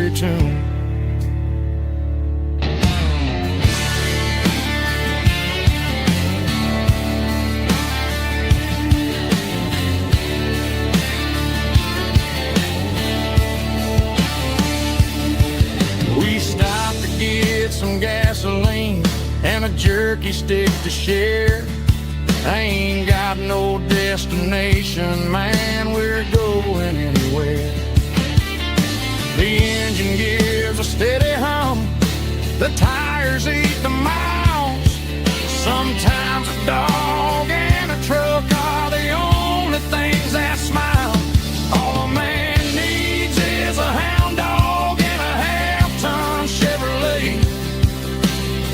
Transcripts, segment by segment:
country tune. We stopped to get some gasoline and a jerky stick to share. I ain't got no destination, man, we're going anywhere. The engine gives a steady hum, the tires eat the miles. Sometimes a dog and a truck are the only things that smile. All a man needs is a hound dog and a half-ton Chevrolet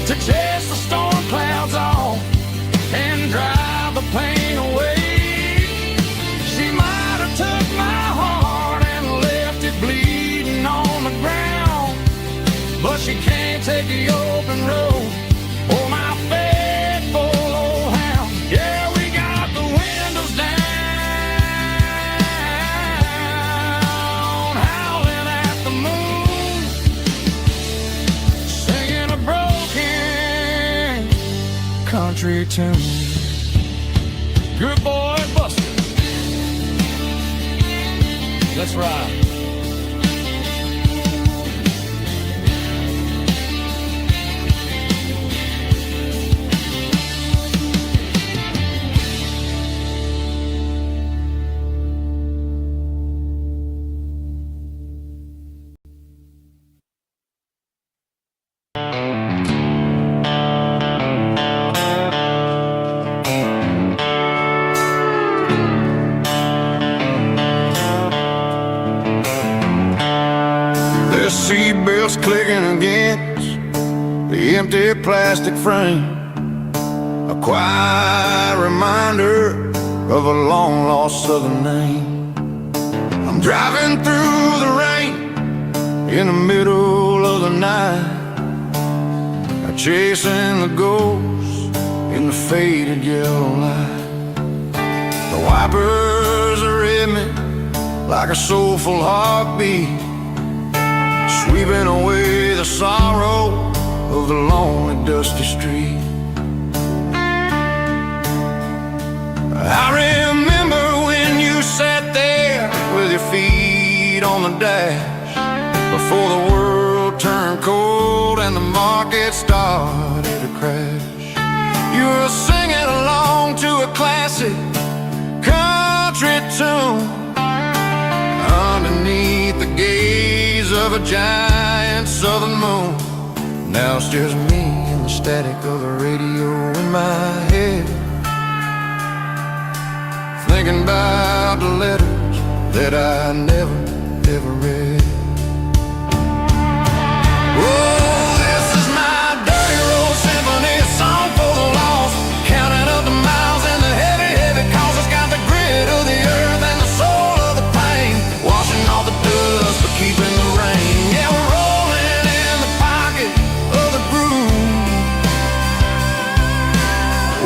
to chase the storm clouds off and drive the pain away. She might have took my heart and left it bleeding on the ground, but she can't take the open road or my faithful old hound. Yeah, we got the windows down, howling at the moon, singing a broken country tune. Good boy, Buster. Let's ride. Seatbelts clicking against the empty plastic frame, a quiet reminder of a long-lost southern name. I'm driving through the rain in the middle of the night, chasing the ghosts in the faded yellow light. The wipers are in me like a soulful heartbeat, sweeping away the sorrow of the lonely, dusty street. I remember when you sat there with your feet on the dash, before the world turned cold and the market started to crash. You were singing along to a classic country tune underneath the gaze of a giant southern moon. Now it's just me and the static of the radio in my head, thinking about the letters that I never, ever read. Oh, this is my dirty road symphony, a song for the lost, counting up the miles and the heavy, heavy calls. It's got the grit of the earth and the soul of the pain, washing off the dust but keeping the rain. Yeah, we're rolling in the pocket of the groove,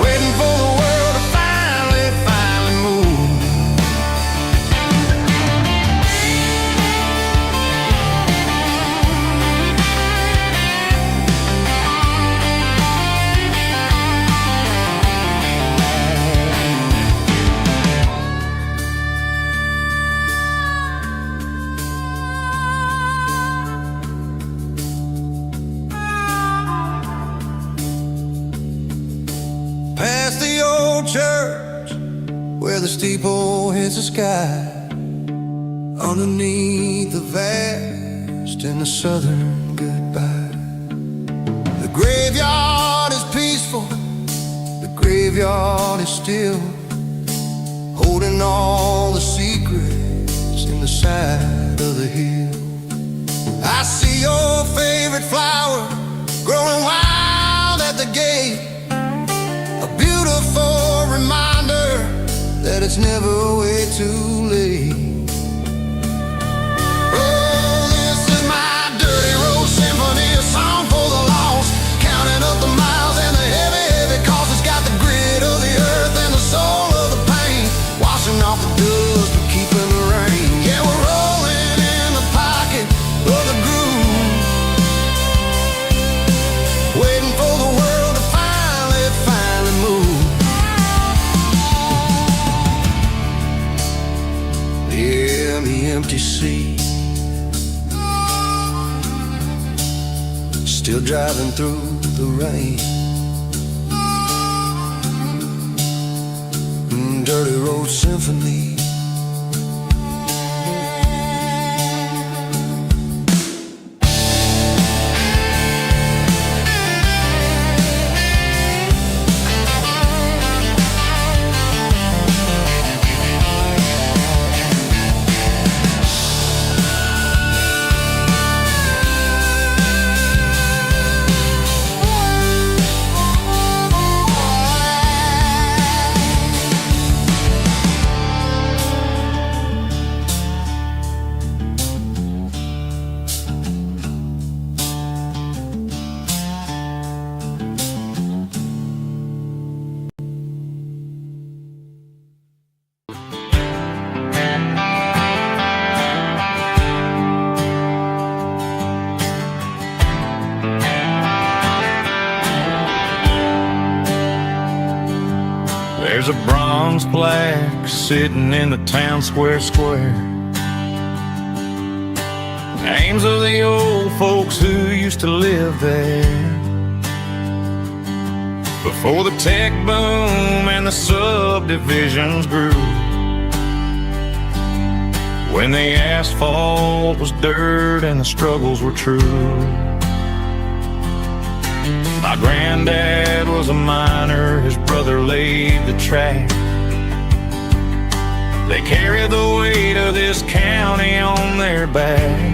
waiting for the world to finally move. Past the old church where the steeple hits the sky, underneath the vast and the southern goodbye. The graveyard is peaceful, the graveyard is still, holding all the secrets in the side of the hill. I see your favorite flower growing wild at the gate, a beautiful reminder that it's never way too late. Oh, this is my dirty road symphony, a song for the lost, counting up the miles and the heavy, heavy calls. It's got the grit of the earth and the soul of the pain, washing off the dust but keeping the rain. Yeah, we're rolling in the pocket of the groove, still driving through the rain. Dirty Road Symphony. There's a bronze plaque sitting in the town square. Names of the old folks who used to live there before the tech boom and the subdivisions grew, when the asphalt was dirt and the struggles were true. My granddad was a miner, his brother laid the track. They carried the weight of this county on their back.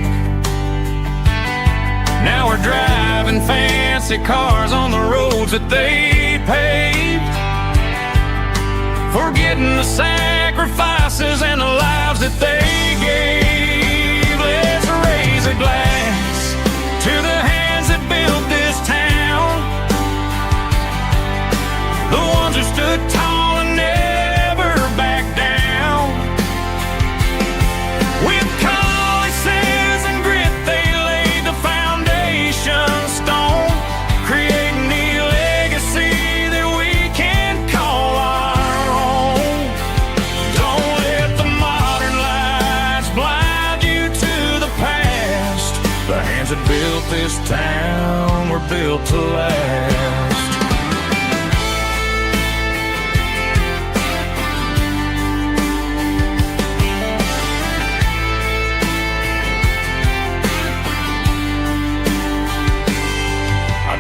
Now we're driving fancy cars on the roads that they paved, forgetting the sacrifices and the lives that they gave. Let's raise a glass to the hands that built this town, the ones who stood tall and never backed down. With calluses and grit they laid the foundation stone, creating the legacy that we can call our own. Don't let the modern lights blind you to the past. The hands that built this town were built to last.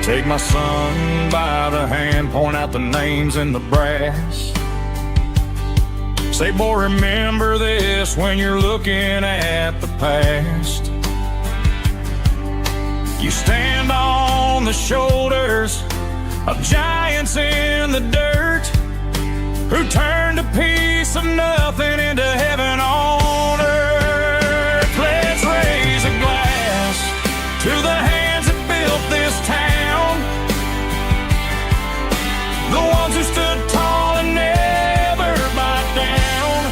Take my son by the hand, point out the names in the brass. Say, boy, remember this when you're looking at the past. You stand on the shoulders of giants in the dirt, who turned a piece of nothing into heaven on earth. Let's raise a glass to the hands that built this town, the ones who stood tall and never backed down.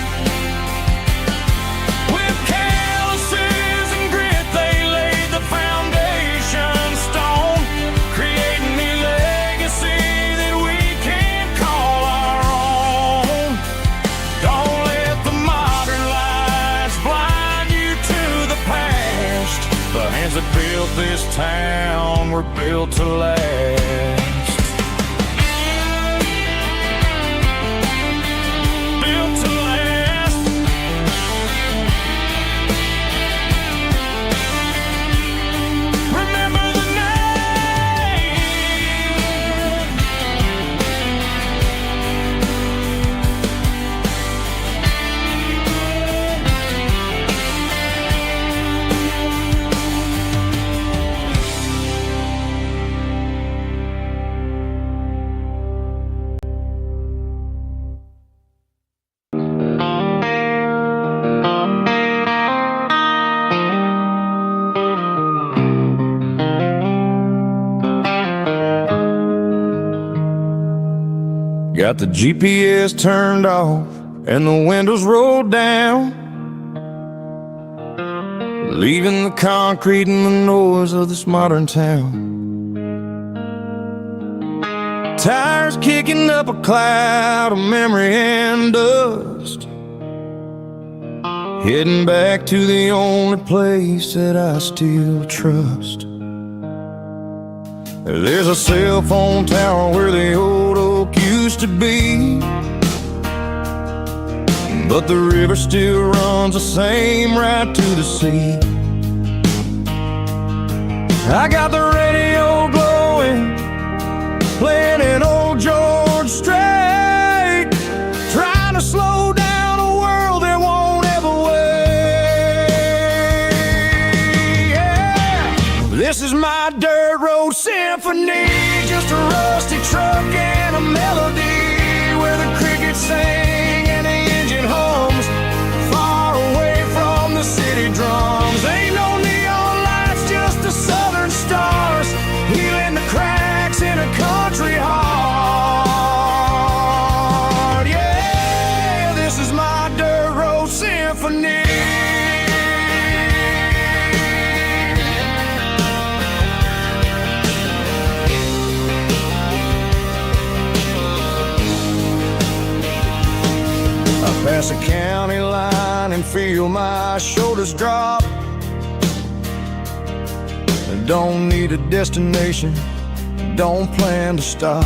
With calluses and grit they laid the foundation stone, creating the legacy that we can call our own. Don't let the modern lights blind you to the past. The hands that built this town were built to last. Got the GPS turned off and the windows rolled down, leaving the concrete and the noise of this modern town. Tires kicking up a cloud of memory and dust, heading back to the only place that I still trust. There's a cell phone tower where the old oak used to be, but the river still runs the same right to the sea. I got the radio glowing, playing an old George Strait, trying to slow down a world that won't ever wait. Yeah. This is my dirt road symphony, just a rusty truck and a melody where the crickets sing and the engine hums, far away from the city drums. Ain't no neon lights, just the southern stars healing the cracks in a country heart. Yeah, this is my dirt road symphony. Pass a county line and feel my shoulders drop. Don't need a destination, don't plan to stop.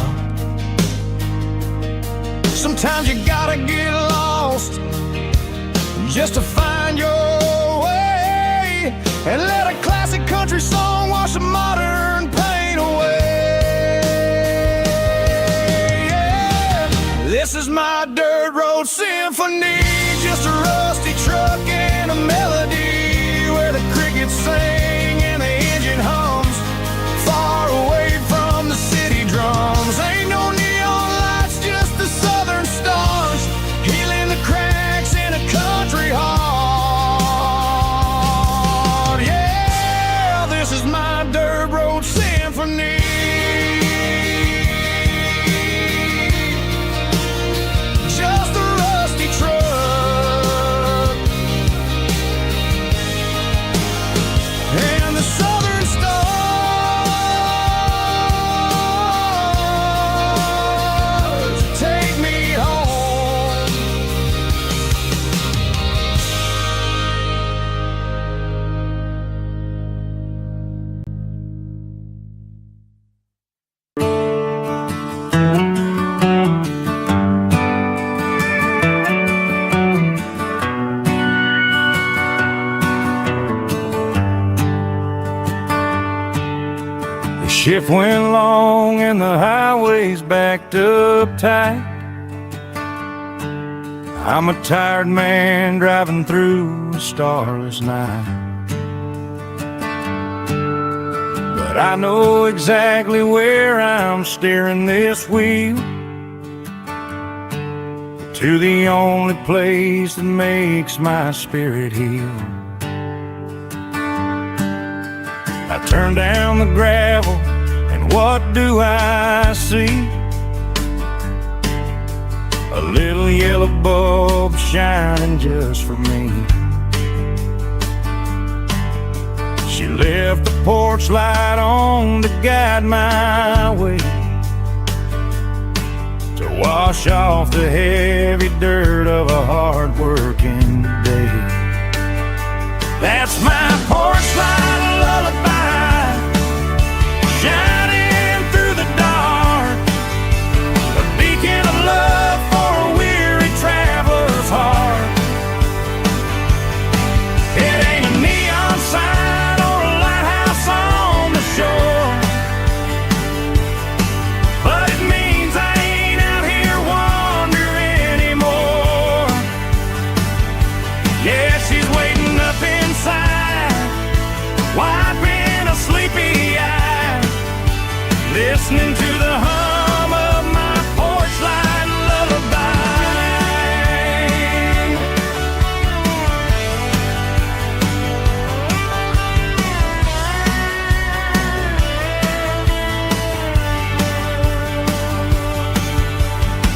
Sometimes you gotta get lost just to find your way, and let a classic country song wash the modern pain away. Yeah. This is my dirt road symphony, just a rusty truck and a melody where the crickets sing and the engine hums, far away from the city drums. Ain't no neon lights, just the southern stars healing the cracks in a country heart. Yeah, this is my dirt road symphony. Just a rusty truck and the southern stars take me home. The shift went long and the highway's backed up tight. I'm a tired man driving through a starless night, but I know exactly where I'm steering this wheel, to the only place that makes my spirit heal. I turn down the gravel, and what do I see? A little yellow bulb shining just for me. She left the porch light on to guide my way, to wash off the heavy dirt of a hard-working day. That's my porch light lullaby, shining through the dark, a beacon of love for a weary traveler's heart. It ain't a neon sign or a lighthouse on the shore, but it means I ain't out here wandering anymore. Yeah, she's waiting up inside, wiping a sleepy eye, listening to the hum of my porch light lullaby.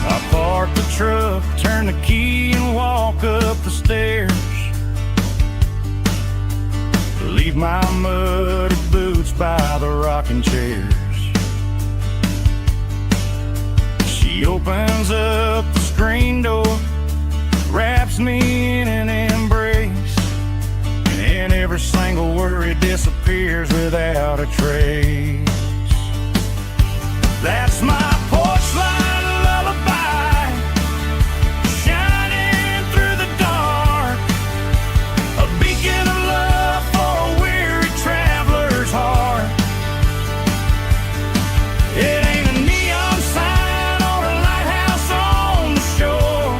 I park the truck, turn the key and walk up the stairs, leave my muddy boots by the rocking chairs. She opens up the screen door, wraps me in an embrace, and every single worry disappears without a trace. That's my porch light lullaby, shining through the dark, a beacon of love for a weary traveler's heart. It ain't a neon sign or a lighthouse on the shore,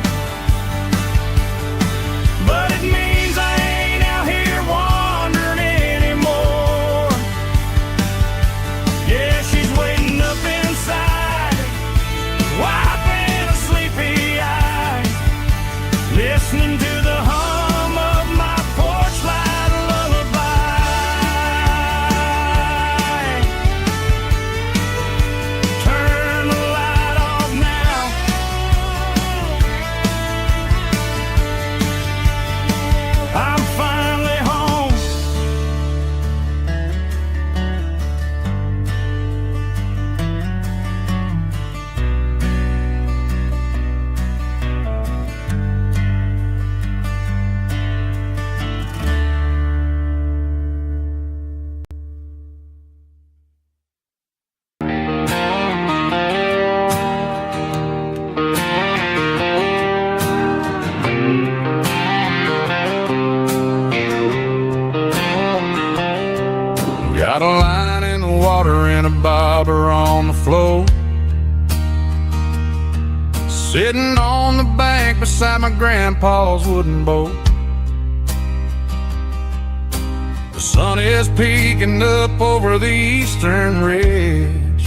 but it means I ain't out here wandering anymore. Yeah, she's waiting up inside, wiping a sleepy eye, listening to the hum of my porch light lullaby. Turn the light off now. I'm finally home. Got a line in the water and a bobber on the floor, sitting on the bank beside my grandpa's wooden boat. The sun is peeking up over the eastern ridge,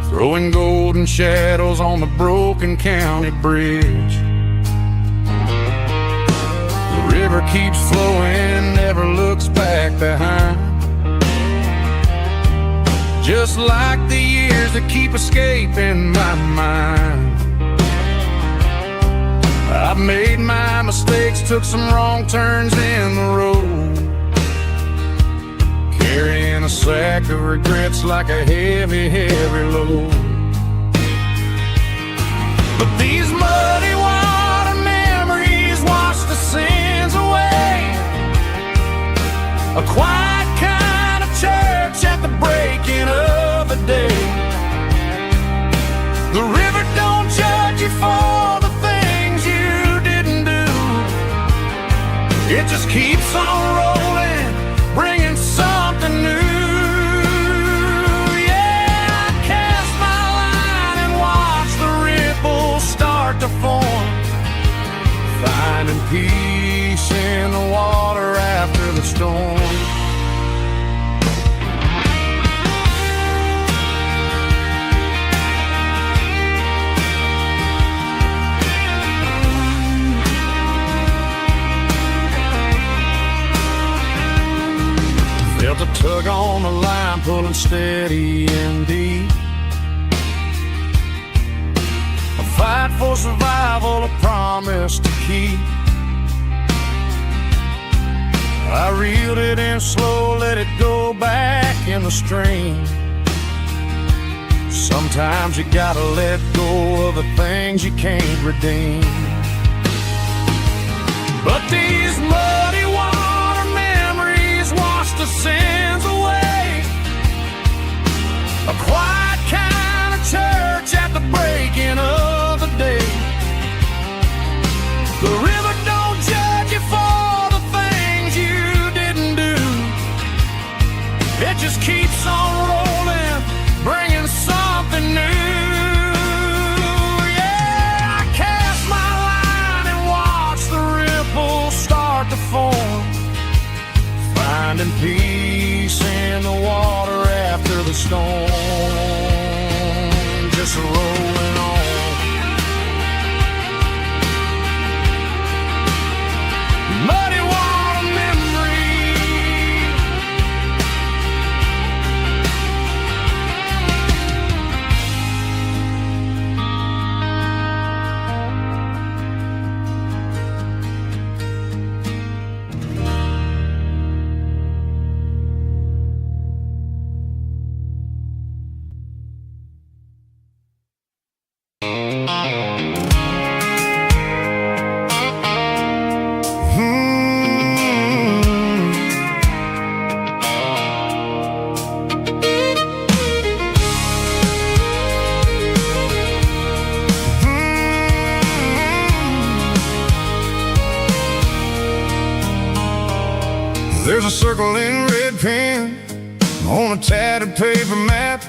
throwing golden shadows on the broken county bridge. The river keeps flowing, never looks back behind, just like the years that keep escaping my mind. I've made my mistakes, took some wrong turns in the road, carrying a sack of regrets like a heavy, heavy load. But these muddy water memories wash the sins away, a quiet kind of church at the breaking of the day. The river don't judge you for the things you didn't do, it just keeps on rolling, bringing something new. Yeah, I cast my line and watch the ripples start to form, finding peace in the water after the storm. Felt a tug on the line, pulling steady and deep, a fight for survival, a promise to keep. I reeled it in slow, let it go back in the stream. Sometimes you gotta let go of the things you can't redeem. But these muddy water memories wash the sins away, a quiet kind of church at the breaking of the day. The river don't judge you for the things you didn't do, it just keeps on rolling, bringing something new. Yeah, I cast my line and watch the ripples start to form, finding peace in the water after the storm, just rolling on. Muddy water memory, circle in red pen on a tattered paper map,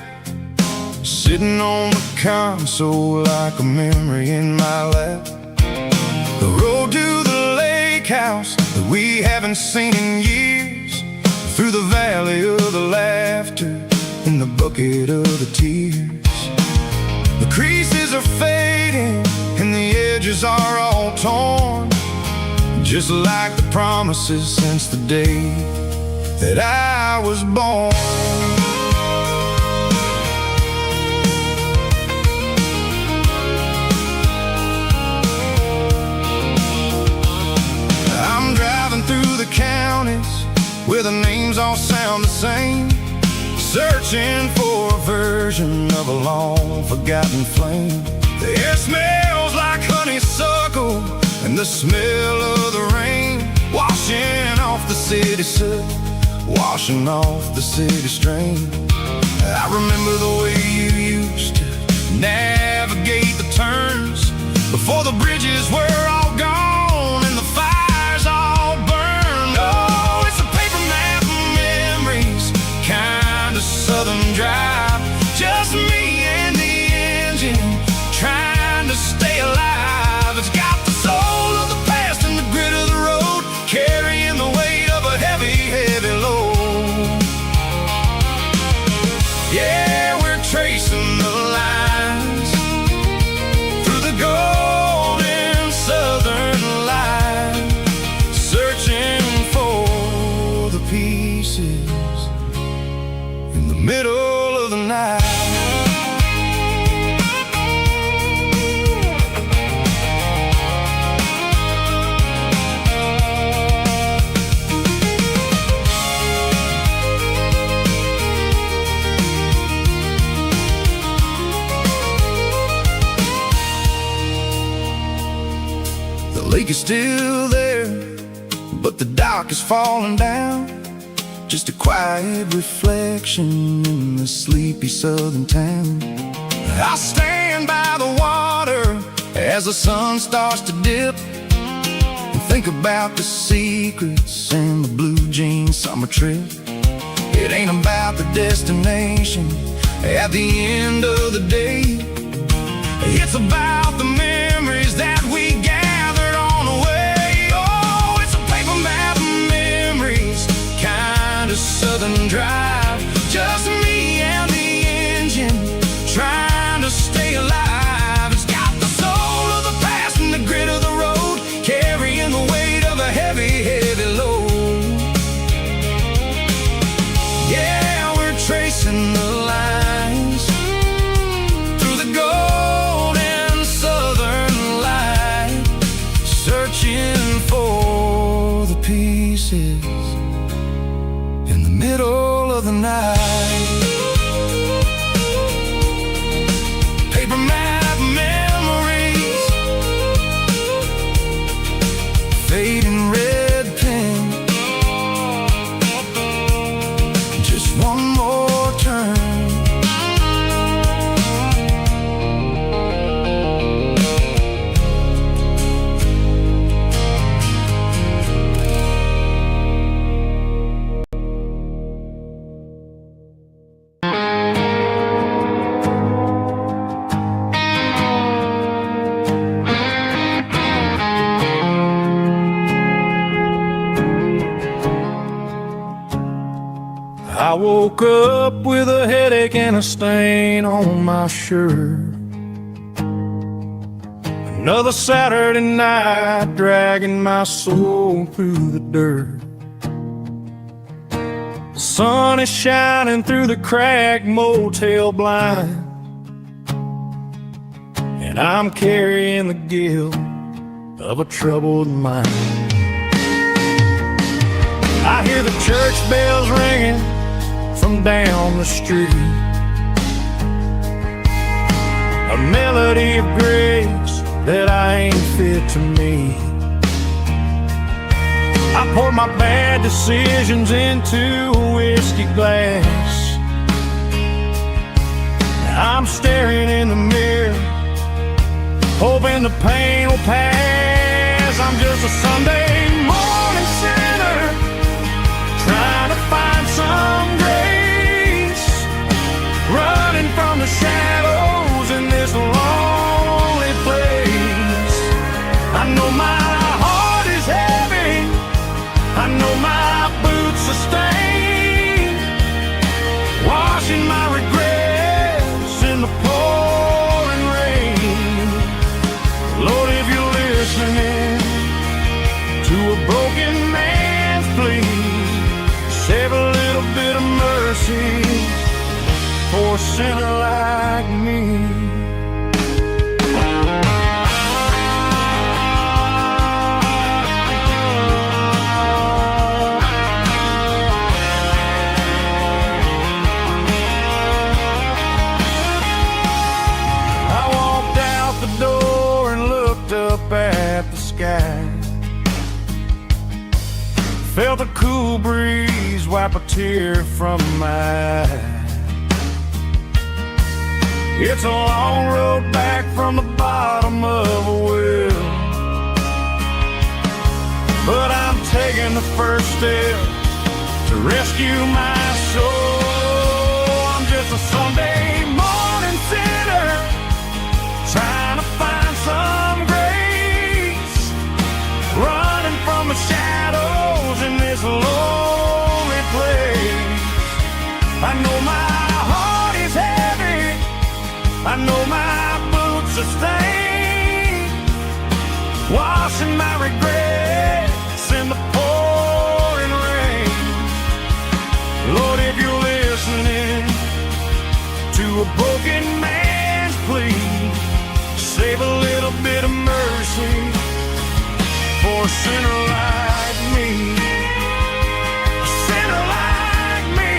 sitting on the console like a memory in my lap. The road to the lake house that we haven't seen in years, through the valley of the laughter and the bucket of the tears. The creases are fading and the edges are all torn, just like the promises since the day that I was born. I'm driving through the counties where the names all sound the same, searching for a version of a long forgotten flame. The air smells like honeysuckle and the smell of the rain, washing off the city soot, washing off the city strain. I remember the way you used to navigate the turns before the bridges were all gone and the fires all burned. Oh, it's a paper map of memories, kind of southern drive, just me and the engine trying to stay alive. It's got the soul of the past and the grit of the road, carrying the weight of a heavy, heavy load. Yeah, we're tracing the lines through the golden southern light, searching for the pieces in the middle of the night. The lake is still there, but the dock is falling down, just a quiet reflection in the sleepy southern town. I stand by the water as the sun starts to dip, and think about the secrets and the blue jean summer trip. It ain't about the destination at the end of the day, it's about the memories that we gathered on the way. Oh, it's a paper map of memories, kind of southern drive, just me and the engine trying to stay alive. It's got the soul of the past and the grit of the road, carrying the weight of a heavy, heavy load. Yeah, we're tracing the lines through the golden southern light, searching for the pieces in the middle of the night. Paper map memories, fading red pen, just one more turn. I woke up with a headache and a stain on my shirt. Another Saturday night dragging my soul through the dirt. The sun is shining through the cracked motel blind, and I'm carrying the guilt of a troubled mind. I hear the church bells ringing from down the street, a melody of grace that I ain't fit to meet. I pour my bad decisions into a whiskey glass. I'm staring in the mirror, hoping the pain will pass. I'm just a Sunday morning sinner, trying washing my regrets in the pouring rain. Lord, if you're listening to a broken man's plea, save a little bit of mercy for a sinner like me. At the sky, felt a cool breeze wipe a tear from my eye. It's a long road back from the bottom of a well, but I'm taking the first step to rescue my soul. I'm just a Sunday morning sinner trying to find some grace, running from the shadows in this lonely place. I know my heart is heavy, I know my boots are stained, washing my regrets in the pouring rain. Lord, if you're listening to a broken man's plea, save a little bit of mercy for a sinner like me. A sinner like me.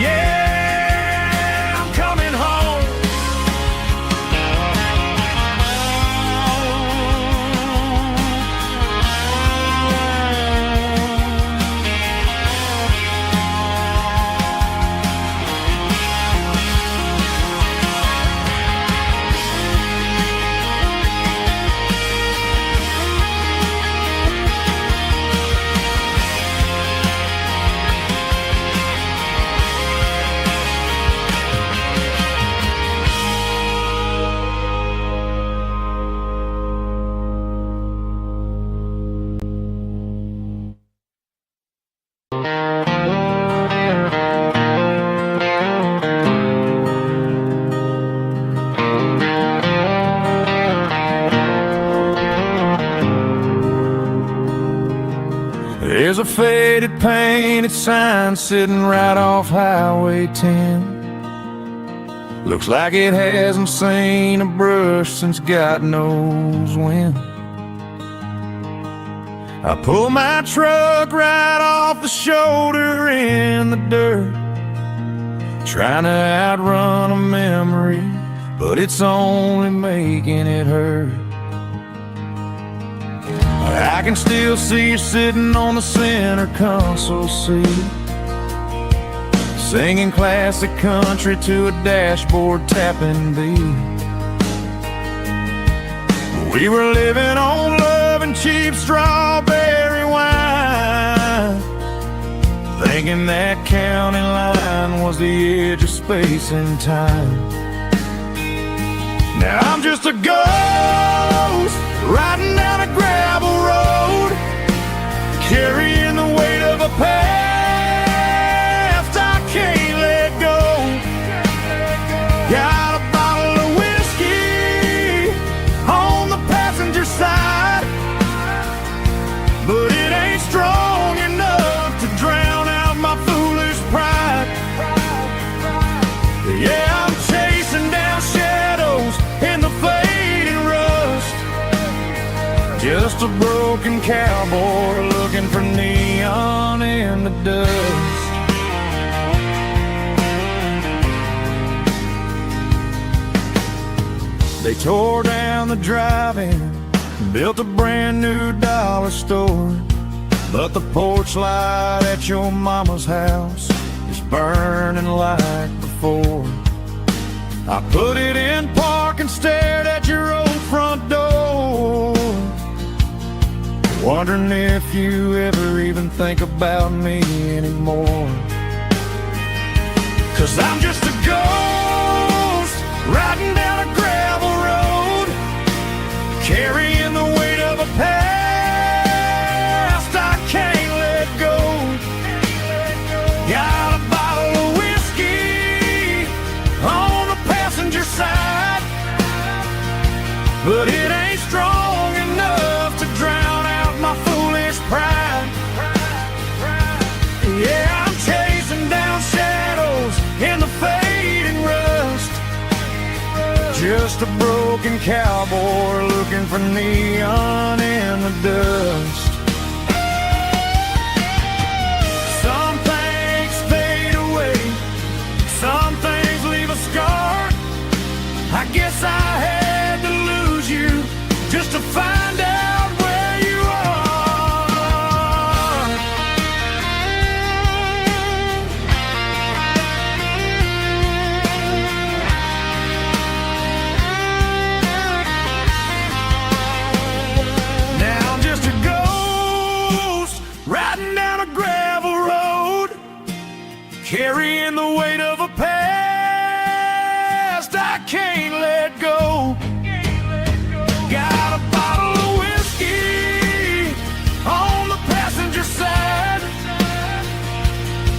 Yeah, I'm coming home. There's a faded painted sign sitting right off Highway 10. Looks like it hasn't seen a brush since God knows when. I pull my truck right off the shoulder in the dirt, trying to outrun a memory, but it's only making it hurt. I can still see you sitting on the center console seat, singing classic country to a dashboard tapping beat. We were living on love and cheap strawberry wine, thinking that county line was the edge of space and time. Now I'm just a ghost riding down a gravel road, carrying the weight of a past I can't let go. Got a bottle of whiskey on the passenger side, but it ain't strong enough to drown out my foolish pride. Yeah, I'm chasing down shadows in the fading rust, just a broken cowboy looking for neon in the dust. They tore down the drive-in, built a brand new dollar store, but the porch light at your mama's house is burning like before. I put it in park and stared at your old front door, wondering if you ever even think about me anymore. 'Cause I'm just a ghost riding down a gravel road, carrying the weight of a past I can't let go. but it ain't strong enough to drown out my foolish pride. Yeah, I'm chasing down shadows in the fading rust, just a broken cowboy looking for neon in the dust. Some things fade away, some things leave a scar. I guess I had to lose you just to find out where you are. Now I'm just a ghost riding down a gravel road, carrying the weight of a past I can't let go. Got a bottle of whiskey on the passenger side,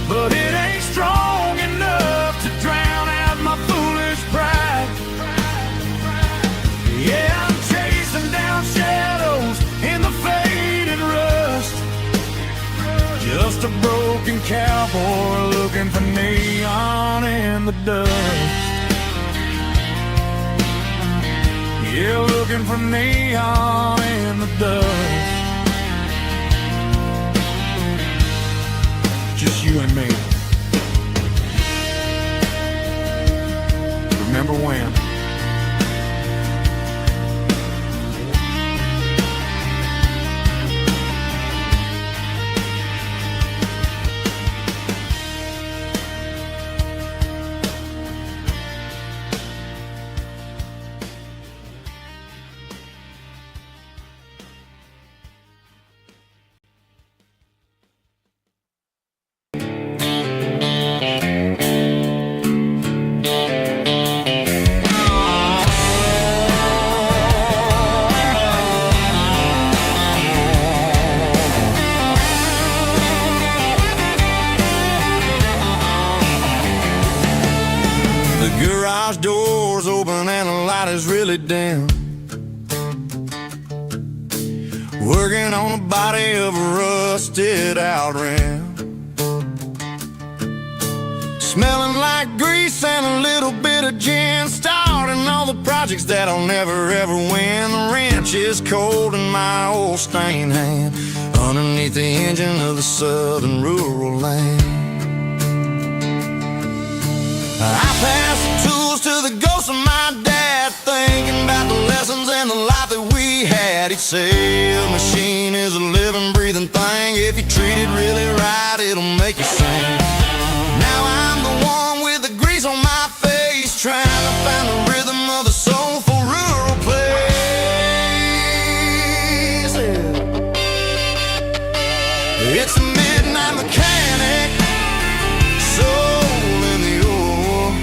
but it ain't strong enough to drown out my foolish pride. Yeah, I'm chasing down shadows in the faded rust, just a broken cowboy looking for neon in the dust. Yeah, looking for neon in the dust. Just you and me. Remember when? Garage doors open and the light is really dim, working on the body of a rusted out rim, smelling like grease and a little bit of gin, starting all the projects that I'll never ever win. The wrench is cold in my old stained hand underneath the engine of the southern rural land. I pass the tools to the ghost of my dad, thinking about the lessons and the life that we had. He'd say a machine is a living, breathing thing. If you treat it really right, it'll make you sing. Now I'm the one with the grease on my face, trying to find the rhythm of the soulful rural place. It's a midnight mechanic, soul in the ore,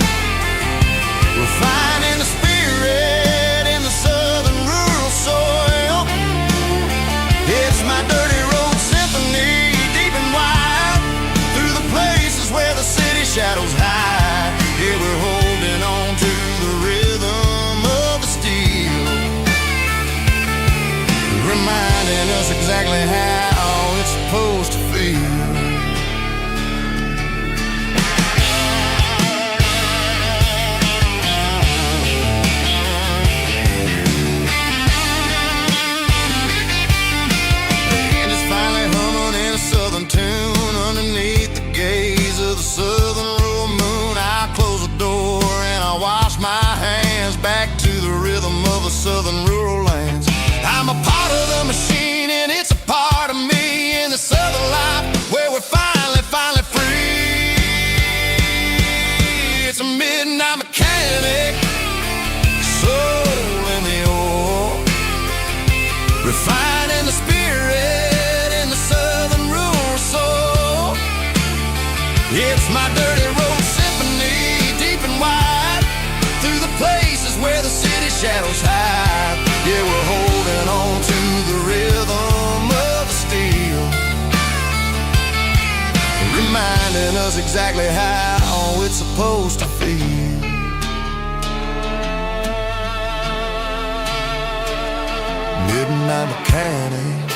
refining the spirit in the southern rural soil. It's my dirty road symphony, deep and wide, through the places where the city shadows hide. Yeah, we're holding on to the rhythm of the steel, reminding us exactly how it's supposed to feel. Tune underneath the gaze of the southern rural moon. I close the door and I wash my hands back to the rhythm of the southern rural lands. I'm a part of the machine and it's a part of me in the southern life where we're finally free. It's a midnight mechanic, soul in the ore, refining the spirit in the southern rural soul. It's my dirty road symphony, deep and wide, through the places where the city shadows hide. Yeah, we're holding on to the rhythm of the steel, reminding us exactly how it's supposed to feel. midnight mechanic,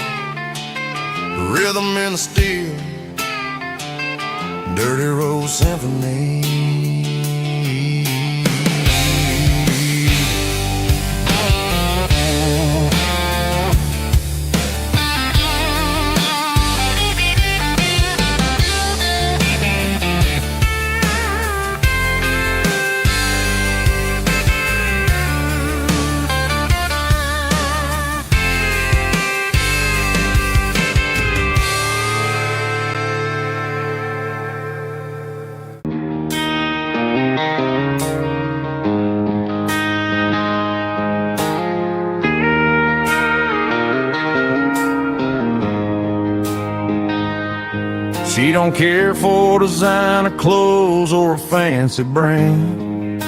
rhythm in the steel, dirty road symphony. She don't care for designer clothes or a fancy brand.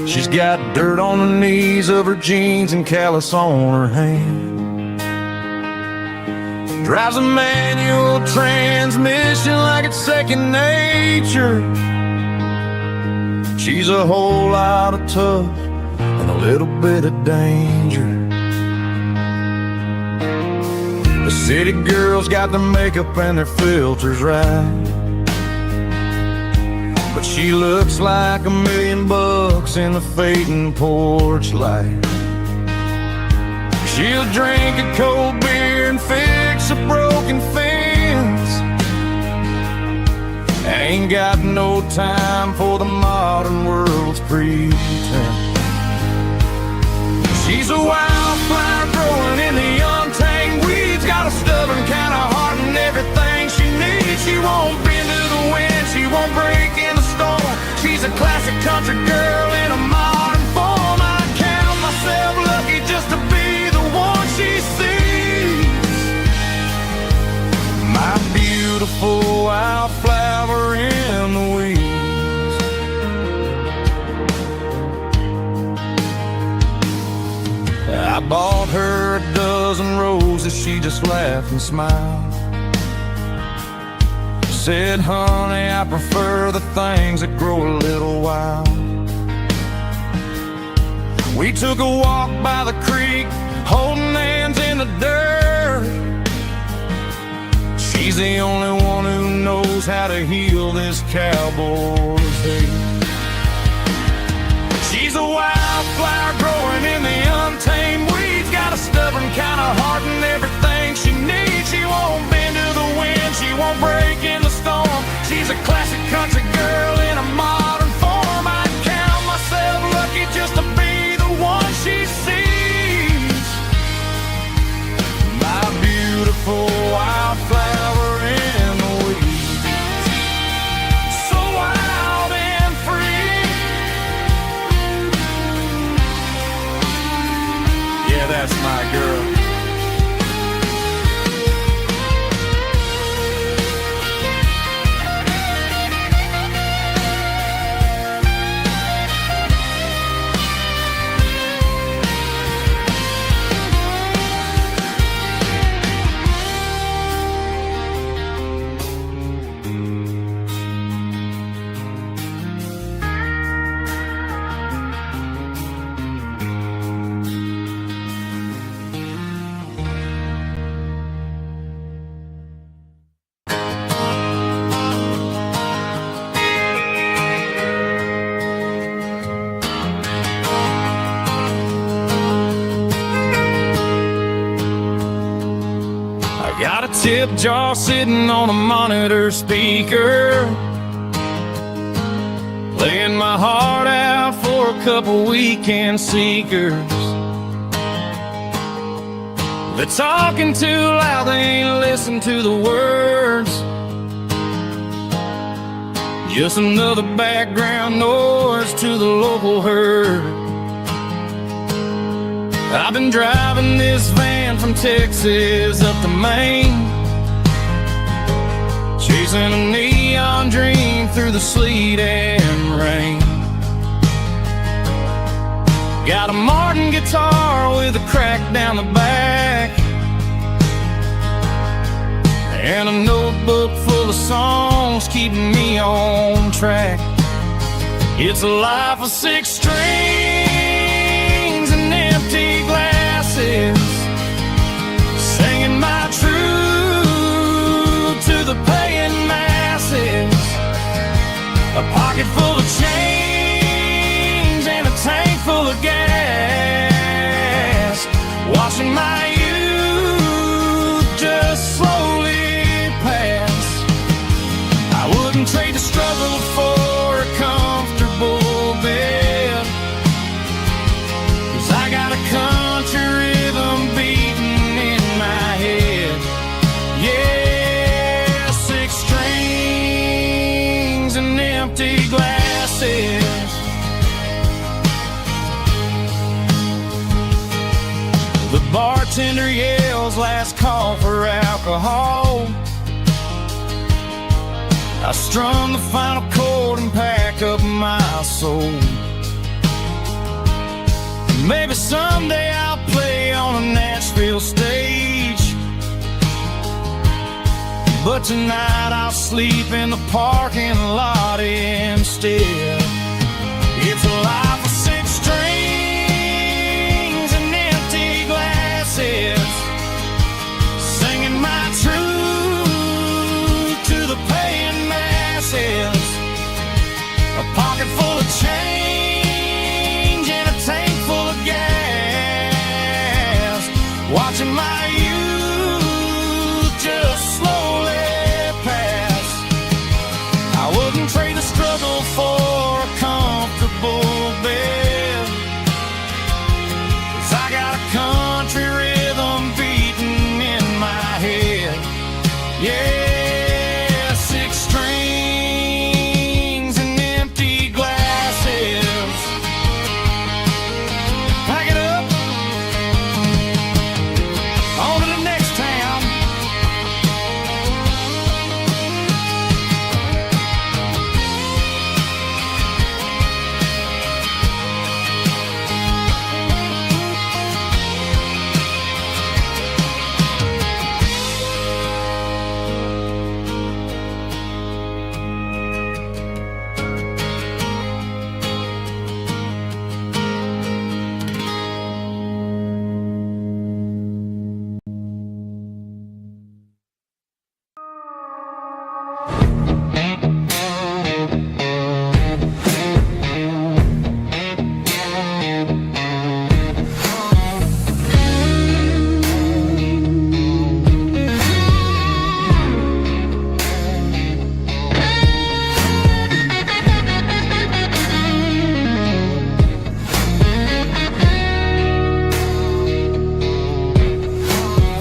She's got dirt on the knees of her jeans and callus on her hand. Drives a manual transmission like it's second nature. She's a whole lot of tough and a little bit of danger. The city girls got their makeup and their filters right, but she looks like $1,000,000 in the fading porch light. She'll drink a cold beer and fix a broken fence. Ain't got no time for the modern world's pretense. She's a wildflower growing in the untamed weeds, got a stubborn kind of heart and everything she needs. She won't bend to the wind, she won't break in the storm. She's a classic country girl in a modern form. I count myself lucky just to be the one she sees. My beautiful wildflower in the weeds. I bought her a dozen roses, she just laughed and smiled. Said, honey, I prefer the things that grow a little wild. We took a walk by the creek, holding hands in the dirt. She's the only one who knows how to heal this cowboy's hate. She's a wildflower growing in the untamed weeds, got a stubborn kind of heart and everything she needs. She won't bend to the wind, she won't break in the storm. She's a classic country girl in a modern form. I count myself lucky just to be the one she sees. My beautiful wildflower in the weeds, so wild and free. Yeah, that's my girl. Got a tip jar sitting on a monitor speaker, playing my heart out for a couple weekend seekers. They're talking too loud, they ain't listen to the words. Just another background noise to the local herd. I've been driving this van from Texas up to Maine, chasing a neon dream through the sleet and rain. Got a Martin guitar with a crack down the back, and a notebook full of songs keeping me on track. It's a life of 6 strings and empty glasses, empty glasses. The bartender yells last call for alcohol. I strummed the final chord and packed up my soul. Maybe someday I'll play on a Nashville stage, but tonight I'll sleep in the parking lot instead. It's a life of 6 strings and empty glasses, singing my truth to the paying masses. A pocket full of change and a tank full of gas, watching my youth just slowly pass. I wouldn't trade the struggle for a comfortable bed, 'cause I got a country rhythm beating in my head. Yeah, 6 strings and empty glasses. Pack it up, on to the next town.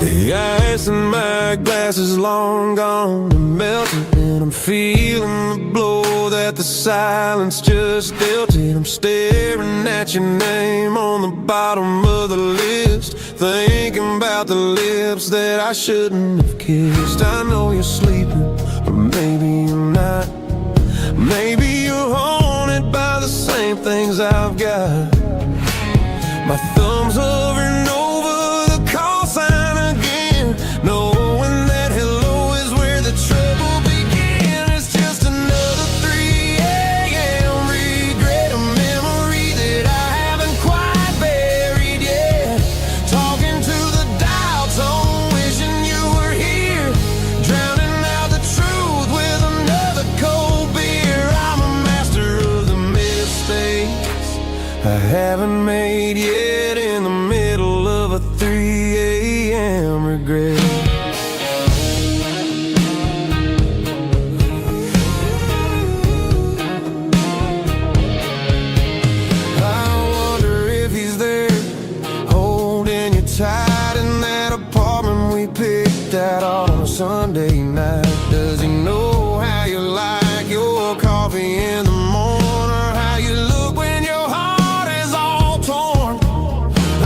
The ice in my glass is long gone and melted, and I'm feeling the blow that the silence just dealt it. I'm staring at your name on the bottom of the list, thinking about the lips that I shouldn't have kissed. I know you're sleeping, but maybe you're not. Maybe you're haunted by the same things I've got. My thumb's hovering over the call sign again, knowing that hello is where the trouble began. It's just another 3 a.m. regret, a memory that I haven't quite buried yet. Talking to the dial tone, wishing you were here, drowning out the truth with another cold beer. I'm a master of the mistakes I haven't made yet, in the middle of a 3 a.m. regret. I wonder if he's there, holding you tight in that apartment we picked out on a Sunday night. Does he know how you like your coffee in the morning, or how you look when your heart is all torn?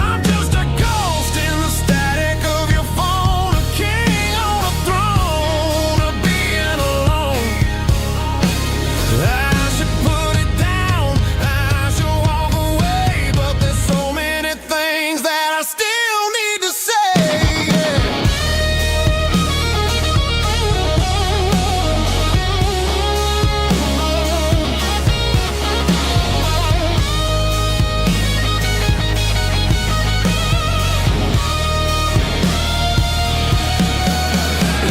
I'm just a ghost in the static of your phone, a king on a throne of being alone. I should put it down, I should walk away, but there's so many things that I still need to say.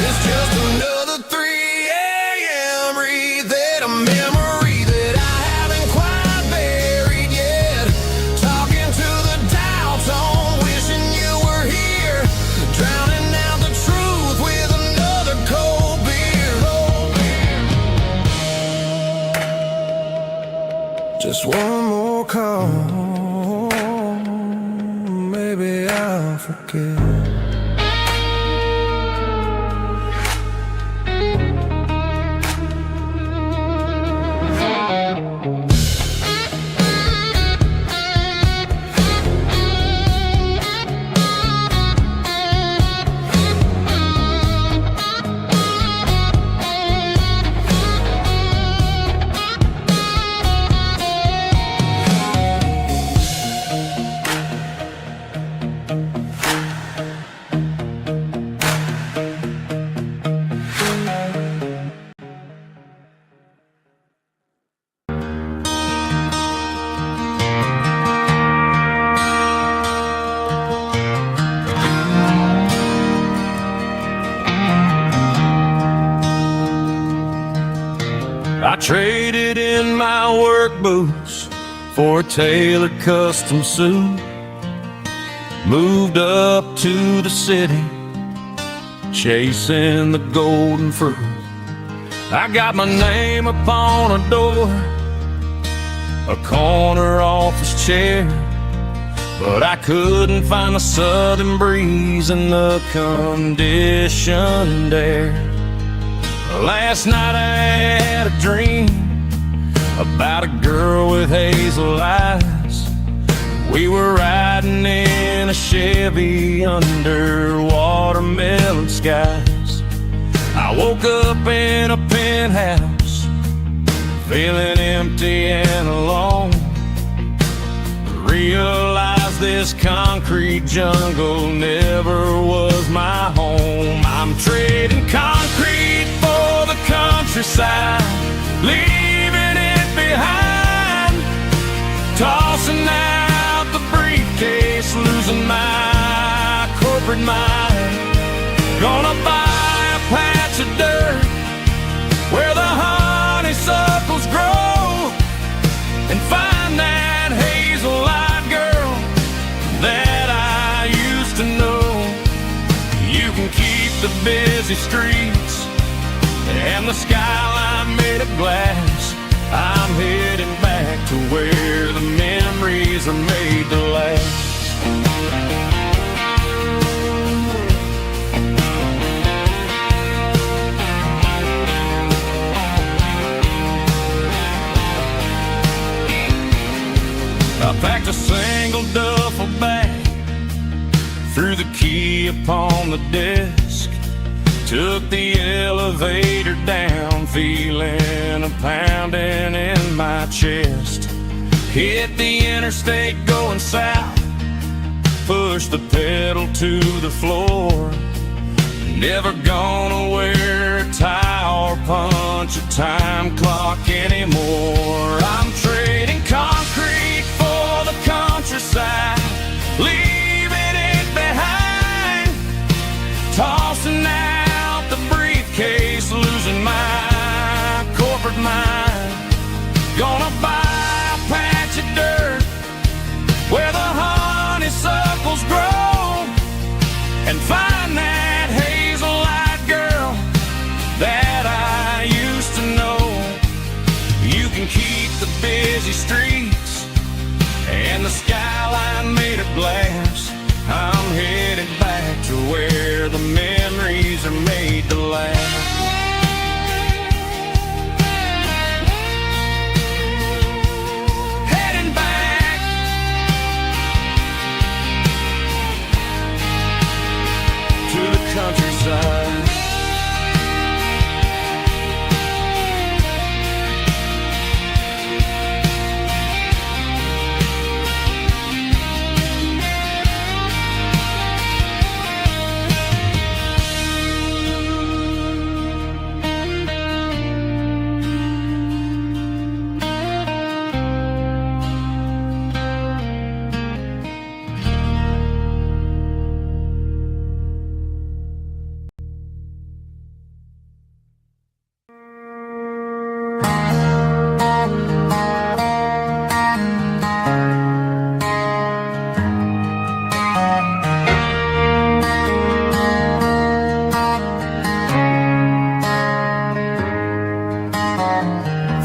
It's just another 3 a.m. reset, a memory that I haven't quite buried yet. Talking to the dial tone, wishing you were here, drowning out the truth with another cold beer. Just one more call, maybe I'll forget. traded in my work boots for a tailored custom suit. Moved up to the city, chasing the golden fruit. I got my name upon a door, a corner office chair, but I couldn't find the southern breeze in the conditioned air. Last night I had a dream about a girl with hazel eyes. We were riding in a Chevy under watermelon skies. I woke up in a penthouse, feeling empty and alone. Realized this concrete jungle never was my home. I'm trading concrete for the countryside, leaving it behind, tossing out the briefcase, losing my corporate mind. Gonna buy a patch of dirt where the honeysuckles grow and find that hazel-eyed girl that I used to know. You can keep the busy streets and the skyline made of glass. I'm heading back to where the memories are made to last. I packed a single duffel bag, threw the key upon the desk, took the elevator down, feeling a pounding in my chest. Hit the interstate going south, pushed the pedal to the floor. Never gonna wear a tie or punch a time clock anymore. I'm trading concrete for the countryside, leaving it behind, tossing out the briefcase, losing my corporate mind. Gonna buy a patch of dirt where the honeysuckles grow and find that hazel-eyed girl that I used to know. You can keep the busy streets and the skyline made of glass. I'm headed back to where the memories are made to last. Heading back to the countryside.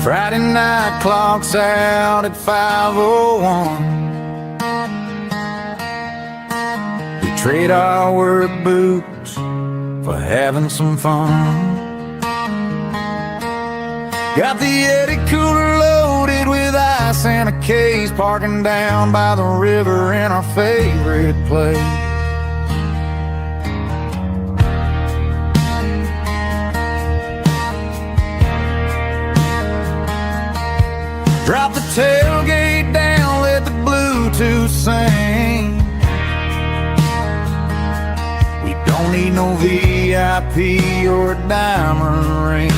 Friday night clock's out at 5:01. We trade our work boots for having some fun. Got the Yeti cooler loaded with ice and a case, parking down by the river in our favorite place. Drop the tailgate down, let the Bluetooth sing. We don't need no VIP or a diamond ring.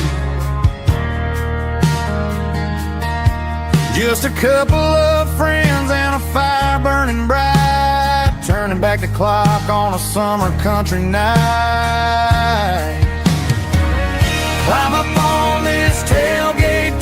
Just a couple of friends and a fire burning bright, turning back the clock on a summer country night. Climb up on this tailgate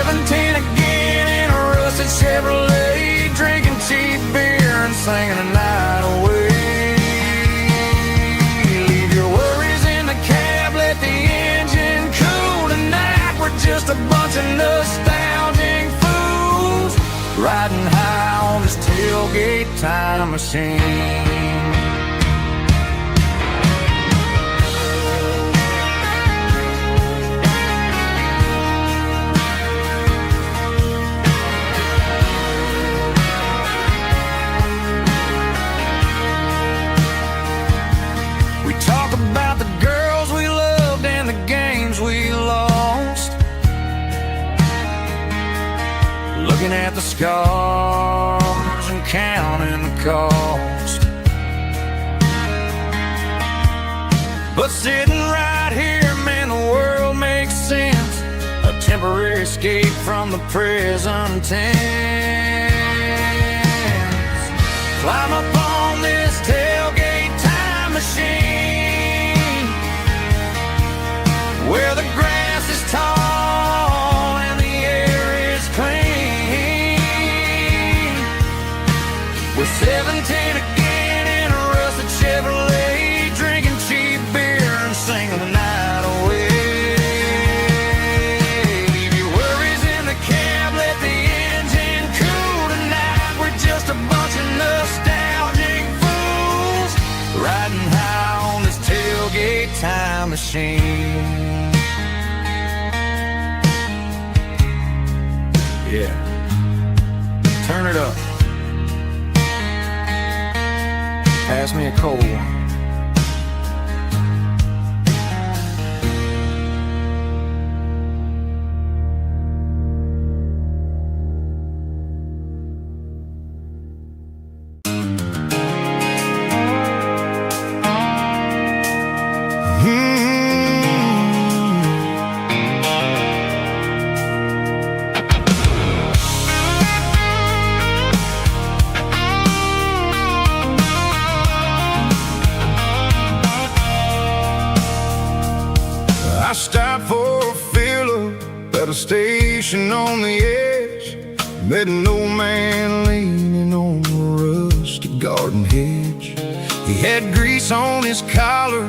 17 again in a rusted Chevrolet, drinking cheap beer and singing the night away. Leave your worries in the cab, let the engine cool. Tonight we're just a bunch of nostalgic fools, riding high on this tailgate time machine. Talk about the girls we loved and the games we lost, looking at the scars and counting the cost. But sitting right here, man, the world makes sense, a temporary escape from the present tense. Climb up on this tailgate time machine, where the grass is tall and the air is clean. We're 17 again in a rusted Chevrolet, drinking cheap beer and singing the night away. Leave your worries in the cab, let the engine cool. Tonight we're just a bunch of nostalgic fools, riding high on this tailgate time machine. Yeah, turn it up. Pass me a cold one. I stopped for a fill-up at a station on the edge. Met an old man leaning on a rusty garden hedge. He had grease on his collar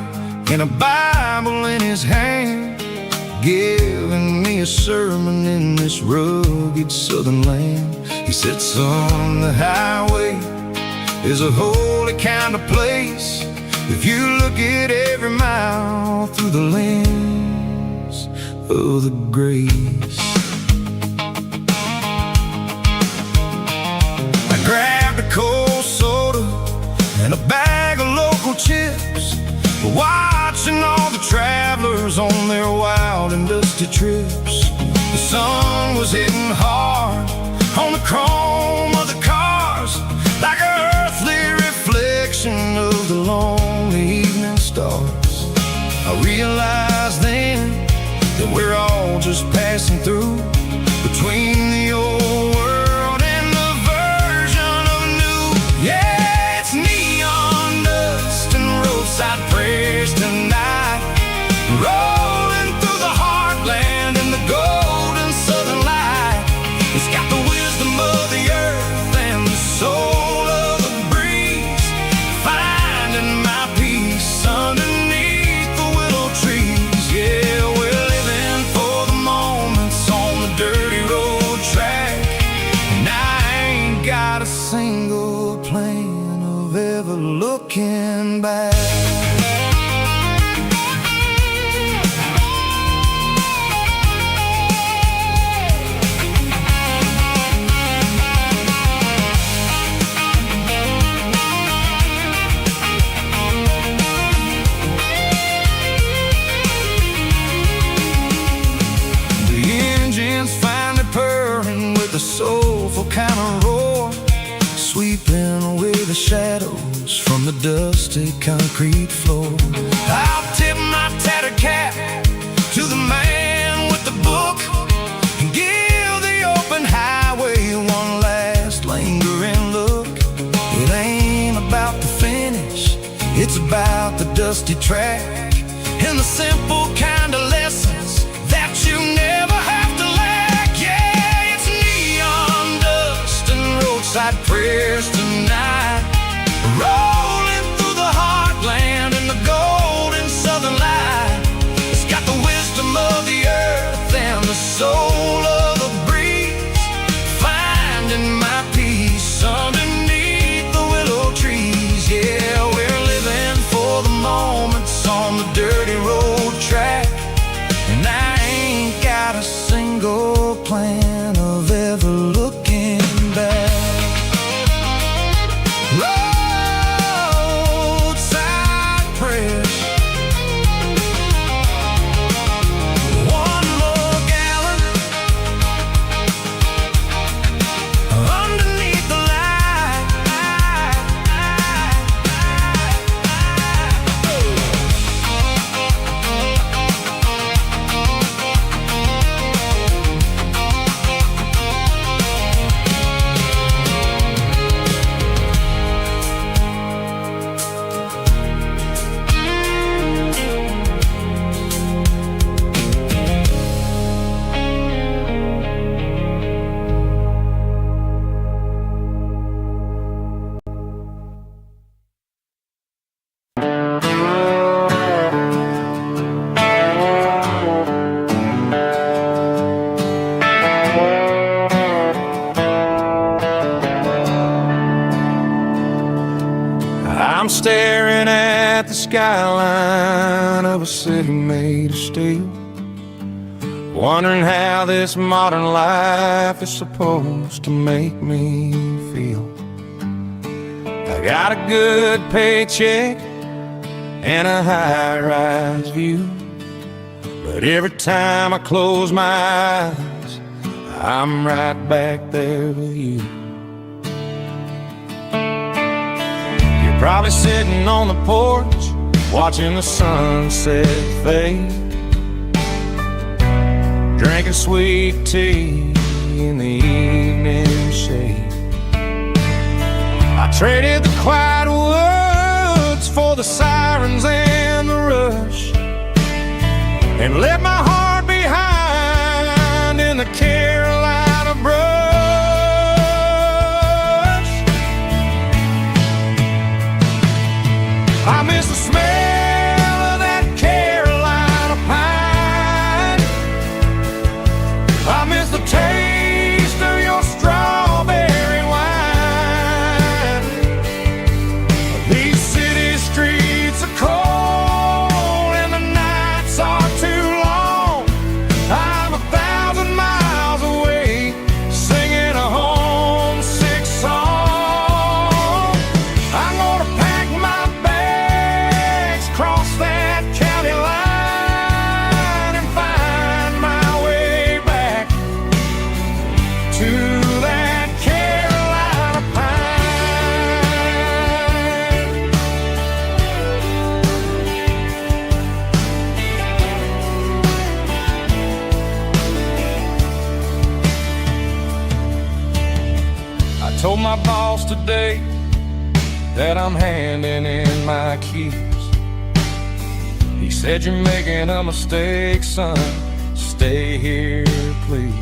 and a Bible in his hand, giving me a sermon in this rugged southern land. He said, son, the highway is a holy kind of place if you look at every mile through the lens of the grace. I grabbed a cold soda and a bag of local chips, watching all the travelers on their wild and dusty trips. The sun was hitting hard on the chrome of the cars, like an earthly reflection of the lonely evening stars. I realized then that we're all just passing through, between the old world and the version of new. Yeah, it's neon dust and roadside prayers tonight, rolling through the heartland in the golden southern light. It's got the wisdom of the earth and the soul of the breeze, finding my peace underneath the willow trees. Yeah, we're living for the moments on the dirty road track, and I ain't got a single plan of ever looking back. Soulful kind of roar, sweeping away the shadows from the dusty concrete floor. I'll tip my tattered cap to the man with the book and give the open highway one last lingering look. It ain't about the finish, it's about the dusty track and the simple kind of lessons that you never have to lack. Yeah, side prayers tonight. Rolling through the heartland in the golden southern light. It's got the wisdom of the earth and the soul of the breeze. Finding my peace underneath the willow trees. Yeah, we're living for the moments on the dirty road track. And I ain't got a single plan of ever looking back. Roadside prayers. One more gallon underneath the light. I'm staring at the skyline of a city made of steel, wondering how this modern life is supposed to make me feel. I got a good paycheck and a high-rise view, but every time I close my eyes, I'm right back there with you. Probably sitting on the porch, watching the sunset fade, drinking sweet tea in the evening shade. I traded the quiet woods for the sirens and the rush, and left my heart behind in the Carolina brush. I miss the smell of that Carolina pine. I miss the taste of your strawberry wine. These city streets are cold and the nights are too long. I'm 1,000 miles away, singing a homesick song. I'm gonna pack my cross that county line and find my way back to that Carolina pine. I told my boss today that I'm handing in my keys. He said, "You're making a mistake, son. Stay here, please."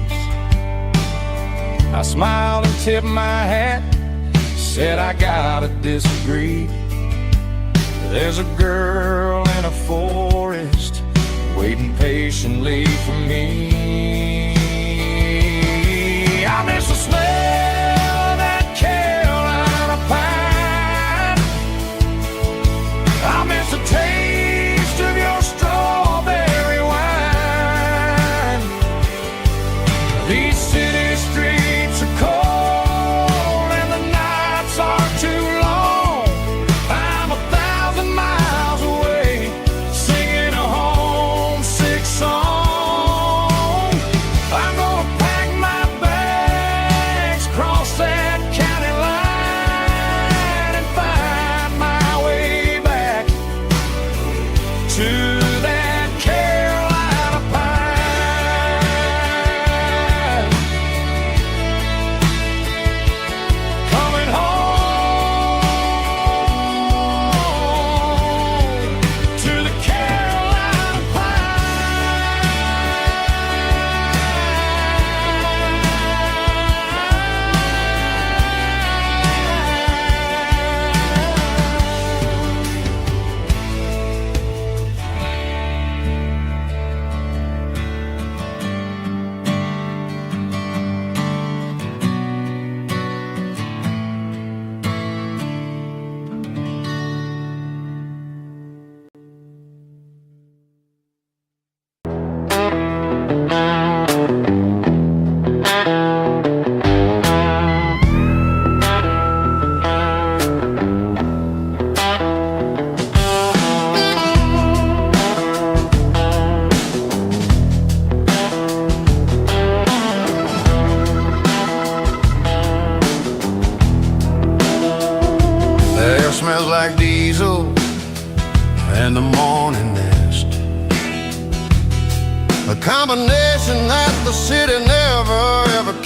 I smiled and tipped my hat, said I gotta disagree. There's a girl in a forest waiting patiently for me. I miss the smell of that Carolina pine. I miss the taste of your strawberry wine. These city streets are cold and the nights are too long. I'm 1,000 miles away, singing a homesick song.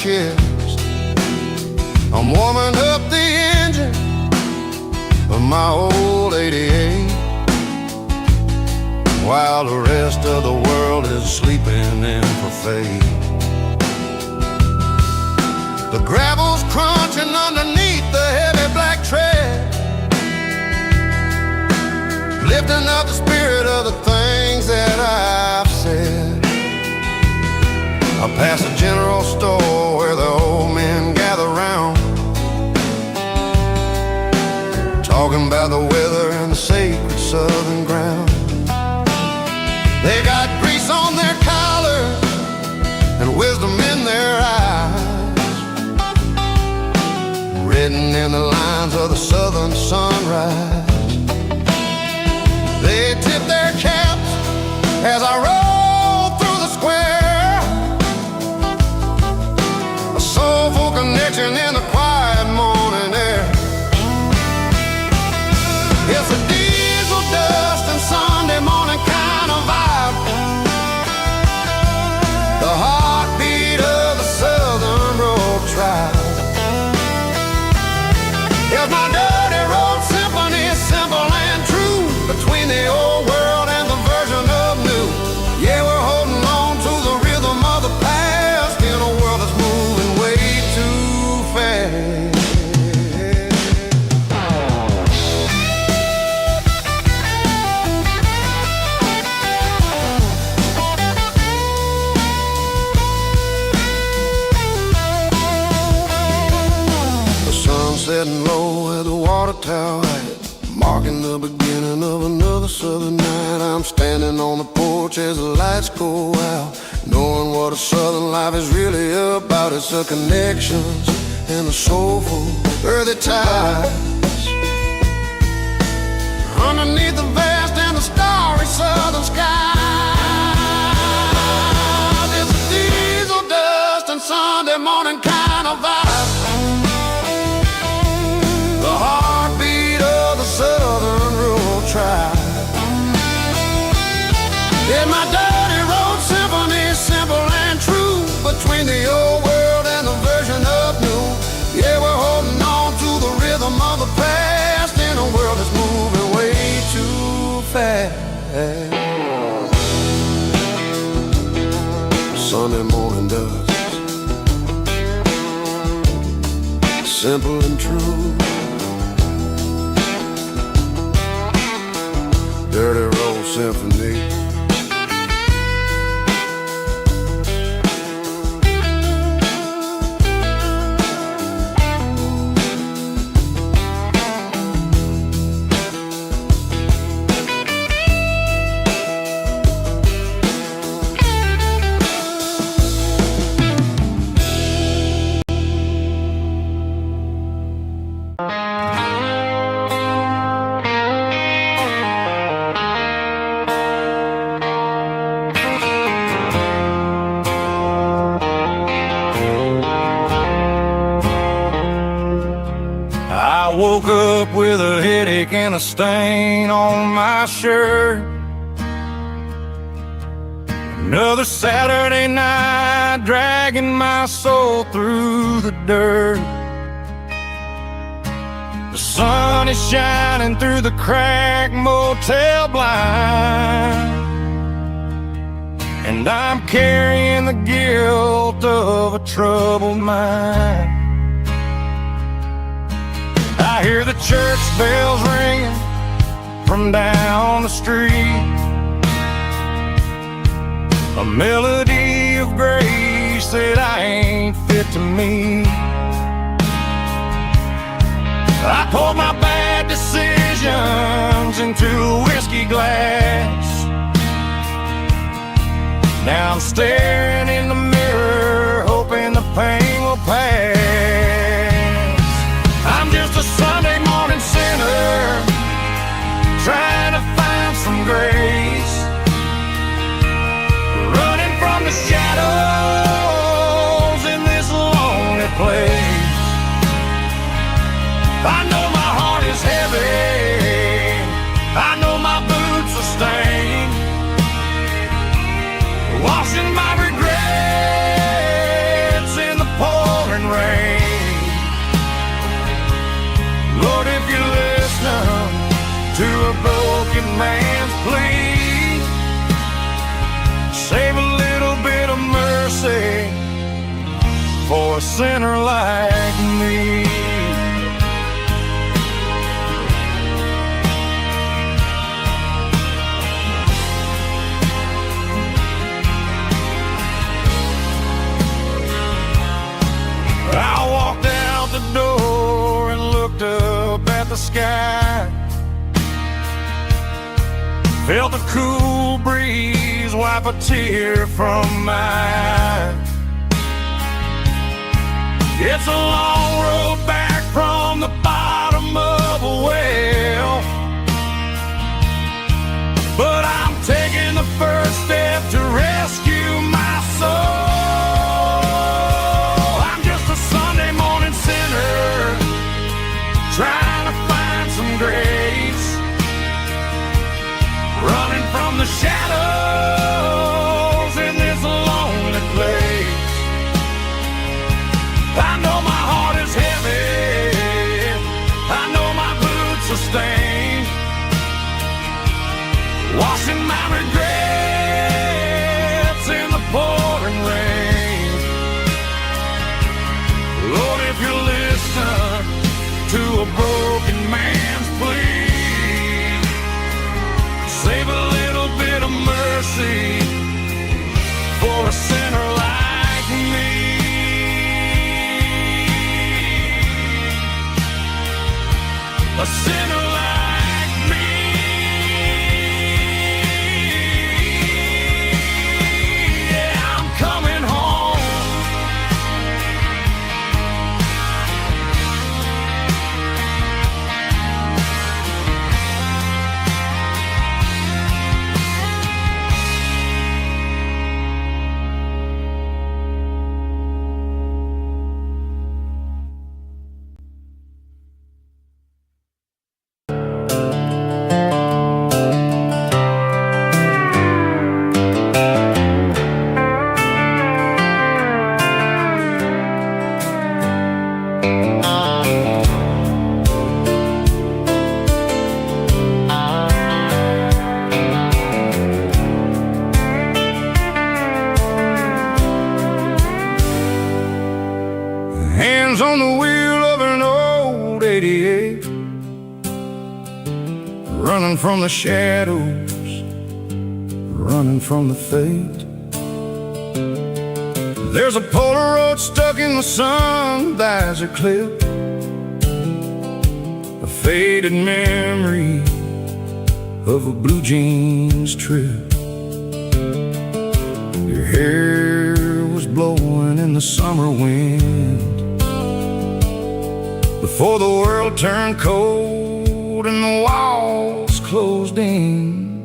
kissed. I'm warming up the engine of my old 88, while the rest of the world is sleeping in for fate. The gravel's crunching underneath the heavy black tread, lifting up the spirit of the things that I've said. I pass a general store where the old men gather round, talking about the weather and the sacred southern ground. They got grease on their collars and wisdom in their eyes, written in the lines of the southern sunrise. They tip their caps as I roll through the square, a soulful connection in the quiet morning air. It's a diesel dust and Sunday morning kind of vibe, the heartbeat of the Southern Road Tribe. It's my dirty road symphony, simple and true, between the old world and the version of new. Yeah, we're holding on to the rhythm of the past in a world that's moving way too fast. Setting low at the water tower height, marking the beginning of another southern night. I'm standing on the porch as the lights go out, knowing what a southern life is really about. It's the connections and the soulful earthy ties underneath the vast and the starry southern skies. It's a diesel dust and Sunday morning kind of vibe, the heartbeat of the Southern Rural Tribe. Yeah, my dirty road symphony, simple and true, between the old world and the version of new. Yeah, we're holding on to the rhythm of the past in a world that's moving way too fast. Sunday morning dust, simple and true, dirty road symphony. I woke up with a headache and a stain on my shirt. Another Saturday night dragging my soul through the dirt. The sun is shining through the cracked motel blind, and I'm carrying the guilt of a troubled mind. I hear the church bells ringing from down the street, a melody of grace that I ain't fit to meet. I poured my bad decisions into a whiskey glass. Now I'm staring in the mirror, hoping the pain will pass. I'm just a Sunday morning sinner, trying to find some grace, running from the shadows in this lonely place. I know my heart is heavy, I know my boots are stained, washing my regrets sinner like me. I walked out the door and looked up at the sky. Felt the cool breeze wipe a tear from my eye. It's a long road back from the bottom of a well, but I'm taking the first step to rescue my soul. Trying to find some grace, running from the shadows in this lonely place. I know my heart is heavy, I know my boots are stained, washing my regrets in the pouring rain. Lord, if you listen to a broken man's plea, save a little bit of mercy for a sinner like me. A sinner like me. Yeah, I'm coming home. Hands on the wheel of an old 88, running from the shadows, running from the fate. There's a Polaroid stuck in the sun visor clip, a faded memory of a blue jeans trip. Your hair was blowing in the summer wind before the world turned cold and the walls closed in.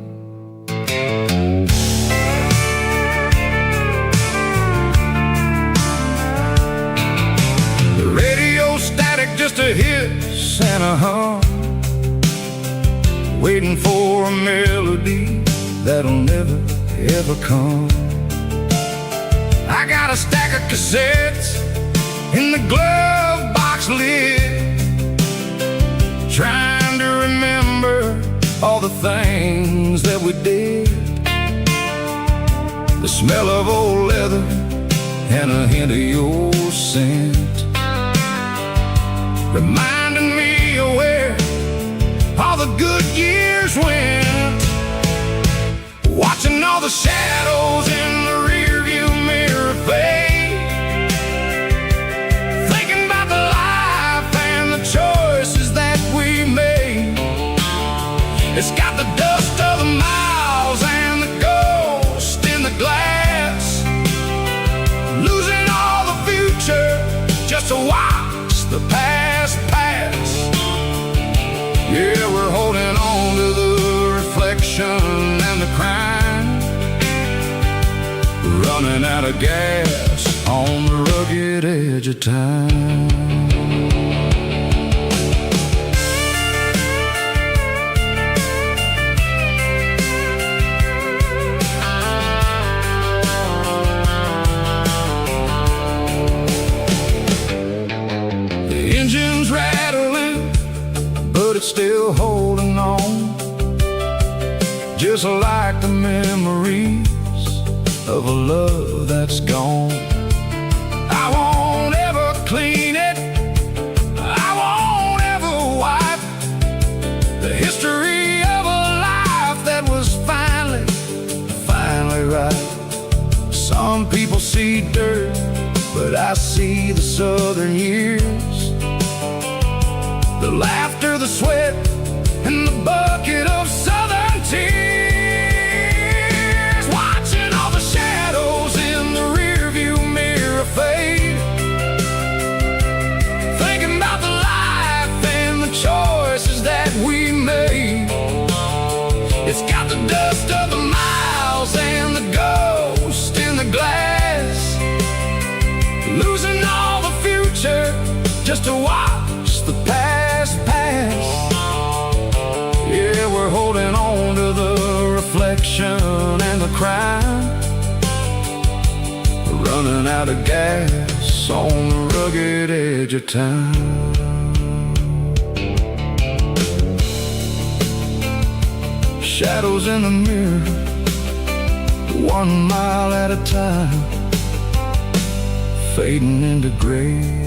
The radio static just a hiss and a hum, waiting for a melody that'll never ever come. I got a stack of cassettes in the glove box lid, trying to remember all the things that we did. The smell of old leather and a hint of your scent, reminding me of where all the good years went. Watching all the shadows in the rearview mirror fade, thinking about the life and the choices that we made. It's got the dust of the miles and the ghost in the glass, losing all the future just to watch the past pass. Yeah, we're holding on to the reflection and the crime, running out of gas on the rugged edge of time. The engine's rattling, but it's still holding on, just like the memories of a love that's gone. I won't ever sweet dirt, but I see the southern years, the laughter, the sweat, and the bucket of southern tears. Watching all the shadows in the rearview mirror fade, thinking about the life and the choices that we made. It's got the dust of the miles and the ghost in the glass, losing all the future just to watch the past pass. Yeah, we're holding on to the reflection and the crime, running out of gas on the rugged edge of time. Shadows in the mirror, 1 mile at a time, fading into gray.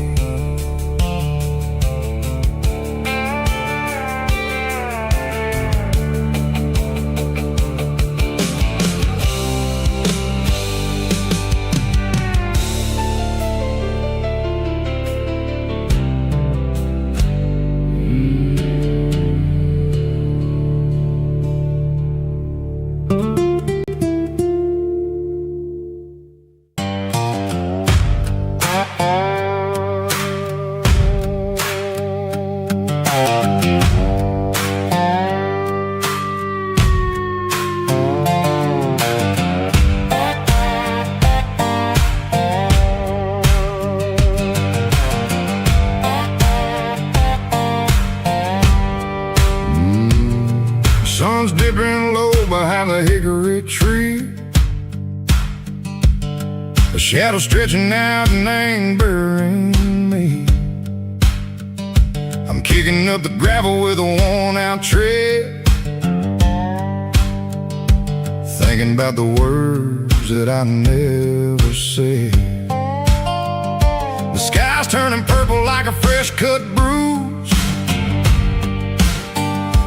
Sun's dipping low behind the hickory tree, a shadow stretching out and angering me. I'm kicking up the gravel with a worn-out tread, thinking about the words that I never said. The sky's turning purple like a fresh-cut bruise,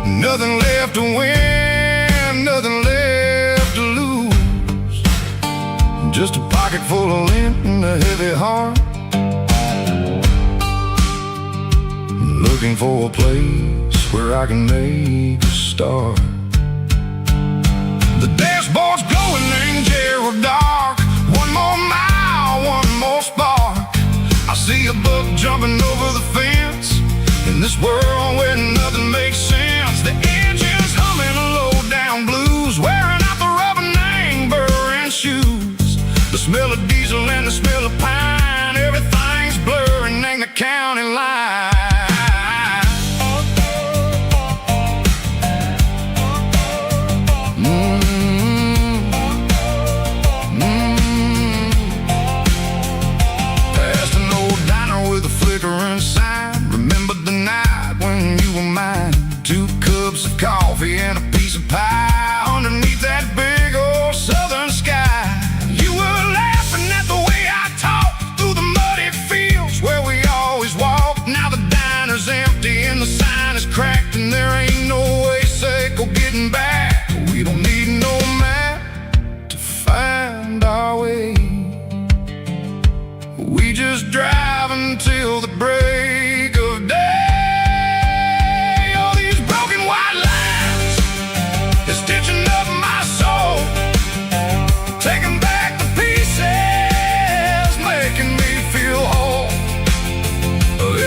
nothing left to win, nothing left to lose, just a pocket full of lint and a heavy heart, looking for a place where I can make a start. The dashboard's glowing angel dark, 1 more mile, 1 more spark. I see a buck jumping over the fence in this world where nothing makes sense. The engine's humming a low-down blues, wearing out the rubber name burring shoes. The smell of diesel and the smell of pine, everything's blurring in the county line. Past an old diner with a flickering sign, remember the night when you were mine. 2 cups of coffee and a piece of pie underneath that big old southern sky. You were laughing at the way I talked through the muddy fields where we always walked. Now the diner's empty and the sign is cracked, and there ain't no way safe or getting back. We don't need no map to find our way, we just drive until the break of day.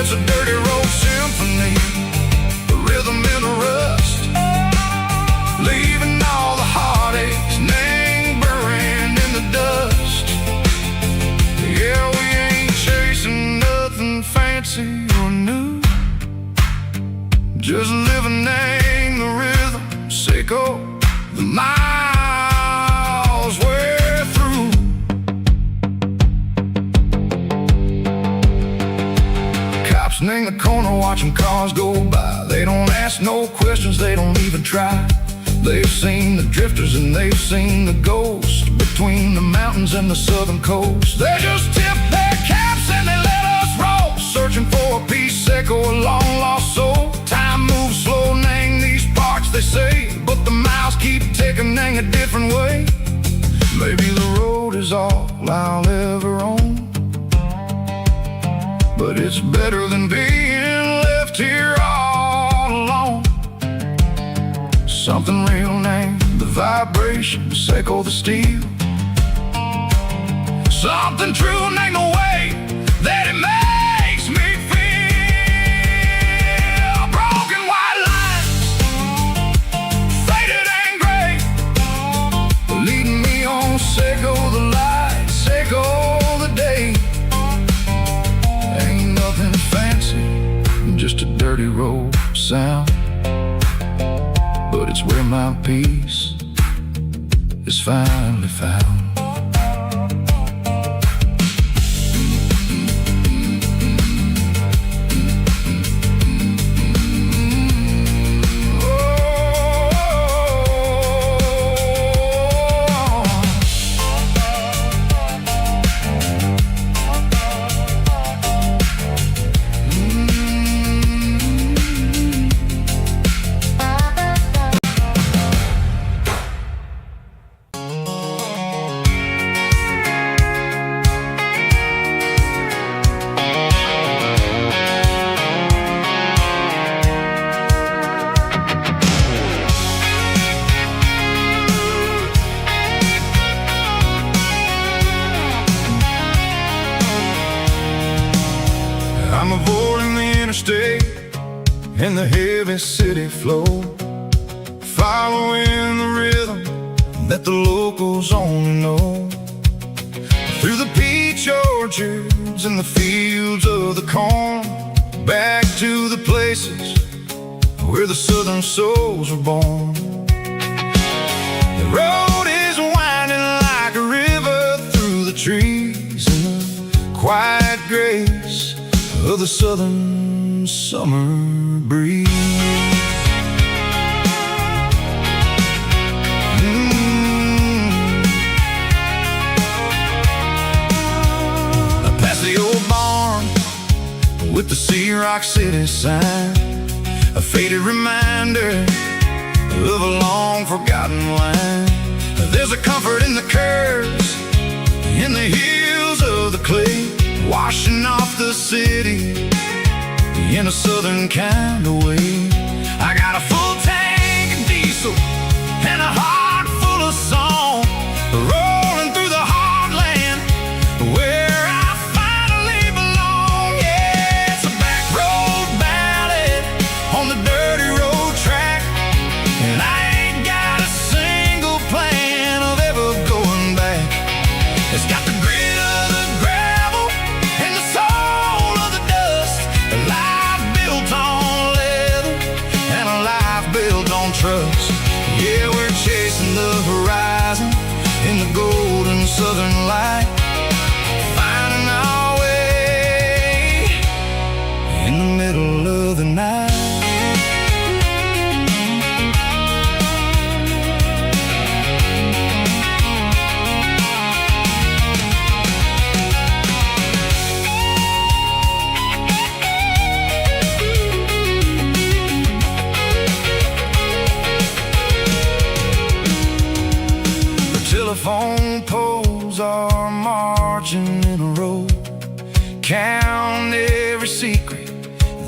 It's a dirty road symphony, a rhythm in the rust, leaving all the heartaches lingering in the dust. Yeah, we ain't chasing nothing fancy or new, just living in the rhythm, sicko, the miles we're through. In the corner watching cars go by, they don't ask no questions, they don't even try. They've seen the drifters and they've seen the ghosts between the mountains and the southern coast. They just tip their caps and they let us roll, searching for a piece or a long lost soul. Time moves slow, name these parts they say, but the miles keep ticking in a different way. Maybe the road is all I'll ever own, but it's better than being left here all alone. Something real named the vibrations echo the steel. Something true named the way that it makes me feel. Broken white lines, faded and gray, leading me on, say go the light, say go the day. Ain't nothing fancy, just a dirty road sound, but it's where my peace is finally found. I'm avoiding the interstate and the heavy city flow, following the rhythm that the locals only know. Through the peach orchards and the fields of the corn, back to the places where the southern souls were born. The road is winding like a river through the trees in the quiet grace of the southern summer breeze. Past the old barn with the Sea Rock City sign, a faded reminder of a long forgotten line. There's a comfort in the curves, in the hills of the clay, washing off the city in a southern kind of way. I got a full tank of diesel and a heart full of song, rolling through the heartland where I finally belong. Yeah, it's a back road ballad on the dirty road track, and I ain't got a single plan of ever going back. It's got the grit of the gravel and the soul of the dust, a life built on leather and a life built on trust. Yeah, we're chasing the horizon in the golden southern light, finding our way in the middle of the night. Telephone poles are marching in a row, count every secret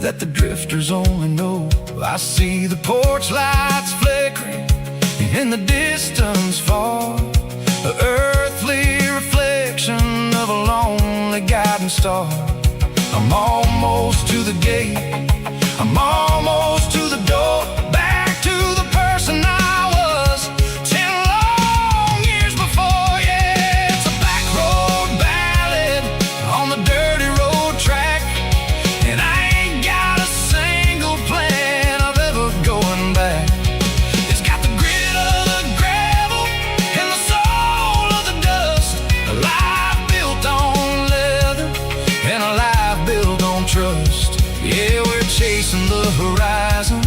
that the drifters only know. I see the porch lights flickering in the distance far, an earthly reflection of a lonely guiding star. I'm almost to the gate, I'm almost to the door, back to the person I was 10 long years before. Yeah, it's a back road ballad on the dirty road track, and I ain't got a single plan of ever going back. It's got the grit of the gravel and the soul of the dust, a life built on leather and a life built on trust. Yeah, we're chasing the horizon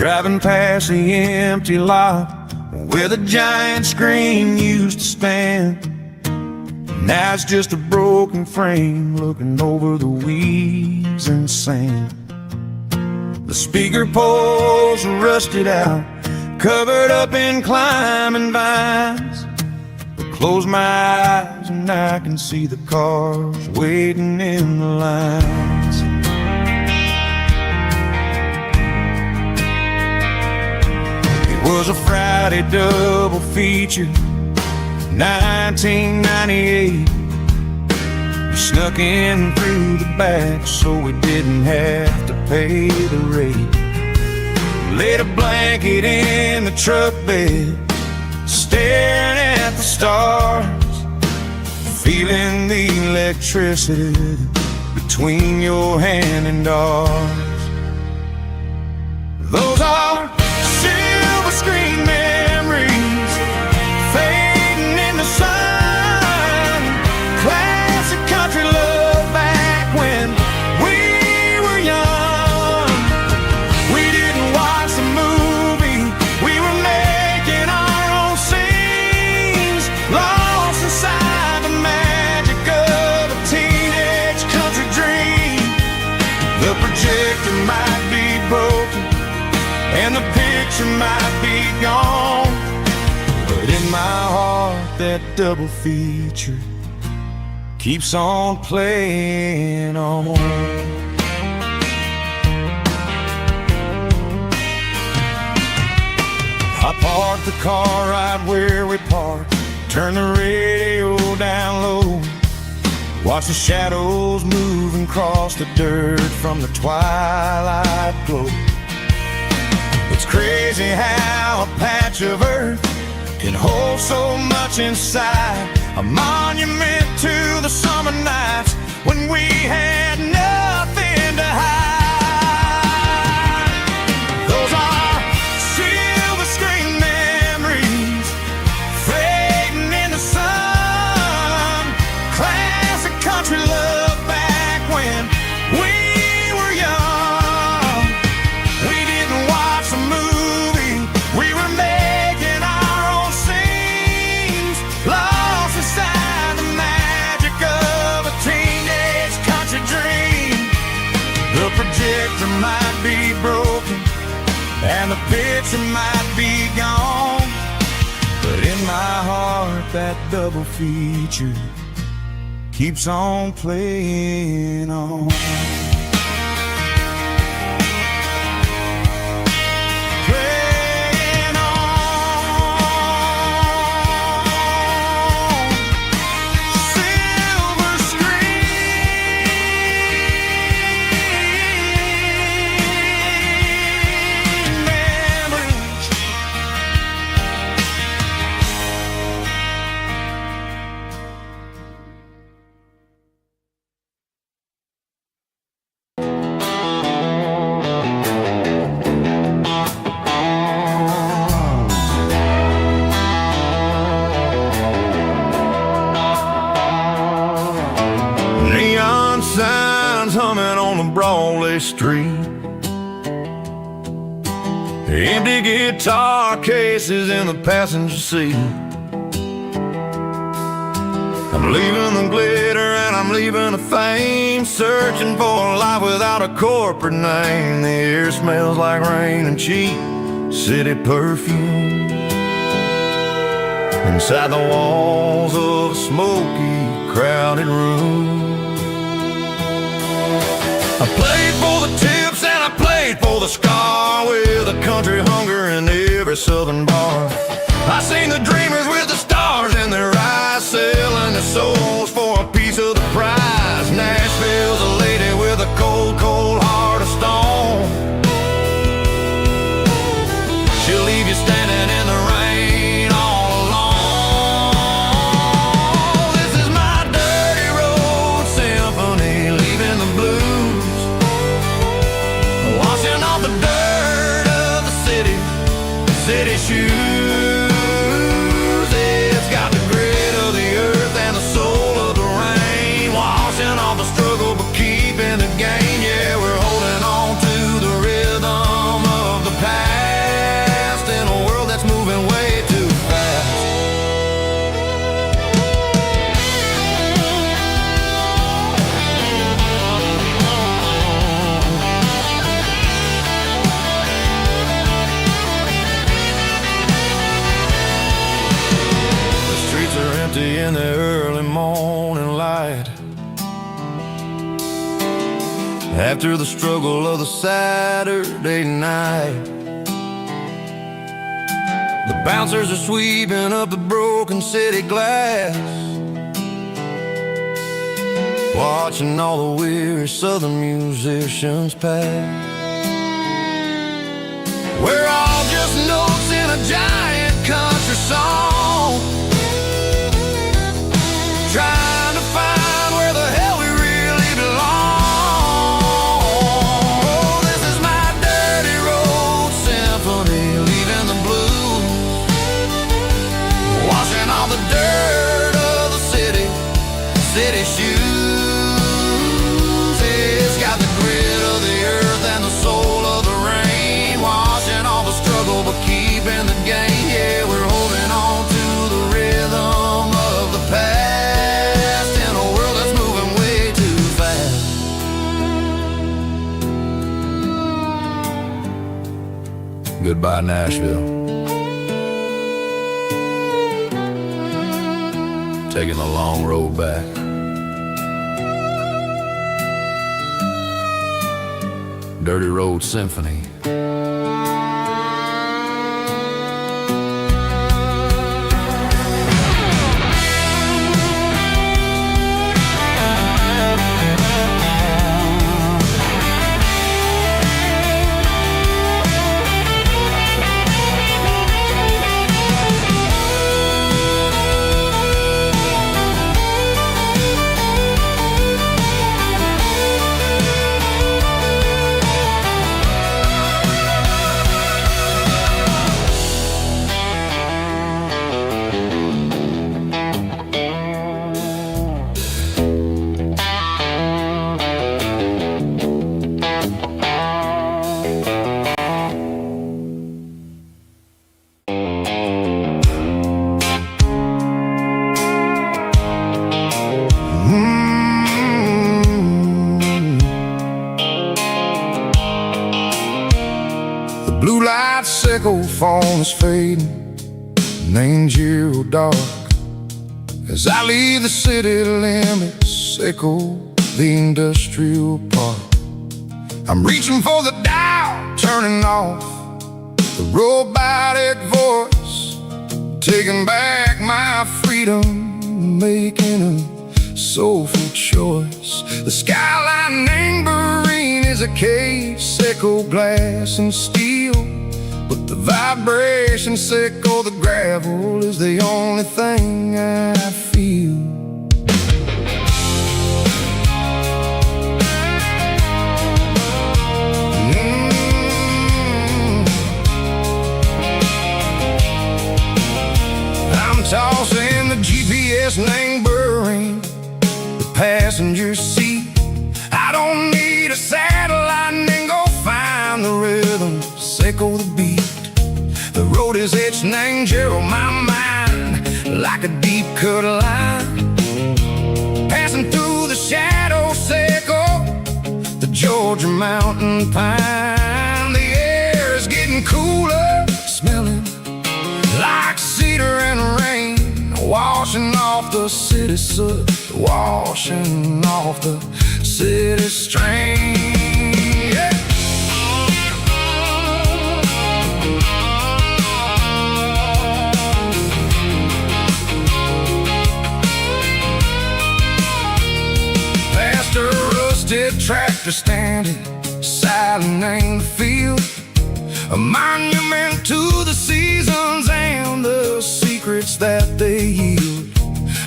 Driving past the empty lot where the giant screen used to stand. Now it's just a broken frame looking over the weeds and sand. The speaker poles are rusted out, covered up in climbing vines. But close my eyes and I can see the cars waiting in the lines. It was a Friday double feature, 1998. We snuck in through the back so we didn't have to pay the rate. Laid a blanket in the truck bed, staring at the stars, feeling the electricity between your hand and ours. Those are silver screen memories fading in the sun. Classic country love back when we were young. We didn't watch the movie, we were making our own scenes, lost inside the magic of a teenage country dream. The projector might be broken and the picture might be gone, but in my heart that double feature keeps on playing on. I parked the car right where we parked, turned the radio down low, watch the shadows move and cross the dirt from the twilight glow. It's crazy how a patch of earth can hold so much inside, a monument to the summer nights when we had nothing to hide. Those are silver screen memories fading in the sun. Classic country love back when we were young. We didn't watch the movie, we were making our own scenes, lost inside the magic of a teenage country dream. The projector might be broken and the picture might be gone, but in my heart that double feature keeps on playing on. Playing on. Silver screen memories. Neon signs humming on the Broadway street, empty guitar cases in the passenger seat. I'm leaving the glitter and I'm leaving the fame, searching for a life without a corporate name. The air smells like rain and cheap city perfume inside the walls of a smoky, crowded room. I played for the tips and I played for the scar, with a country hunger in every southern bar. I seen the dreamers with the stars in their eyes, selling their souls for a piece of the prize. Nashville's a lady with a cold, cold heart of stone. She'll leave you standing in the rain all alone. This is my dirty road symphony, leaving the blues, washing off the dirt empty in the early morning light. After the struggle of the Saturday night, the bouncers are sweeping up the broken city glass, watching all the weary southern musicians pass. We're all just notes in a giant country song, trying to find where the hell we really belong. Oh, this is my dirty road symphony, leaving the blues, washing all the dirt of the city shoes. It's got the grit of the earth and the soul of the rain, washing all the struggle but keeping the gain. Yeah, we're holding on to the rhythm of the past in a world that's moving way too fast. Goodbye, Nashville. Taking the long road back. Dirty Road Symphony. Blue light sickle phone is fading, named zero dark. As I leave the city limits, echo the industrial park. I'm reaching for the dial, turning off the robotic voice, taking back my freedom, making a soulful choice. The skyline anchorine is a case, echo glass and steel, but the vibration sickle, the gravel is the only thing I feel. I'm tossing the GPS neighboring the passenger seat. I don't need a satellite and go find the rhythm, sickle the beat. The road is etched and angel my mind like a deep cut line, passing through the shadow sickle, the Georgia mountain pine. The air is getting cooler, smelling like cedar and rain, washing off the city soot, washing off the city strain. Yeah. Past a rusted tractor standing silent in the field, a monument to the seasons and the secrets that they yield.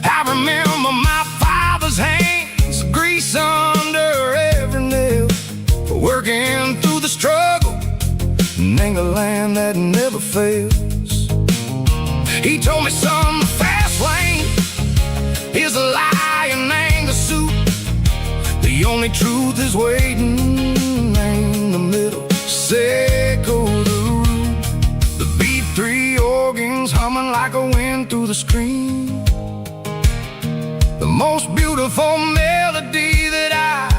I remember my father's hands, grease under every nail, for working through the struggle and a land that never fails. He told me, son, the fast lane is a lie and ain't the suit. The only truth is waiting in the middle, sickle the root. The B3 organs humming like a wind through the screen, the most beautiful melody that I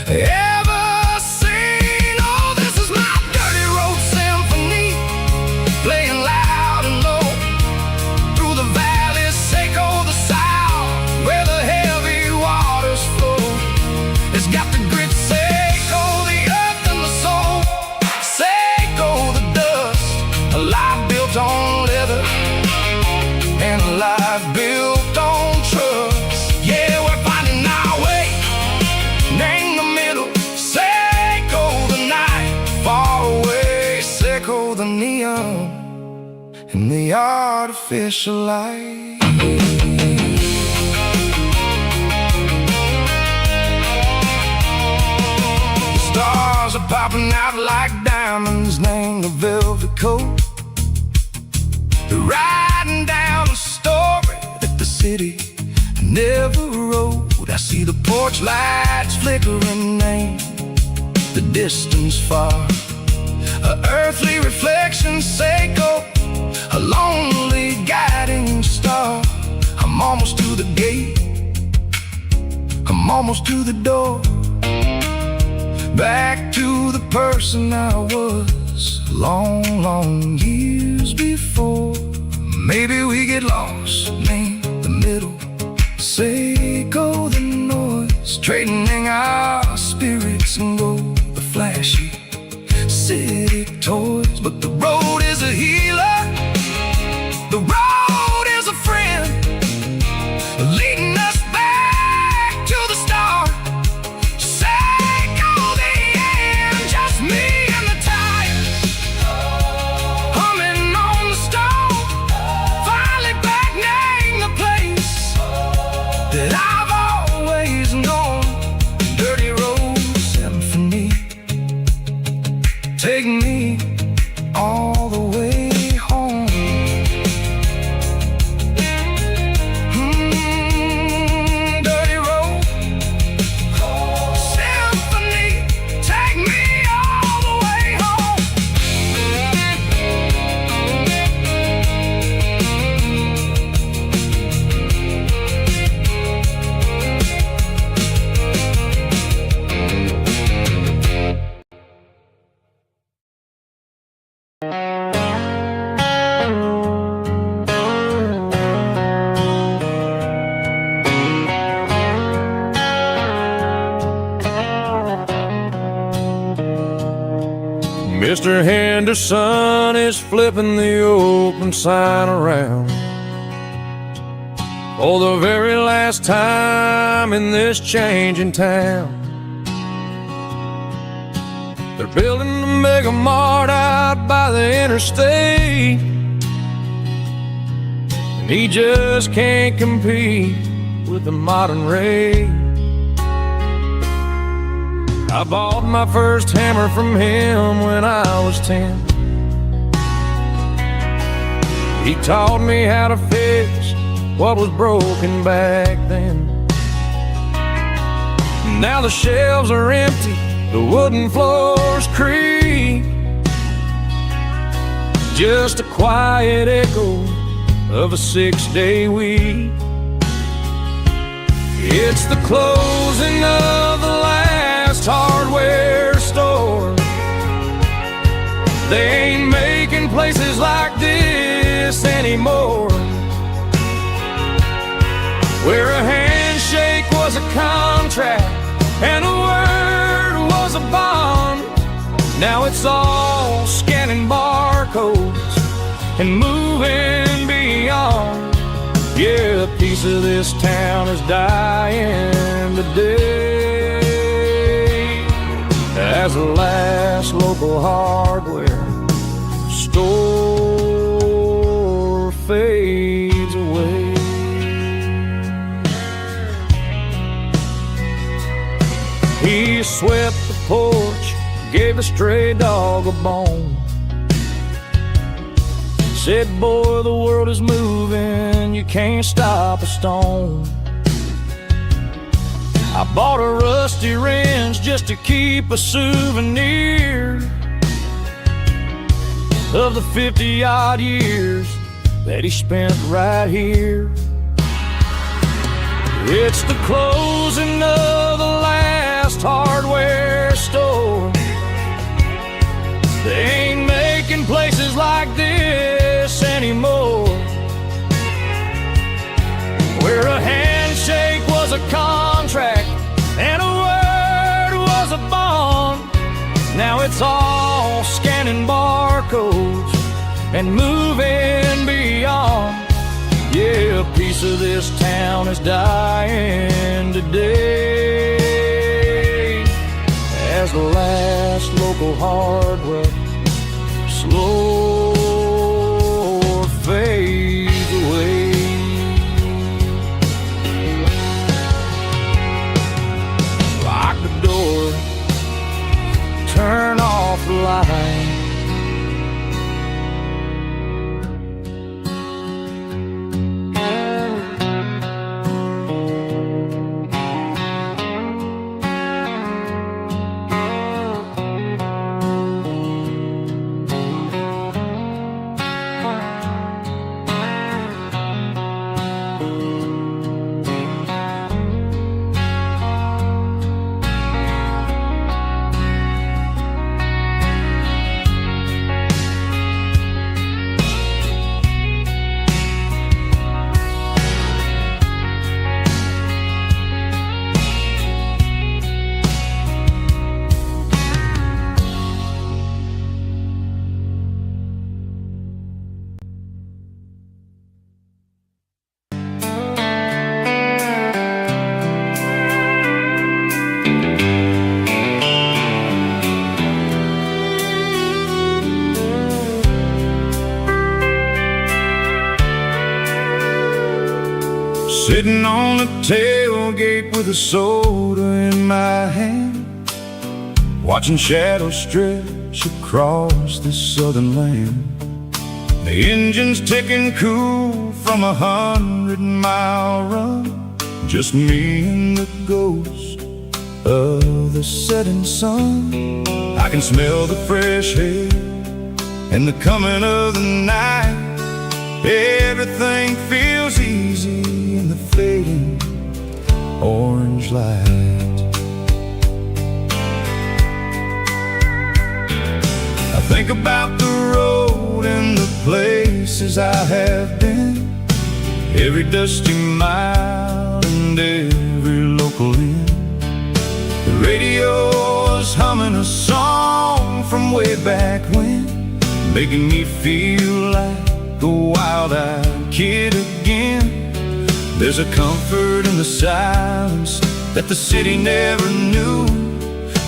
ever seen. Oh, this is my dirty road symphony, playing loud and low through the valley. built on trust. Yeah, we're finding our way. Name the middle, Seco the night. Far away, Seco the neon, and the artificial light. The stars are popping out like diamonds. Name the velvet coat. They're riding down a story that the city never wrote. I see the porch lights flickering, name the distance far. An earthly reflection, Seco, a lonely guiding star. I'm almost to the gate, I'm almost to the door. Back to the person I was long, long years before. Maybe we get lost, name the middle, Seco the noise. Trading our spirits and go the flashy city toys. But the road is a healer, the road is a friend, leading us back to the start. Seco the end, just me and the tires, humming on the stove. Finally back, name the place that I've always known. Dirty Road Symphony, take me all the way home. Dirty Road Symphony, take me all the way home. Mr. Henderson is flipping the open sign around for the very last time in this changing town. They're building the mega mart out by the interstate, and he just can't compete with the modern rate. I bought my first hammer from him when I was 10. He taught me how to fix what was broken back then. Now the shelves are empty, the wooden floors creak, just a quiet echo of a 6-day week. It's the closing of the last hardware store. They ain't making places like this anymore, where a handshake was a contract and a word was a bond. Now it's all scanning barcodes and moving beyond. Yeah, a piece of this town is dying today as the last local hardware store fades away. He swept the porch, gave a stray dog a bone, said, boy, the world is moving, you can't stop a stone. I bought a rusty wrench just to keep a souvenir of the 50-odd years that he spent right here. It's the closing of the last hardware store. They ain't making places like this anymore, where a handshake was a contract and a word was a bond. Now it's all scanning barcodes and moving beyond. Yeah, a piece piece of this town is dying today, as the last local hardware slow fades away. Lock the door, turn off the light. Sitting on the tailgate with a soda in my hand, watching shadows stretch across this southern land. The engine's ticking cool from 100-mile run, just me and the ghost of the setting sun. I can smell the fresh air and the coming of the night. Everything feels easy in the fading orange light. I think about the road and the places I have been, every dusty mile and every local inn. The radio is humming a song from way back when, making me feel like a wild-eyed kid again. There's a comfort in the silence that the city never knew,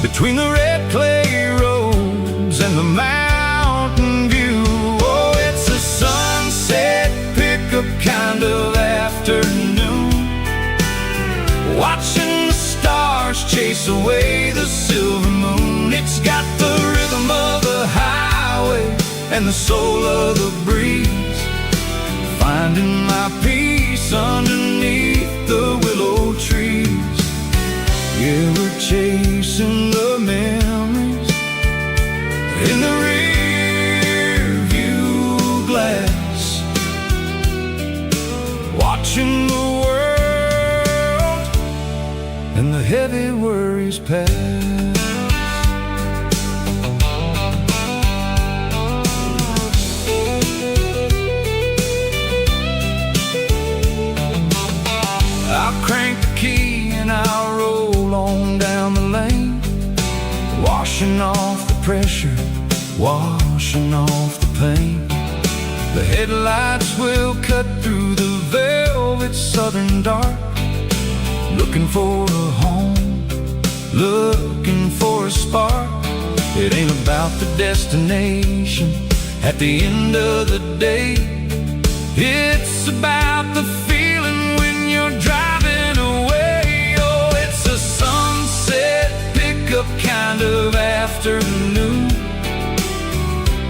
between the red clay roads and the mountain view. Oh, it's a sunset pickup kind of afternoon, watching the stars chase away the silver moon. It's got the rhythm of the highway and the soul of the breeze, finding my peace underneath the willow trees. Yeah, we're chasing the memories in the rear view glass, watching the world and the heavy worries pass. I'll crank the key and I'll roll on down the lane, washing off the pressure, washing off the pain. The headlights will cut through the velvet southern dark, looking for a home, looking for a spark. It ain't about the destination at the end of the day, it's about the feeling when you're driving away. Oh, it's a sunset pickup kind of afternoon,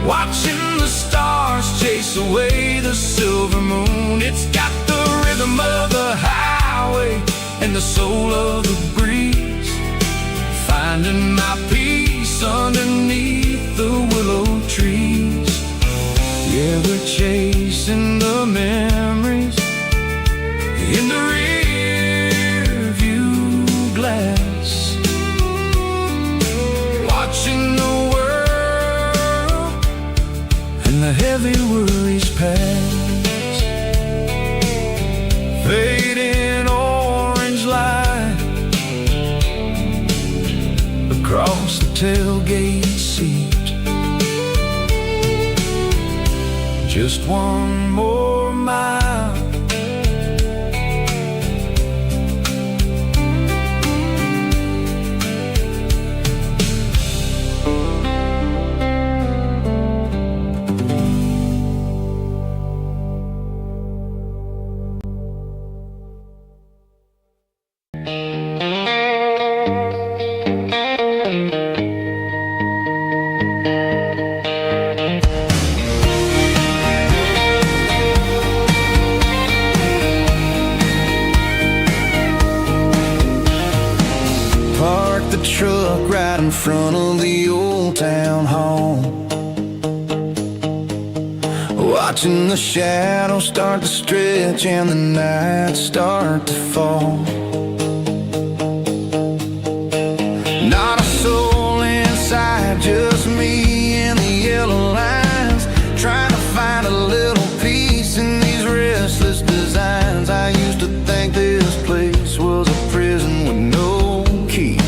watching the stars chase away the silver moon. It's got the rhythm of the highway and the soul of the breeze, finding my peace underneath the willow trees. Yeah, we're chasing the memories in the rear view glass, watching the world and the heavy worries pass. Fading orange light across the tailgate seat, just one more mile parked the truck right in front of the old town hall, watching the shadows start to stretch and the night start to fall. Not a soul inside, just me and the yellow lines, trying to find a little peace in these restless designs. I used to think this place was a prison with no key.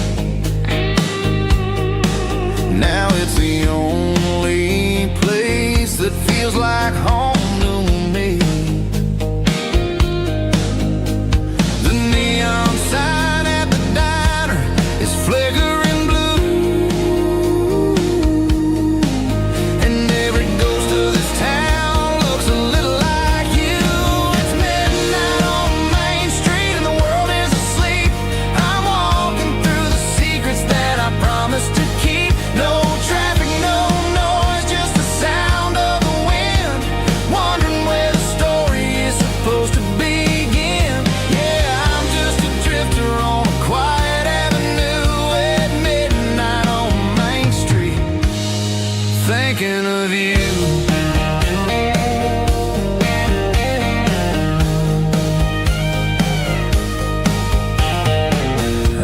Now it's the only place that feels like home to me. The neon sign at the diner is flickering blue, and every ghost of this town looks a little like you. It's midnight on Main Street and the world is asleep. I'm walking through the secrets that I promised to keep. No traffic, no noise, just the sound of the wind, wondering where the story is supposed to begin. Yeah, I'm just a drifter on a quiet avenue at midnight on Main Street, thinking of you.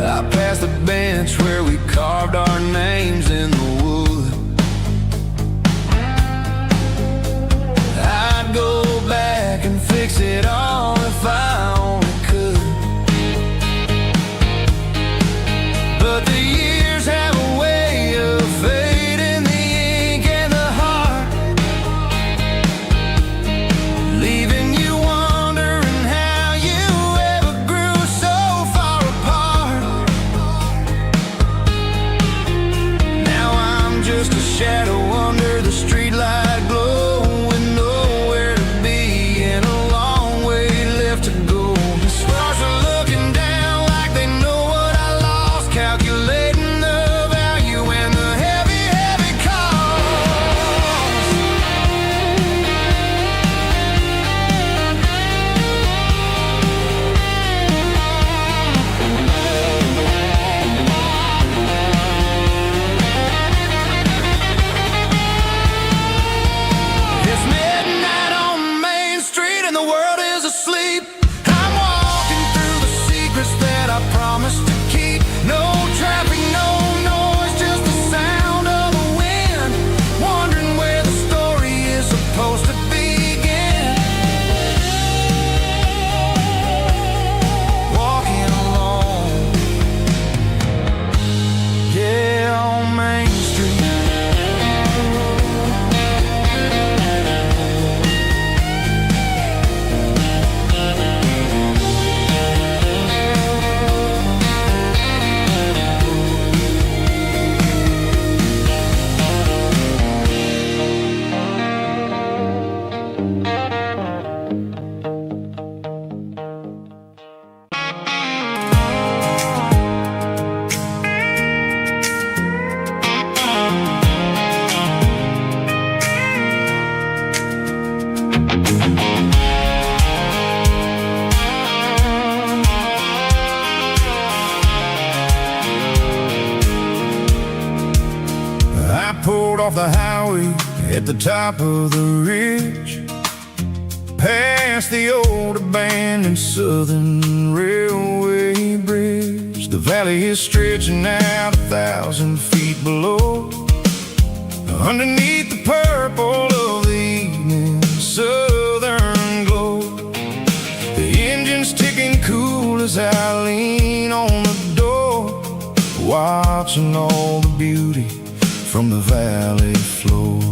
I passed the bench where we carved our names in the wood. I'd go back and fix it all if I only could. But the years have a way of fading the ink and the heart, leaving you wondering how you ever grew so far apart. Now I'm just a shadow under the streetlight glow, with nowhere to be and a long way left to go. The stars are looking down like they know what I lost, calculating the value and the heavy, heavy cost. It's midnight on Main Street and the world is asleep. I'm walking through the secrets that I promised to keep. No traffic, no noise, just the sound of the wind, wondering where the story is supposed to begin. Walking alone, yeah, on Main Street. I pulled off the highway at the top of the ridge, past the old abandoned Southern Railway bridge. The valley is stretching out 1,000 feet below, underneath the purple of the evening southern glow. The engine's ticking cool as I lean on the door, watching all the beauty from the valley floor.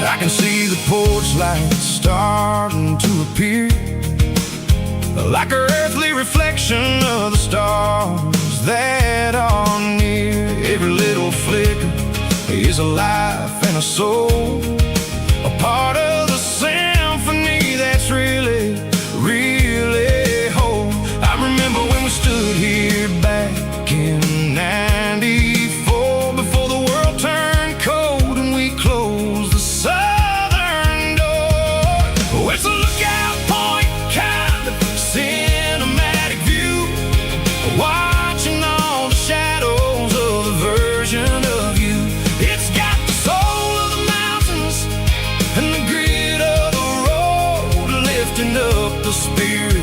I can see the porch lights starting to appear, like an earthly reflection of the stars that are near. Every little flicker is a life and a soul, a part of the symphony that's really, really whole. I remember when we stood here back in '94, before the world turned cold and we closed the southern door. Oh, it's a lookout point, kind of cinematic view. Why lifting up the spirit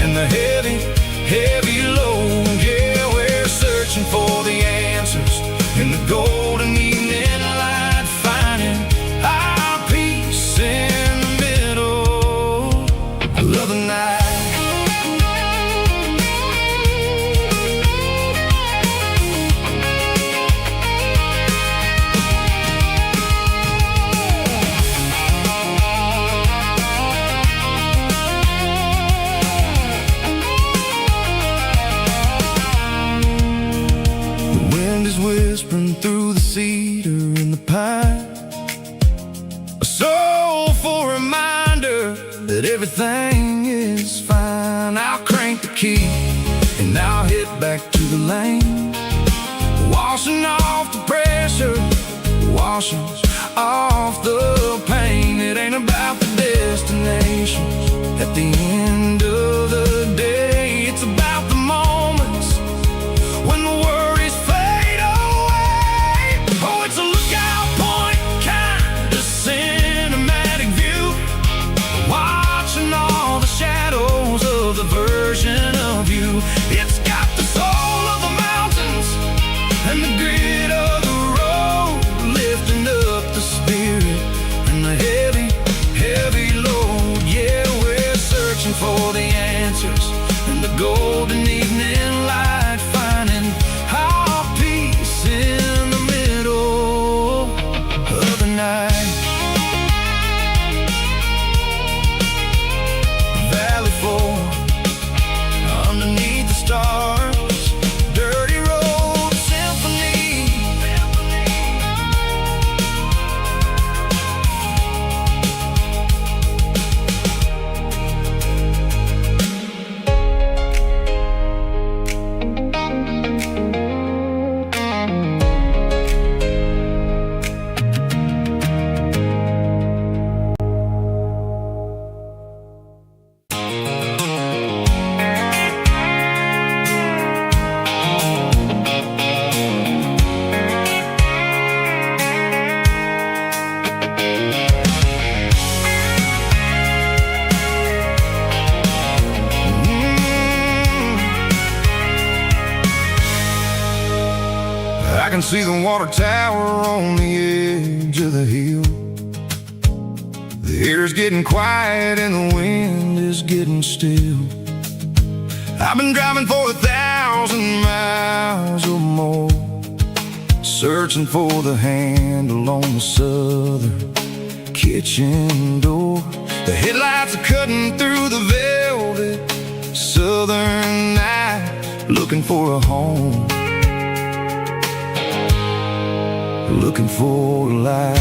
and the heavy, heavy load. Yeah, we're searching for the answers in the golden evening light, finding our peace in the middle of the night. Whispering through the cedar and the pine, a soulful reminder that everything is fine. I'll crank the key and I'll head back to the lane, washing off the pressure, washing off the pain. It ain't about the destinations at the end of the day. It's about the moments when the worries fade away. Oh, it's a lookout point, kind of cinematic view, watching all the shadows of the version of you. It's got the soul of the mountains and the grit of the road, lifting up the spirit and the heavy, heavy load. Yeah, we're searching for the answers in the golden evening light, finding our peace in the middle of the night. Valley floor underneath the stars, dirty road symphony. I can see the water tower on the edge of the hill. The air's getting quiet and the wind is getting still. I've been driving for 1,000 miles or more, searching for the handle on the southern kitchen door. The headlights are cutting through the velvet southern night, looking for a home, looking for a life.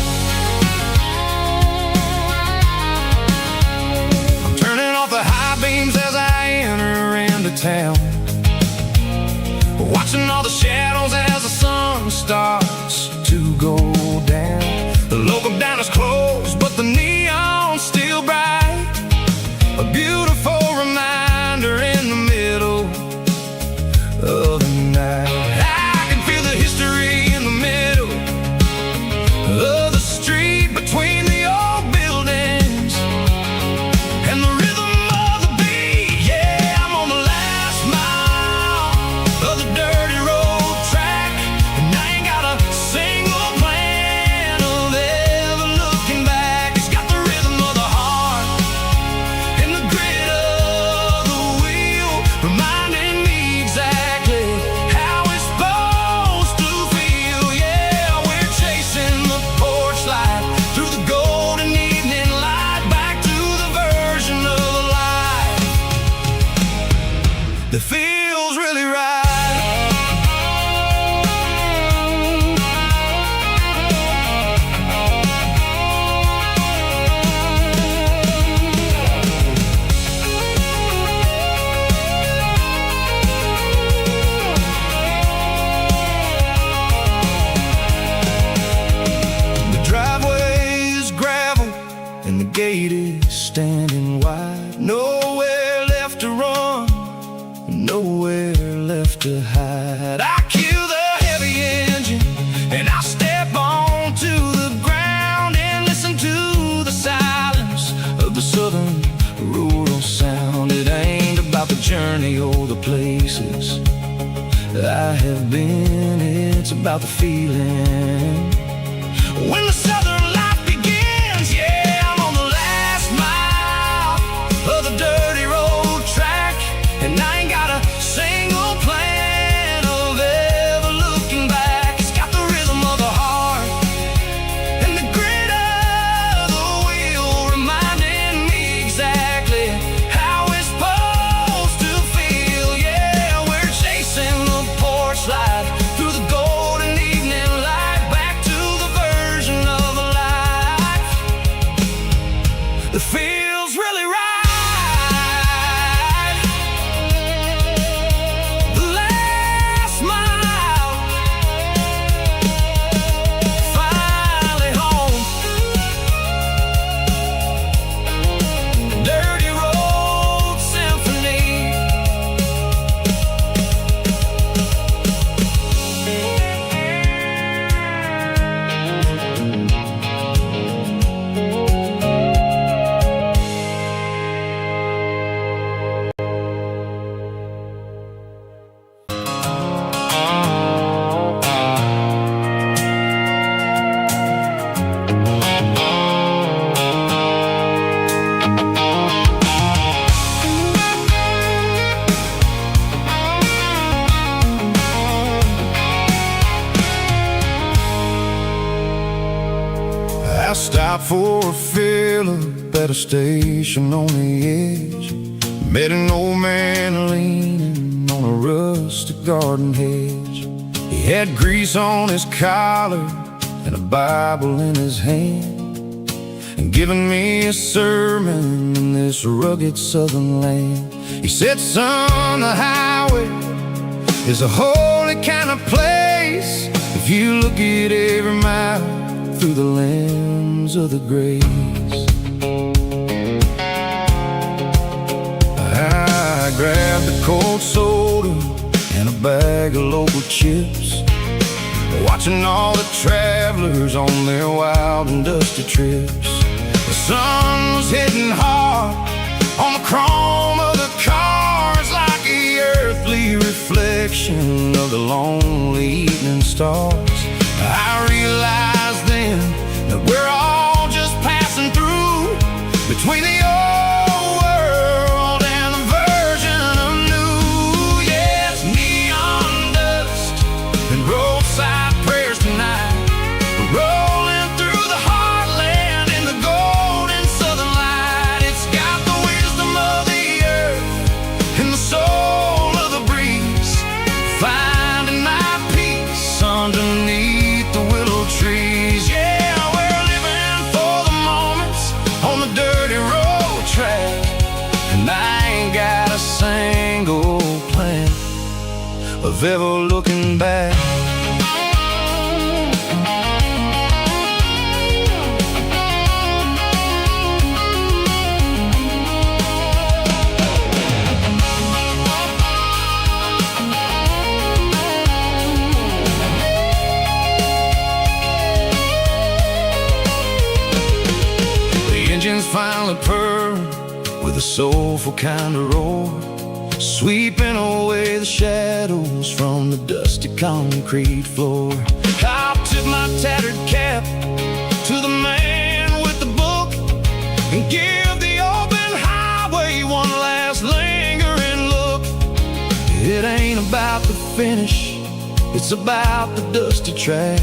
I'm turning off the high beams as I enter into town, watching all the shadows as the sun starts to go down. The local diner's closed, but the neon's still bright, a beautiful reminder in the middle of the night. I can feel the history in the middle of the street, between the old buildings and the rhythm of the beat. Yeah, I'm on the last mile of the dirty road track, and I ain't got a single plan of ever looking back. It's got the rhythm of the heart and the grit of the wheel, reminding me exactly how it's supposed to feel. Yeah, we're chasing the porch light through the golden evening light, back to the version of the life that feels really right. The driveway is gravel and the gate is standing wide. Nowhere left to run, nowhere left to hide. I kill the heavy engine and I step onto the ground and listen to the silence of the southern road places I have been. It's about the feeling when the southern life begins. Yeah, I'm on the last mile of the dirty road track, and I ain't got a single plan of ever looking back. It's got the rhythm of the heart and the grit of the wheel, reminding me exactly how it's supposed to feel. Yeah, we're chasing the porch light through the golden evening light, back to the version of a life that feels really right. The last mile, finally home. Dirty Road Symphony. I stopped for a fill-up at a station on the edge. Met an old man leaning on a rustic garden hedge. He had grease on his collar and a Bible in his hand, and giving me a sermon in this rugged southern land. He said, son, the highway is a holy kind of place if you look at every mile through the lens of the grace. I grabbed a cold soda and a bag of local chips, watching all the travelers on their wild and dusty trips. The sun was hitting hard on the chrome of the cars, like the earthly reflection of the lonely evening stars. I realized then that we're all just passing through between the old world and the version of new. Yeah, it's neon dust and roadside prayers tonight. We're rolling through the heartland in the golden southern light. It's got the wisdom of the earth and the soul of the breeze, finding my peace underneath the willow trees. Yeah, we're living for the moments on the dirty road track, and I ain't got a single plan of ever looking back. Engines finally purr with a soulful kind of roar, sweeping away the shadows from the dusty concrete floor. I'll tip my tattered cap to the man with the book and give the open highway one last lingering look. It ain't about the finish, it's about the dusty track,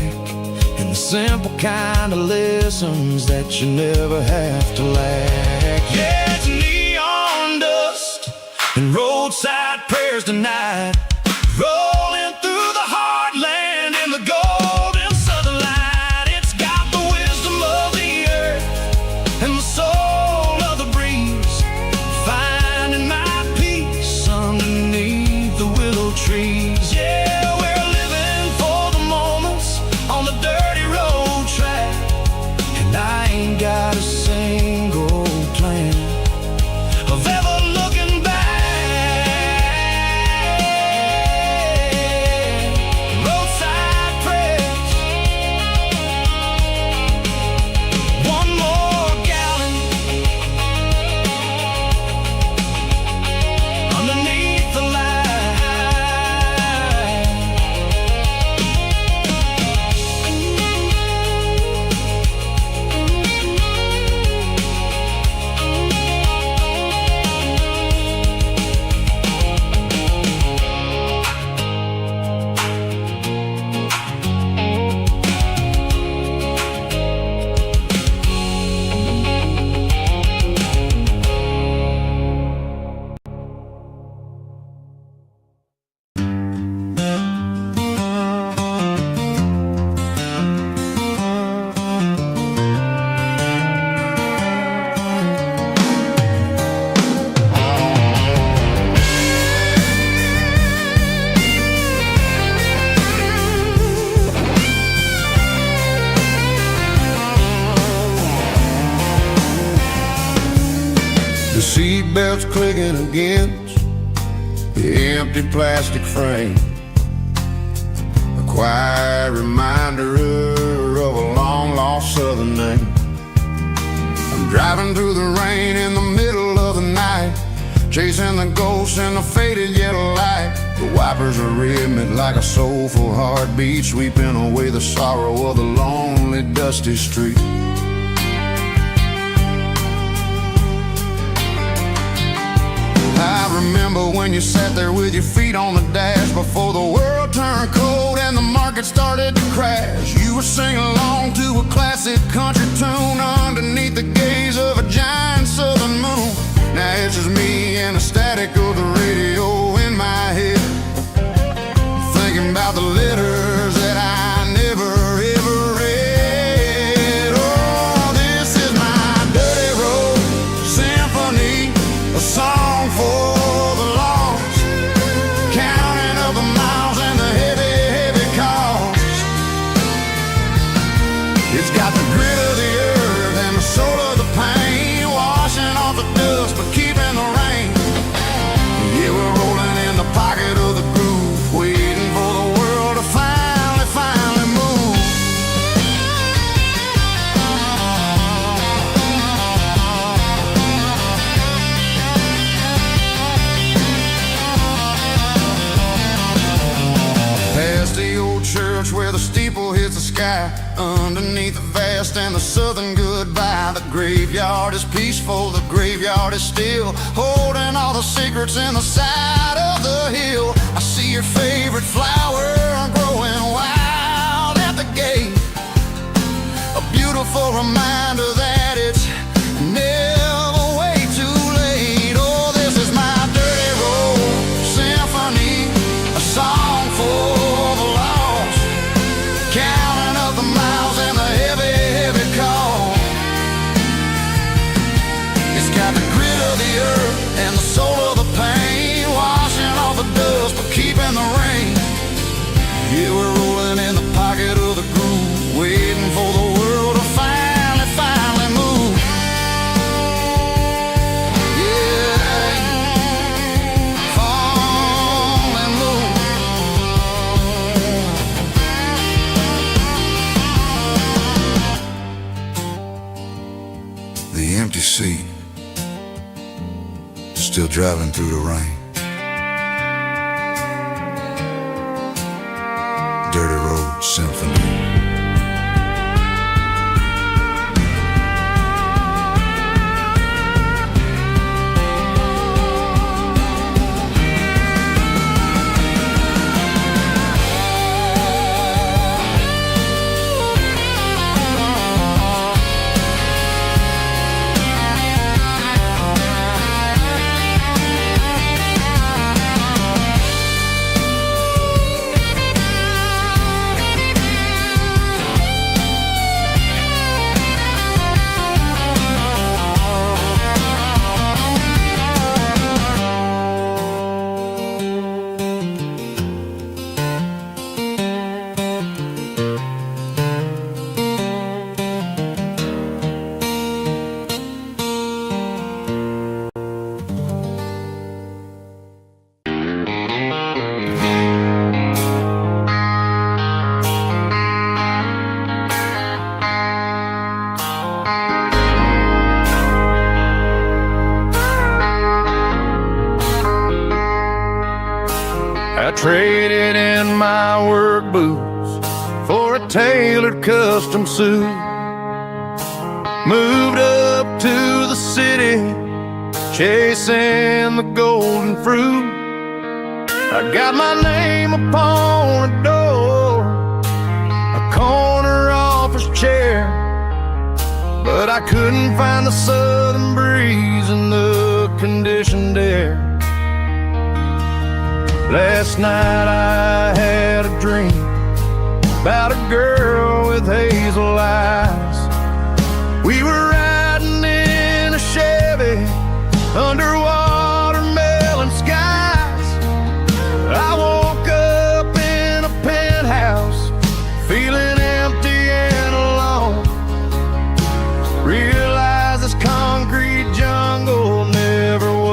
and the simple kind of lessons that you never have to lack. Yeah, it's neon dust and roadside prayers tonight, rolling through the heartland in the golden southern light. It's got the wisdom of the earth and the soul of the breeze, finding my peace underneath the willow trees. Yeah, we're living for the moments on the dirty road track, and I ain't got a single plan of ever looking back. Roadside prayers, one more gallon underneath the light. seatbelts clicking against the empty plastic frame. A quiet reminder of a long-lost southern name. I'm driving through the rain in the middle of the night, chasing the ghosts in the faded yellow light. The wipers are rhythmic like a soulful heartbeat, sweeping away the sorrow of the lonely, dusty street. I remember when you sat there with your feet on the dash before the world turned cold and the market started to crash. You were singing along to a classic country tune underneath the gaze of a giant southern moon. Now it's just me and the static of the radio in my head, thinking about the letters that I never ever read. Oh, this is my dirty road symphony, a song for the lost, counting up the miles and the heavy, heavy cost. It's got the grit of the earth and the soul of the pain, washing off the dust but keeping the rain. Yeah, we're rolling in the pocket of the groove, waiting for the world to finally move. Past the old church where the steeple hits the sky, underneath the vast and the southern goodbye. The graveyard is peaceful, the graveyard is still, holding all the secrets in the side of the hill. I see your favorite flower growing wild at the gate, a beautiful reminder that it's never way too late. Oh, this is my dirty road symphony, a song for the lost, counting up the miles and the heavy, heavy call. It's got the grit of the earth and the soul of the pain, washing off the dust but keeping the rain. Yeah, we're rolling in the pocket of the groove, waiting for the world to finally move. Yeah, fall and move. The empty seat, still driving through the rain. Dirty Road Symphony. I traded in my work boots for a tailored custom suit, moved up to the city, chasing the golden fruit. I got my name upon a door, a corner office chair, but I couldn't find the southern breeze in the conditioned air. Last night I had a dream about a girl with hazel eyes. We were riding in a Chevy under watermelon skies. I woke up in a penthouse feeling empty and alone. Realized this concrete jungle never was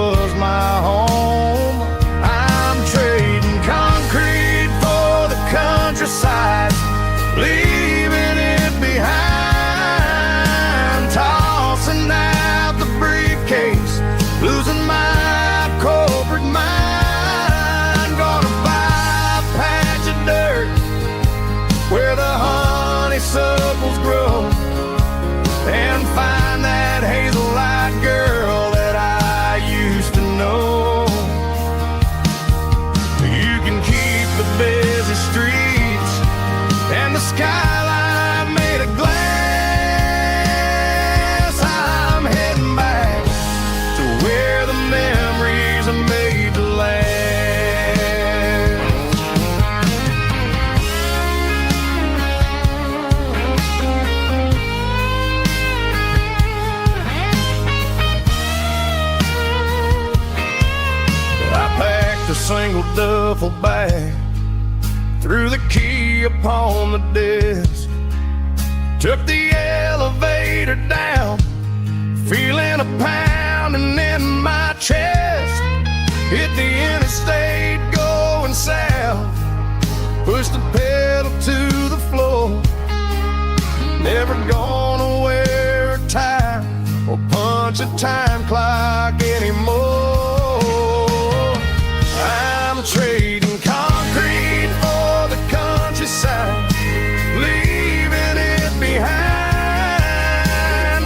a single duffel bag, threw the key upon the desk, took the elevator down, feeling a pounding in my chest. Hit the interstate going south, pushed the pedal to the floor. Never gonna wear a tie or punch a time clock anymore. I'm trading concrete for the countryside, leaving it behind,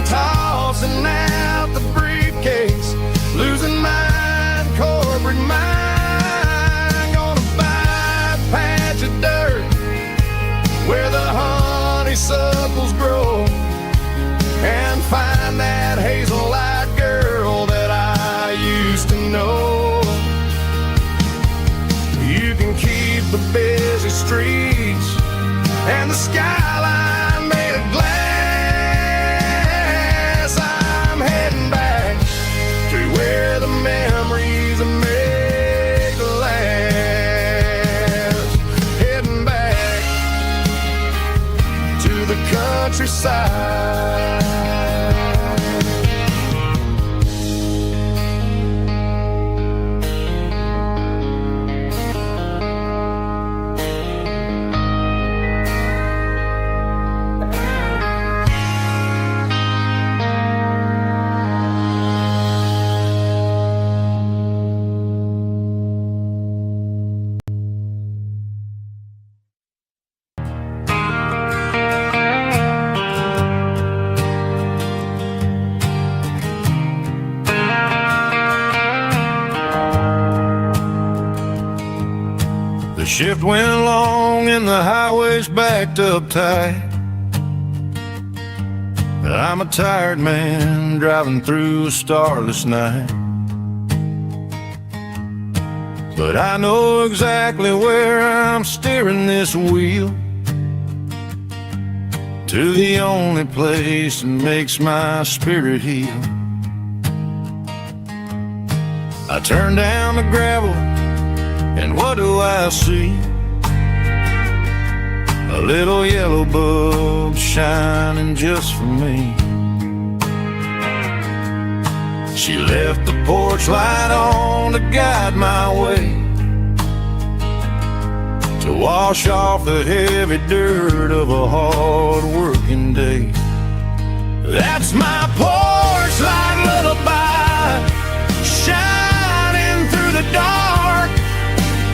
tossing out the briefcase, losing my corporate mind. Gonna buy a patch of dirt where the honeysuckles grow, and find that hazel-eyed girl that I used to know. You can keep the busy streets and the skyline made of glass. I'm heading back to where the memories are made to last. Heading back to the countryside. The shift went long and the highway's backed up tight. I'm a tired man driving through a starless night, but I know exactly where I'm steering this wheel, to the only place that makes my spirit heal. I turn down the gravel, and what do I see? A little yellow bulb shining just for me. She left the porch light on to guide my way, to wash off the heavy dirt of a hard working day. That's my porch light lullaby, shining through the dark,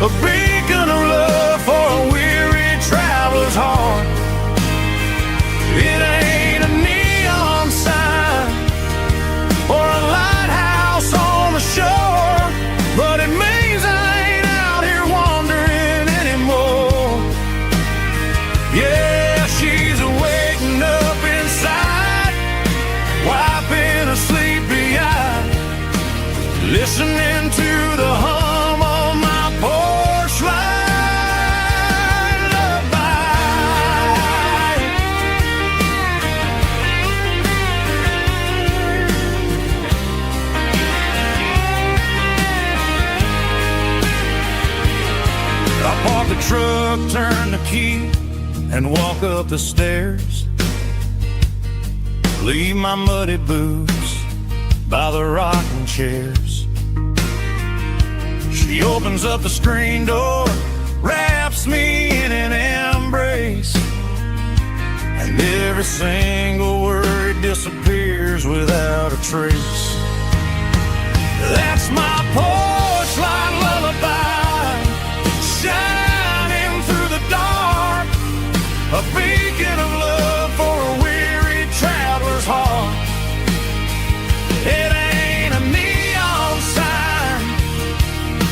a beacon of love for a weary traveler's heart. It ain't a neon sign or a lighthouse on the shore, but it means I ain't out here wandering anymore. Yeah, she's waking up inside, wiping a sleepy eye, listening to the hum of my porch light lullaby. I park the truck, turn the key, and walk up the stairs. Leave my muddy boots by the rocking chairs. She opens up the screen door, wraps me in an embrace, and every single word disappears without a trace. That's my porch light lullaby, shining through the dark, a beacon of love for a weary traveler's heart. It ain't a neon sign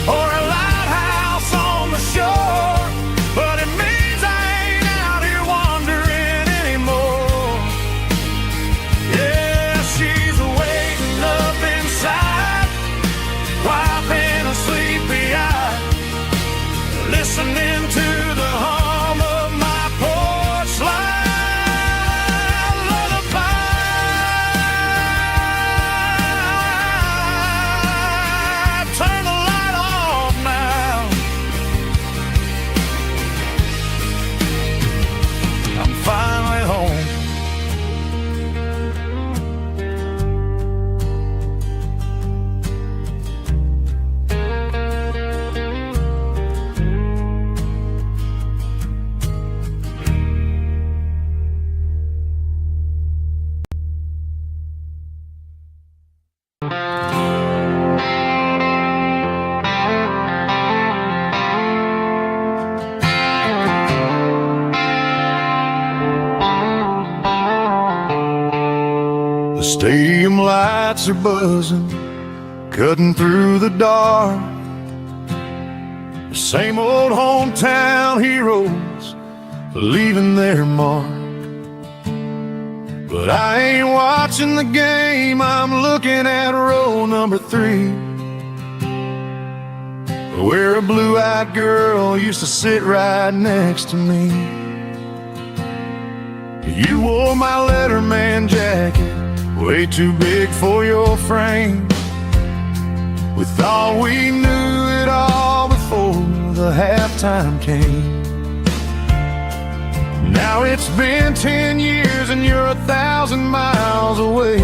or a lighthouse on the shore, but it means I ain't out here wandering anymore. Yeah, she's waiting up inside, why Stadium lights are buzzing, cutting through the dark. The same old hometown heroes leaving their mark. But I ain't watching the game, I'm looking at row number 3, where a blue-eyed girl used to sit right next to me. You wore my Letterman jacket, way too big for your frame. We thought we knew it all before the halftime came. Now it's been 10 years and you're 1,000 miles away.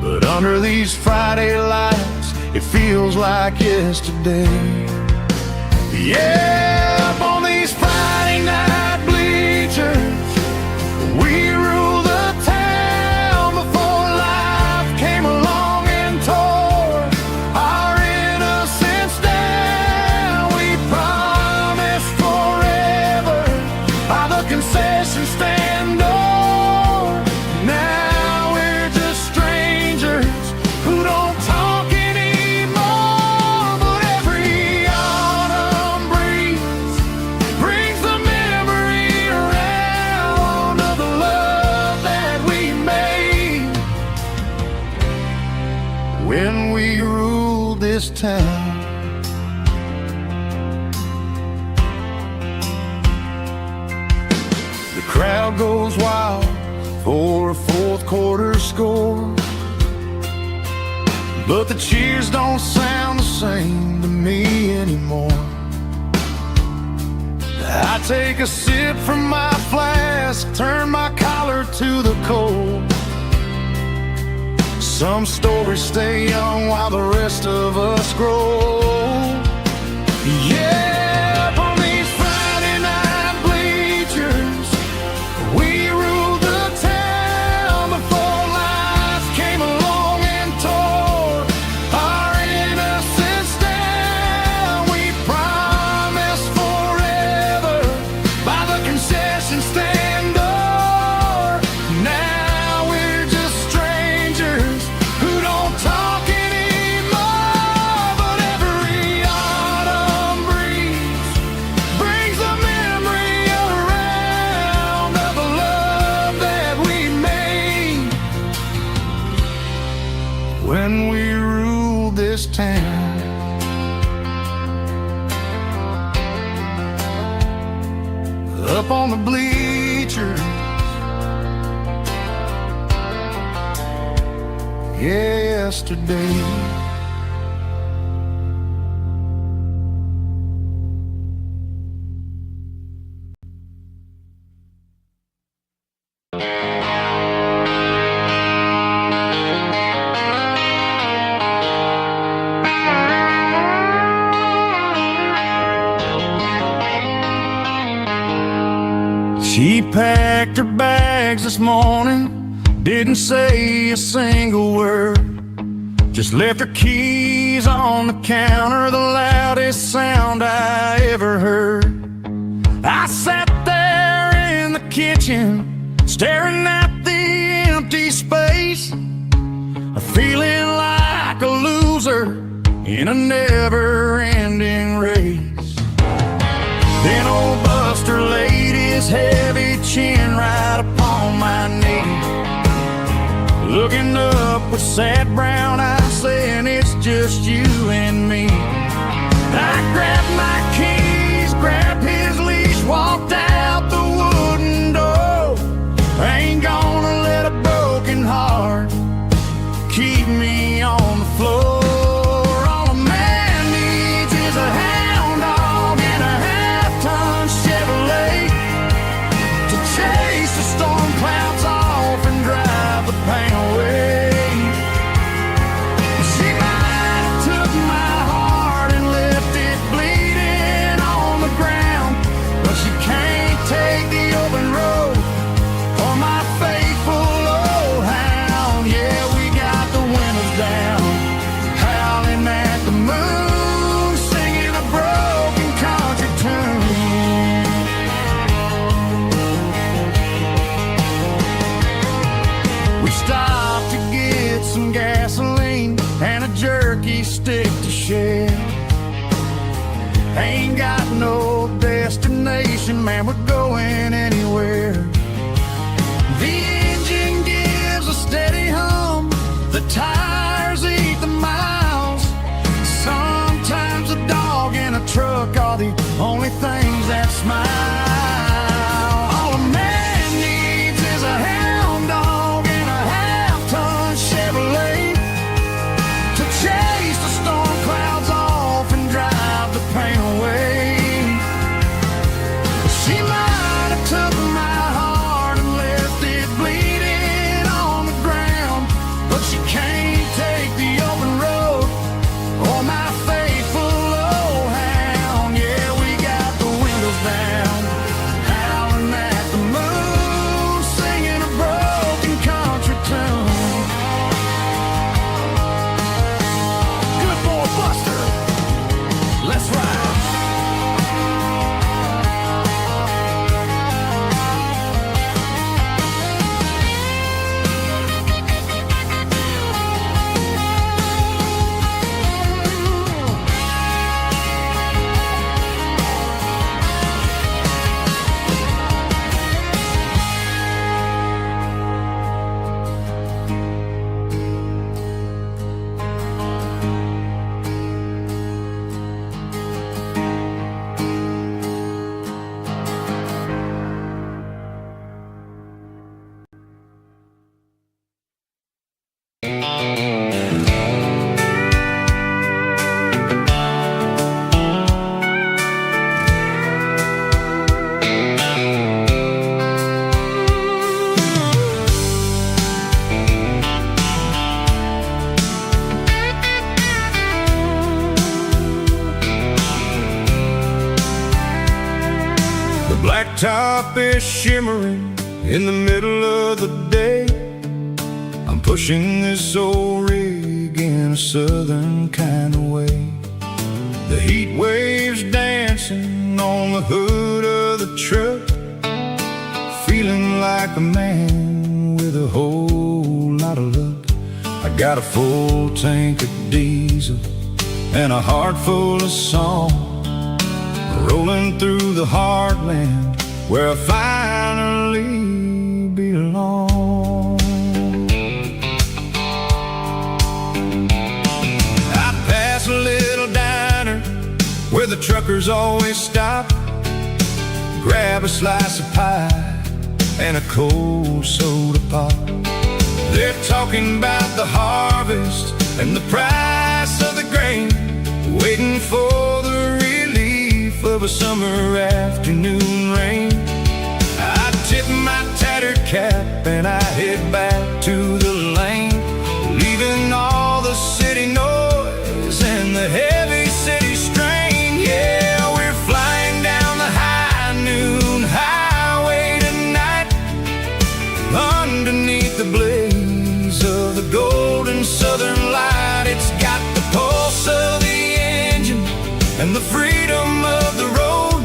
But under these Friday lights, it feels like yesterday. Yeah, up on these Friday night bleachers, we rule the town before life came along and tore our innocence down. We promised forever by the concession stand door. Now we're just strangers who don't talk anymore. But every autumn breeze brings the memory around of the love that we made when we ruled this town. The crowd goes wild for a fourth quarter score, but the cheers don't sound the same to me anymore. I take a sip from my flask, turn my collar to the cold. Some stories stay young while the rest of us grow. Yeah, up on these Friday night bleachers, we ruled the town before life came along and tore our innocence down. We promised forever by the concession stand door. Now we're just strangers who don't talk anymore. But every autumn breeze brings the memory around of the love that we made when we ruled this town. Up on the bleachers, yesterday. She packed her bags this morning, didn't say a single word, just left her keys on the counter, the loudest sound I ever heard. I sat there in the kitchen, staring at the empty space, feeling like a loser in a never-ending race. Then old Buster laid his heavy chin right upon my knee, looking up with sad brown eyes, saying it's just you and me. I grabbed my keys, grabbed his leash, walked out the wooden door. I ain't gonna let a broken heart keep me on the floor. All a man needs is a hound dog and a half-ton Chevrolet to chase the storm clouds off and drive the pain away. She might have took my heart and left it bleeding. stick to share. Ain't got no destination, man, we're going anywhere. The engine gives a steady hum, the tires eat the miles. Sometimes a dog and a truck are the only things that smile. All a man needs is a hound dog and a half-ton Chevrolet to chase the storm clouds off and drive the pain away. She might have took my heart and left it bleeding on the ground, but she can't take the open road or my faithful old hound. Yeah, we got the windows down, howling at the moon, singing a broken country tune. Good boy Buster, let's ride. Blacktop is shimmering in the middle of the day. I'm pushing this old rig in a southern kind of way. The heat waves dancing on the hood of the truck, feeling like a man with a whole lot of luck. I got a full tank of diesel and a heart full of song, rolling through the heartland where I finally belong. I pass a little diner where the truckers always stop, grab a slice of pie and a cold soda pop. They're talking about the harvest and the price of the grain, waiting for the relief of a summer afternoon rain. I tip my tattered cap and I head back to the lane, leaving all the city noise and the heavy city strain. Yeah, we're flying down the high noon highway tonight, underneath the blaze of the golden southern light. It's got the pulse of the engine and the freedom of the road,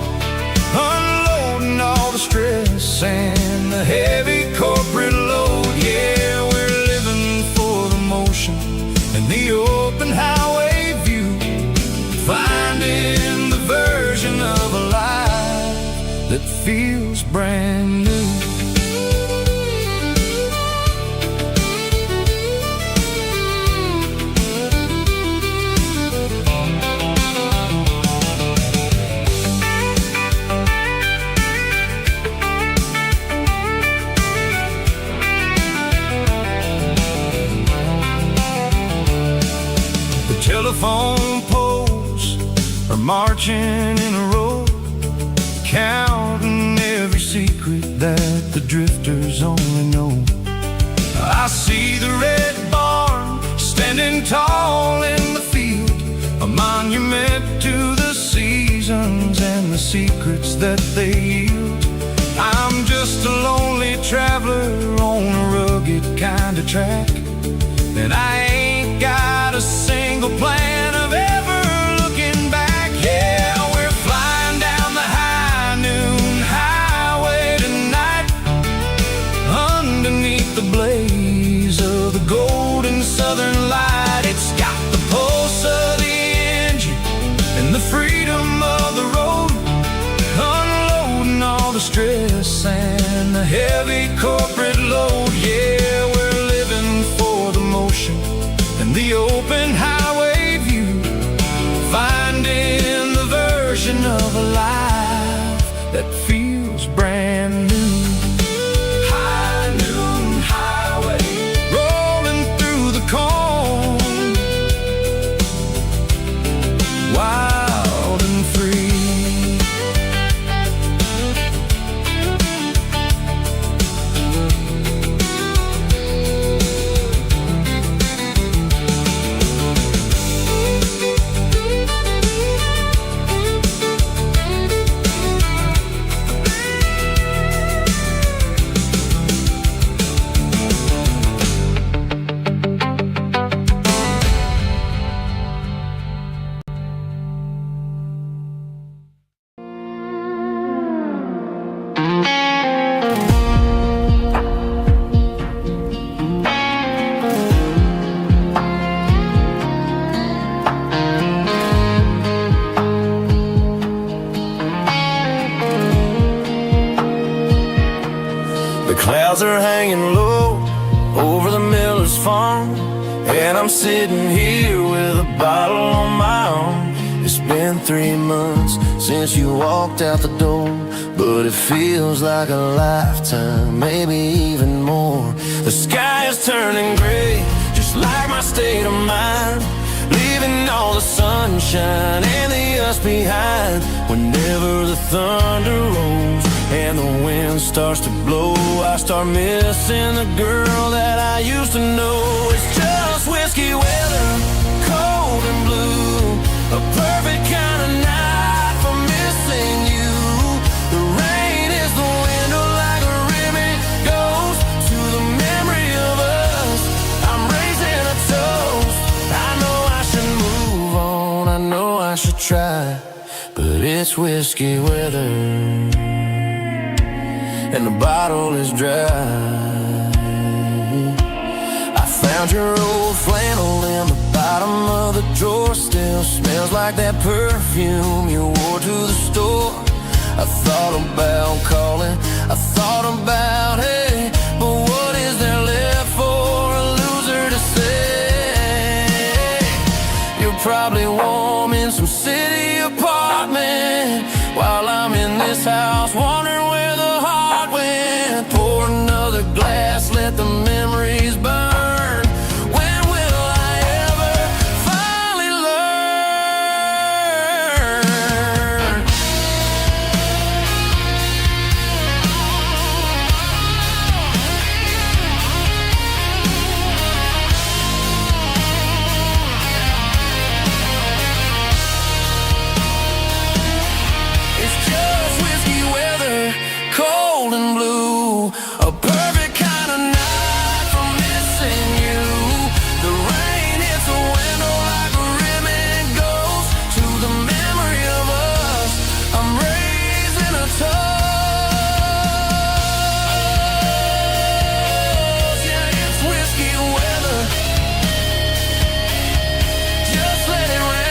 unloading all the stress and the heavy corporate load. Yeah, we're living for the motion and the open highway view, finding the version of a life that feels brand new. Telephone poles are marching in a row, counting every secret that the drifters only know. I see the red barn standing tall in the field, a monument to the seasons and the secrets that they yield. I'm just a lonely traveler on a rugged kind of track, and I ain't got a single plan of ever looking back. Yeah, we're flying down the high noon highway tonight, underneath the blaze of the golden southern light. It's got the pulse of Stars are hanging low over the miller's farm, and I'm sitting here with a bottle on my arm. It's been 3 months since you walked out the door, but it feels like a lifetime, maybe even more. The sky is turning gray, just like my state of mind, leaving all the sunshine and the us behind. Whenever the thunder rolls and the wind starts to blow, I start missing the girl that I used to know. It's just whiskey weather, cold and blue, a perfect kind of night for missing you. The rain is the window like a ribbon goes to the memory of us. I'm raising a toast. I know I should move on, I know I should try, but it's whiskey weather and the bottle is dry. I found your old flannel in the bottom of the drawer, still smells like that perfume you wore to the store. I thought about calling, I thought about hey, but what is there left for a loser to say? You're probably warm in some city apartment while I'm in this house wondering where the heart went. Pour another glass, let the memories burn. When will I ever finally learn? It's just whiskey weather, cold and blue, a perfect kind of night for missing you. The rain hits the window like a ribbon goes to the memory of us. I'm raising a toast. Yeah, it's whiskey weather, just let it rain.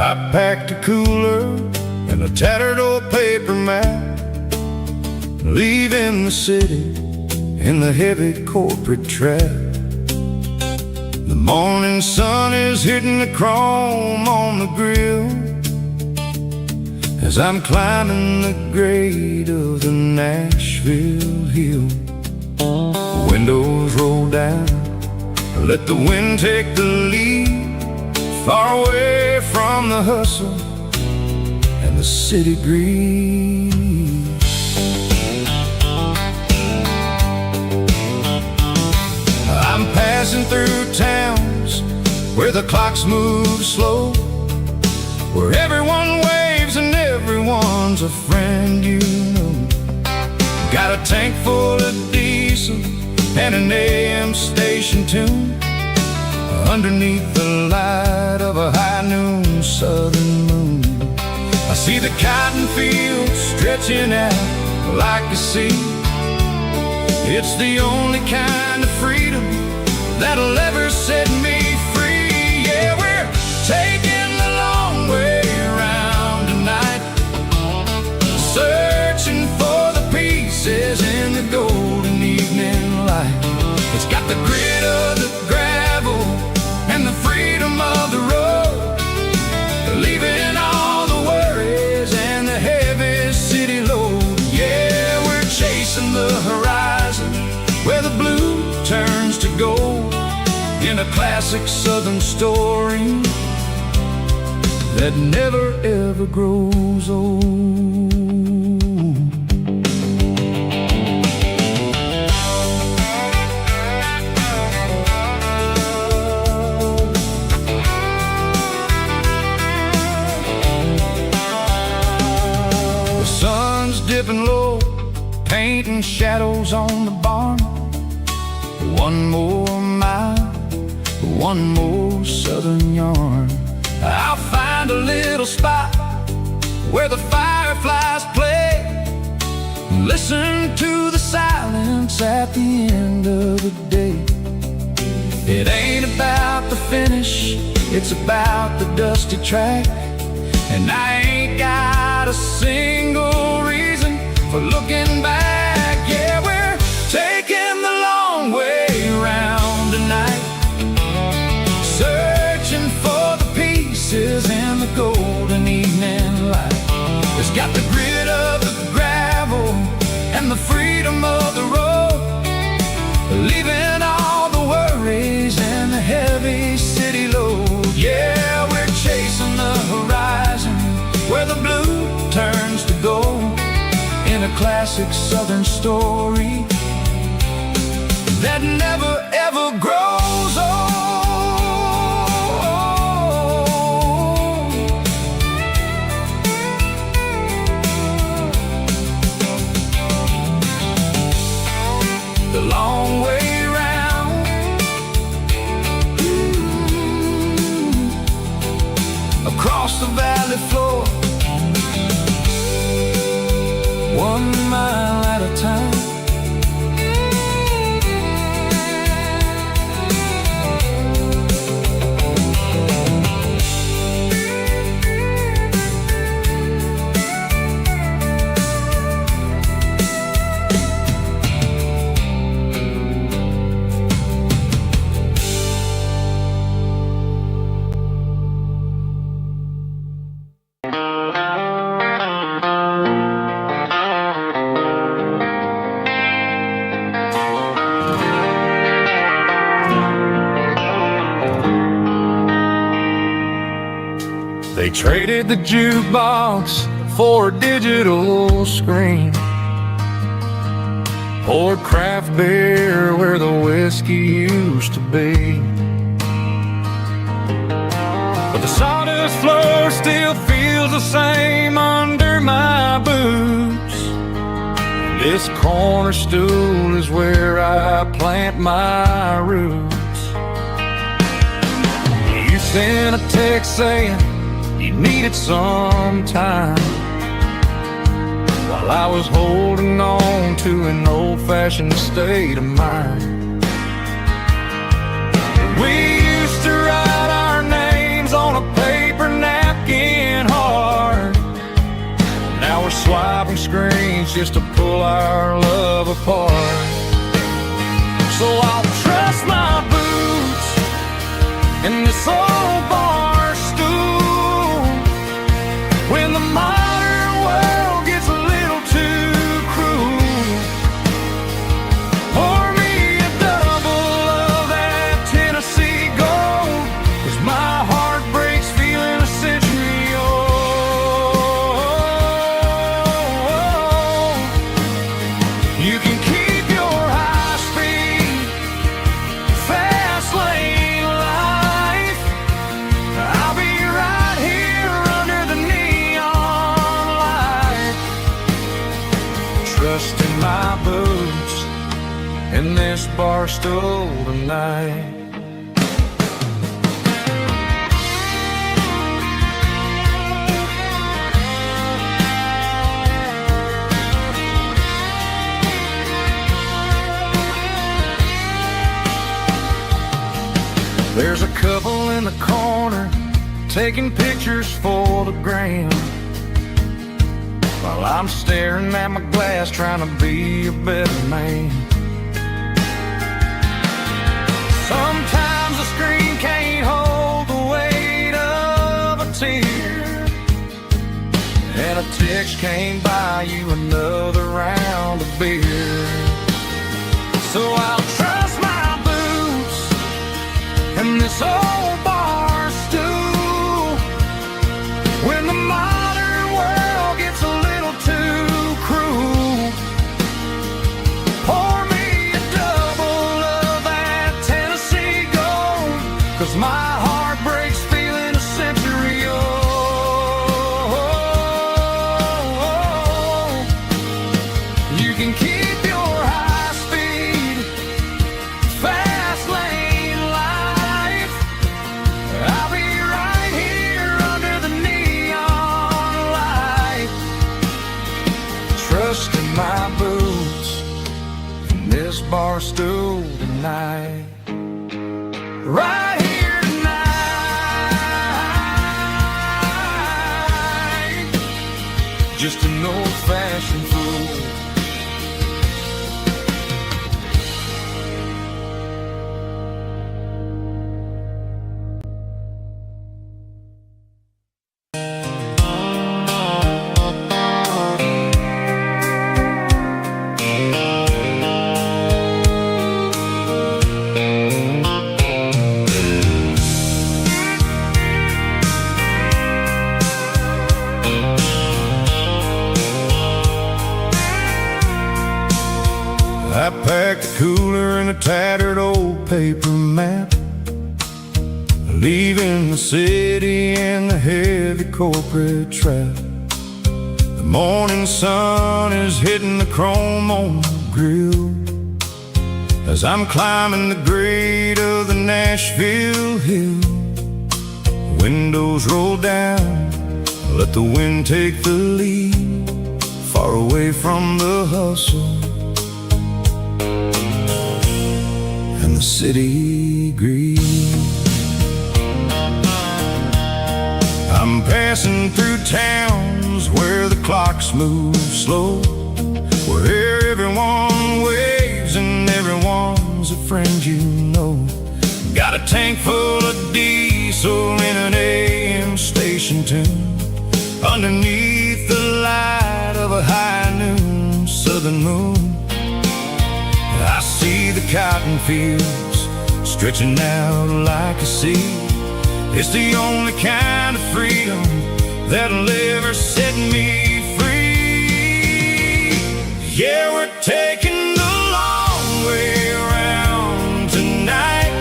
I packed a cooler and a tattered old paper map, leaving the city in the heavy corporate trap. The morning sun is hitting the chrome on the grill as I'm climbing the grade of the Nashville hill. Windows roll down, let the wind take the lead, far away from the hustle and the city breeze. I'm passing through towns where the clocks move slow, where everyone waves and everyone's a friend you know. Got a tank full of diesel and an AM station tune underneath the light of a high noon southern moon. I see the cotton fields stretching out like a sea. It's the only kind of freedom that'll ever set me free. Yeah, we're taking the long way around tonight, searching for the pieces in the golden evening light. It's got the grit of the gravel and the freedom of the road, leaving all the worries and the heavy city load. Yeah, we're chasing the horizon where the blue turns to gold, in a classic southern story that never ever grows old. painting shadows on the barn. One more mile, one more southern yarn. I'll find a little spot where the fireflies play. Listen to the silence at the end of the day. It ain't about the finish, it's about the dusty track. And I ain't got a single reason for looking back. Yeah, we're taking the long way round tonight, searching for the pieces in the golden evening light. It's got the grit of the gravel and the freedom of the road, leaving all the worries and the heavy city load. Yeah, we're chasing the horizon where the blue turns to gold, in a classic southern story that never ever grows old. The long way round, across the valley floor, 1 mile at a time. They traded the jukebox for a digital screen, poured craft beer where the whiskey used to be. But the sawdust floor still feels the same under my boots. This corner stool is where I plant my roots. You sent a text saying you needed some time, while I was holding on to an old-fashioned state of mind. We used to write our names on a paper napkin hard. Now we're swiping screens just to pull our love apart. So I'll trust my boots in this old bar stool when the modern world gets a little too cruel. Pour me a double of that Tennessee gold, 'cause my heart breaks feeling a century old. You can keep your high-speed, fast lane life. I'll be right here under the neon light, trusting my boots in this bar stool tonight. There's a couple in the corner taking pictures for the gram, while I'm staring at my glass trying to be a better man. Sometimes the screen can't hold the weight of a tear, and a text can't buy you another round of beer. So I'll trust my boots and this old bar stool when the modern world gets a little too cruel. Pour me a double of that Tennessee gold, 'cause my heart breaks feeling a century old. You can keep just an old-fashioned fool. I packed a cooler and a tattered old paper map, leaving the city and the heavy corporate trap. The morning sun is hitting the chrome on the grill as I'm climbing the grade of the Nashville hill. Windows roll down, let the wind take the lead, far away from the hustle and the city greed. I'm passing through towns where the clocks move slow, where everyone waves and everyone's a friend you know. Got a tank full of diesel in an AM station tune, underneath the light of a high noon southern moon. I see the cotton fields stretching out like a sea. It's the only kind of freedom that'll ever set me free. Yeah, we're taking the long way around tonight,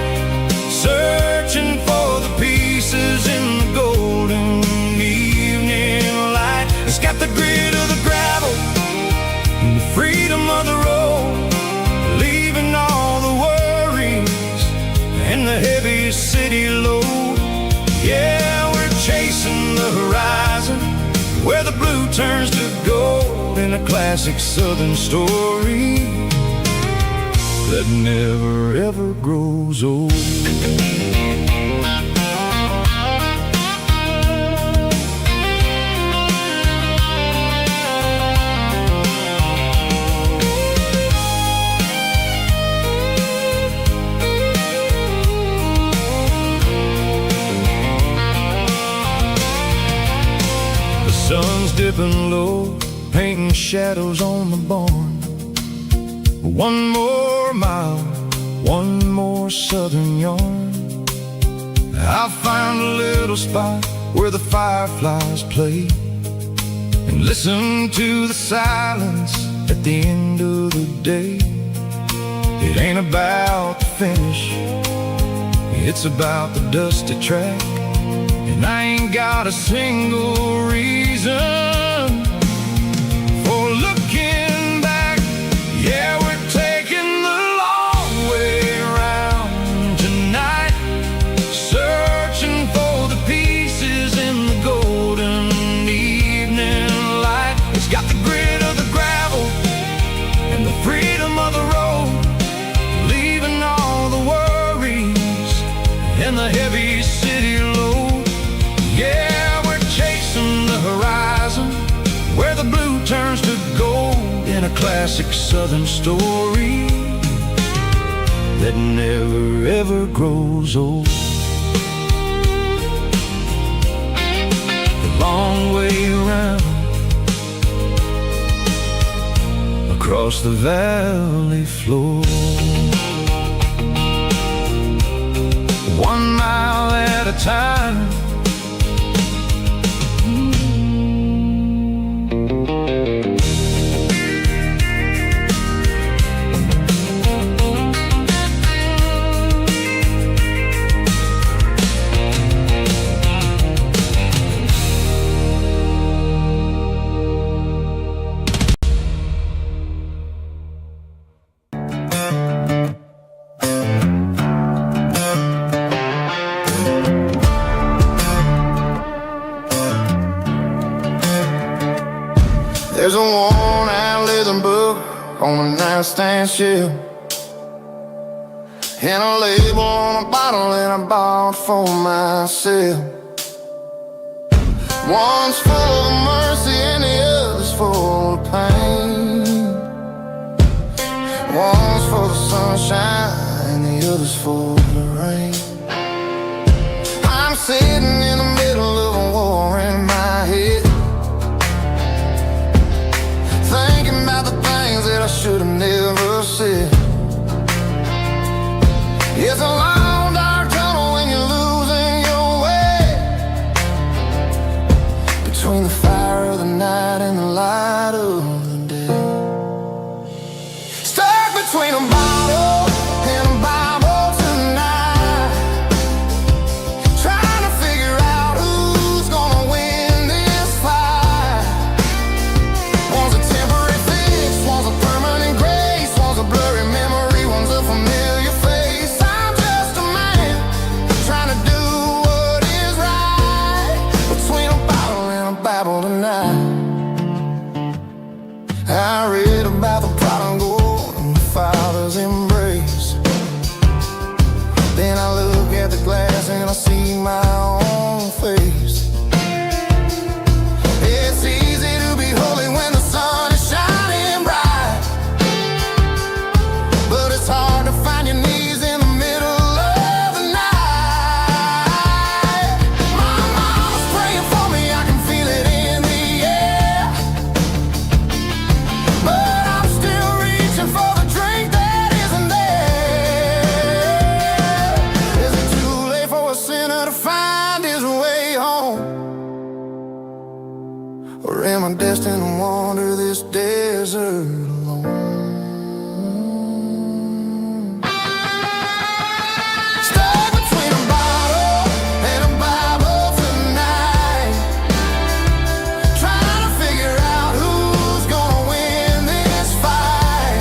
searching for the pieces in the golden evening light. It's got the grit of the gravel and the freedom of the road, leaving all the worries and the heavy city load. Yeah, we're chasing the horizon where the blue turns to gold, in a classic southern story that never ever grows old. Sun's dipping low, painting shadows on the barn. One more mile, one more southern yarn. I'll find a little spot where the fireflies play and listen to the silence at the end of the day. It ain't about the finish, it's about the dusty track, and I ain't got a single reason for looking back. Yeah, we're taking the long way around tonight, searching for the pieces in the golden evening light. It's got the grit of the gravel and the freedom of the road, leaving all the worries and the heavy city load. Yeah, we're chasing the horizon where the blue turns to gold, in a classic southern story that never ever grows old. The long way around across the valley floor, 1 mile at a time. There's a worn-out leather book on a nightstand shelf, and a label on a bottle that I bought for myself. One's full of mercy and the other's full of pain. One's for the sunshine, the other's for the rain. I'm sitting in the middle of a war in my head, thinking about the things that I should have never said. It's a long dark tunnel when you're losing your way, between the fire of the night and the light of the day. Stuck between a bottle and a Bible tonight, trying to figure out who's gonna win this fight. One's a temporary fix, one's a permanent grace, one's a blurry memory, one's a familiar face. I'm just a man trying to do what is right, between a bottle and a Bible tonight. I read about the prodigal and the Father's embrace. Then I look at the glass and I see my own face. It's easy to be holy when the sun is shining bright, but it's hard to find your knees in the middle of the night. My mama's praying for me, I can feel it in the air, but I'm still reaching for the drink that isn't there. Is it too late for a sinner to find his way home? Or am I destined to wander this desert alone? Stuck between a bottle and a Bible tonight, trying to figure out who's gonna win this fight.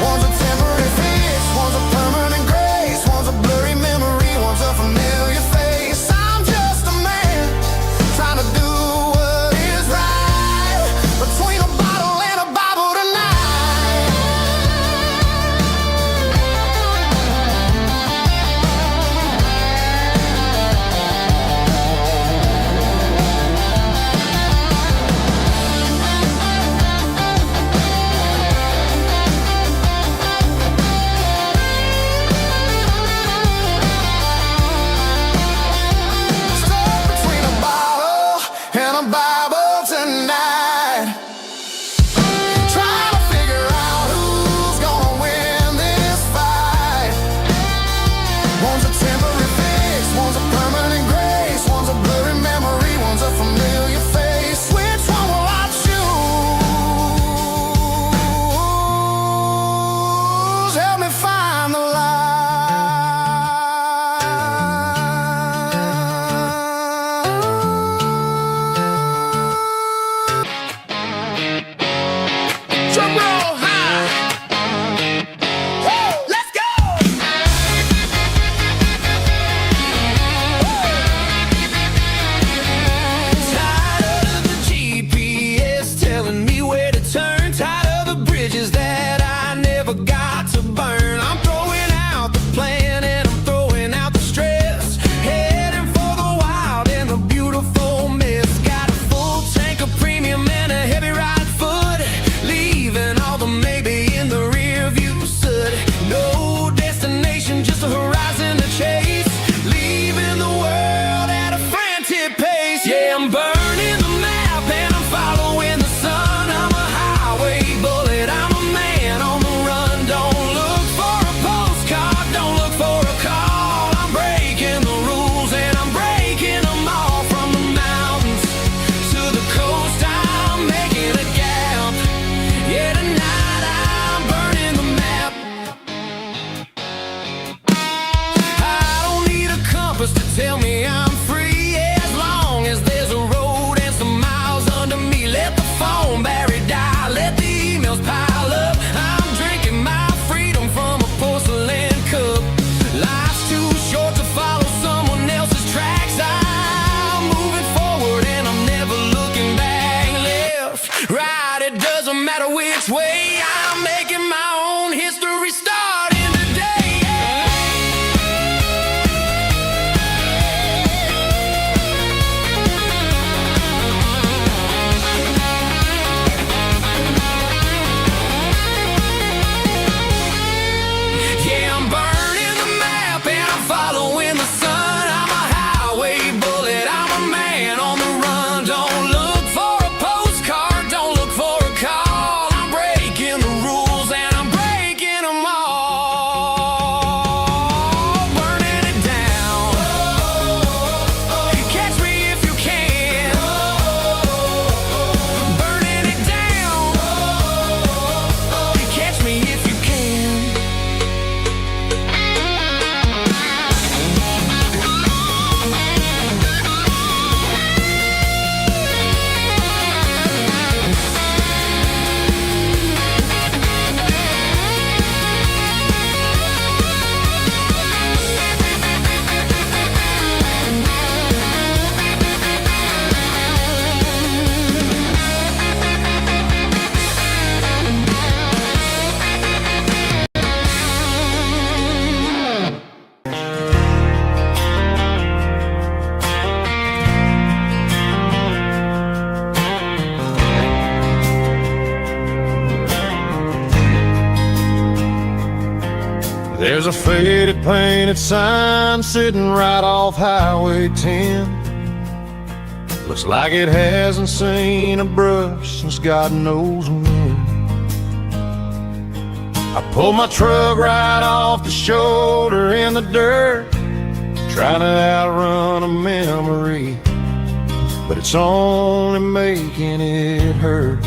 One's a temporary fix, one's a permanent grace, one's a blurry memory, one's a familiar face. I'm just a man trying to do what is right, between a bottle and a Bible. There's a faded painted sign sitting right off Highway 10. Looks like it hasn't seen a brush since God knows when. I pulled my truck right off the shoulder in the dirt, trying to outrun a memory, but it's only making it hurt.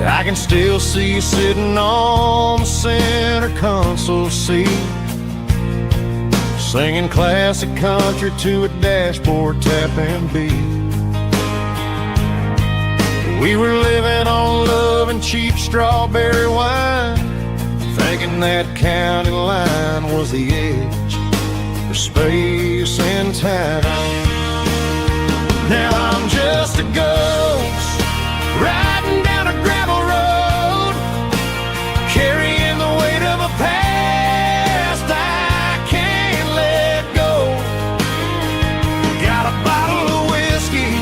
I can still see you sitting on the center console seat, singing classic country to a dashboard tapping beat. We were living on love and cheap strawberry wine, thinking that county line was the edge for space and time. Now I'm just a ghost riding down a gravel road, carrying the weight of a past I can't let go. Got a bottle of whiskey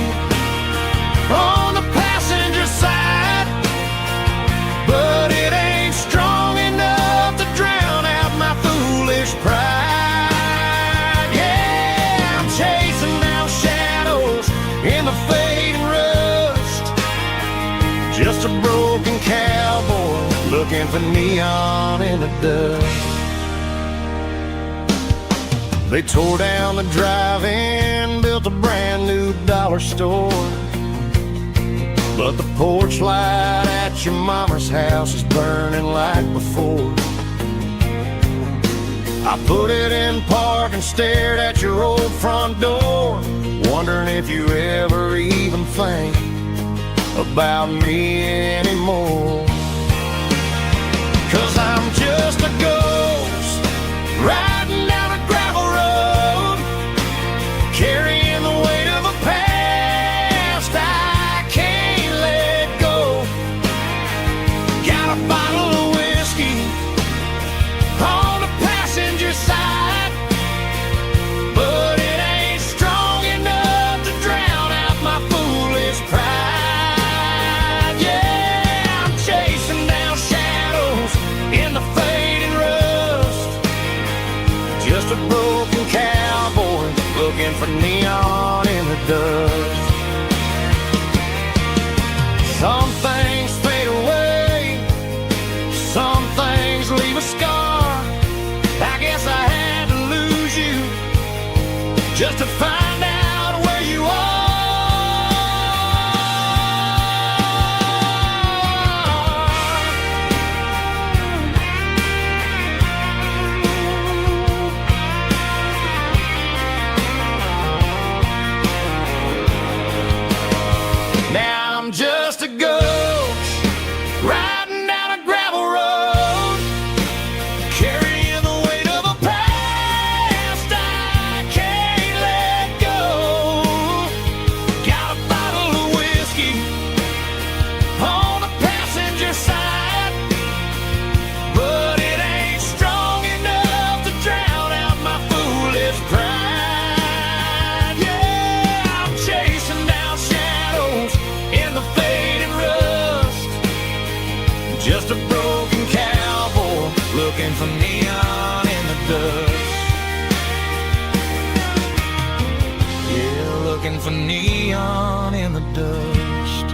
on the passenger side, but it ain't strong enough to drown out my foolish pride. Yeah, I'm chasing down shadows in the fading rust, just a broken cowboy looking for neon in the dust. They tore down the drive-in, built a brand new dollar store, but the porch light at your mama's house is burning like before. I put it in park and stared at your old front door, wondering if you ever even think about me anymore. 'Cause I'm just a ghost riding down a gravel road, carrying the weight of a past I can't let go. Got a bottle of whiskey on the passenger side, but it ain't strong enough to drown out my foolish pride. Yeah, I'm chasing down shadows in the fading rust, just a broken cowboy looking for neon in the dust. Some things fade away, some things leave a scar. I guess I had to lose you just to find out where you are. Now I'm just a ghost riding down a gravel road, carrying the weight of a past I can't let go. Got a bottle of whiskey on the passenger side, but it ain't strong enough to drown out my foolish pride. Yeah, I'm chasing down shadows in the fading rust, just a broken cowboy looking for neon in the dust. Yeah, looking for neon in the dust.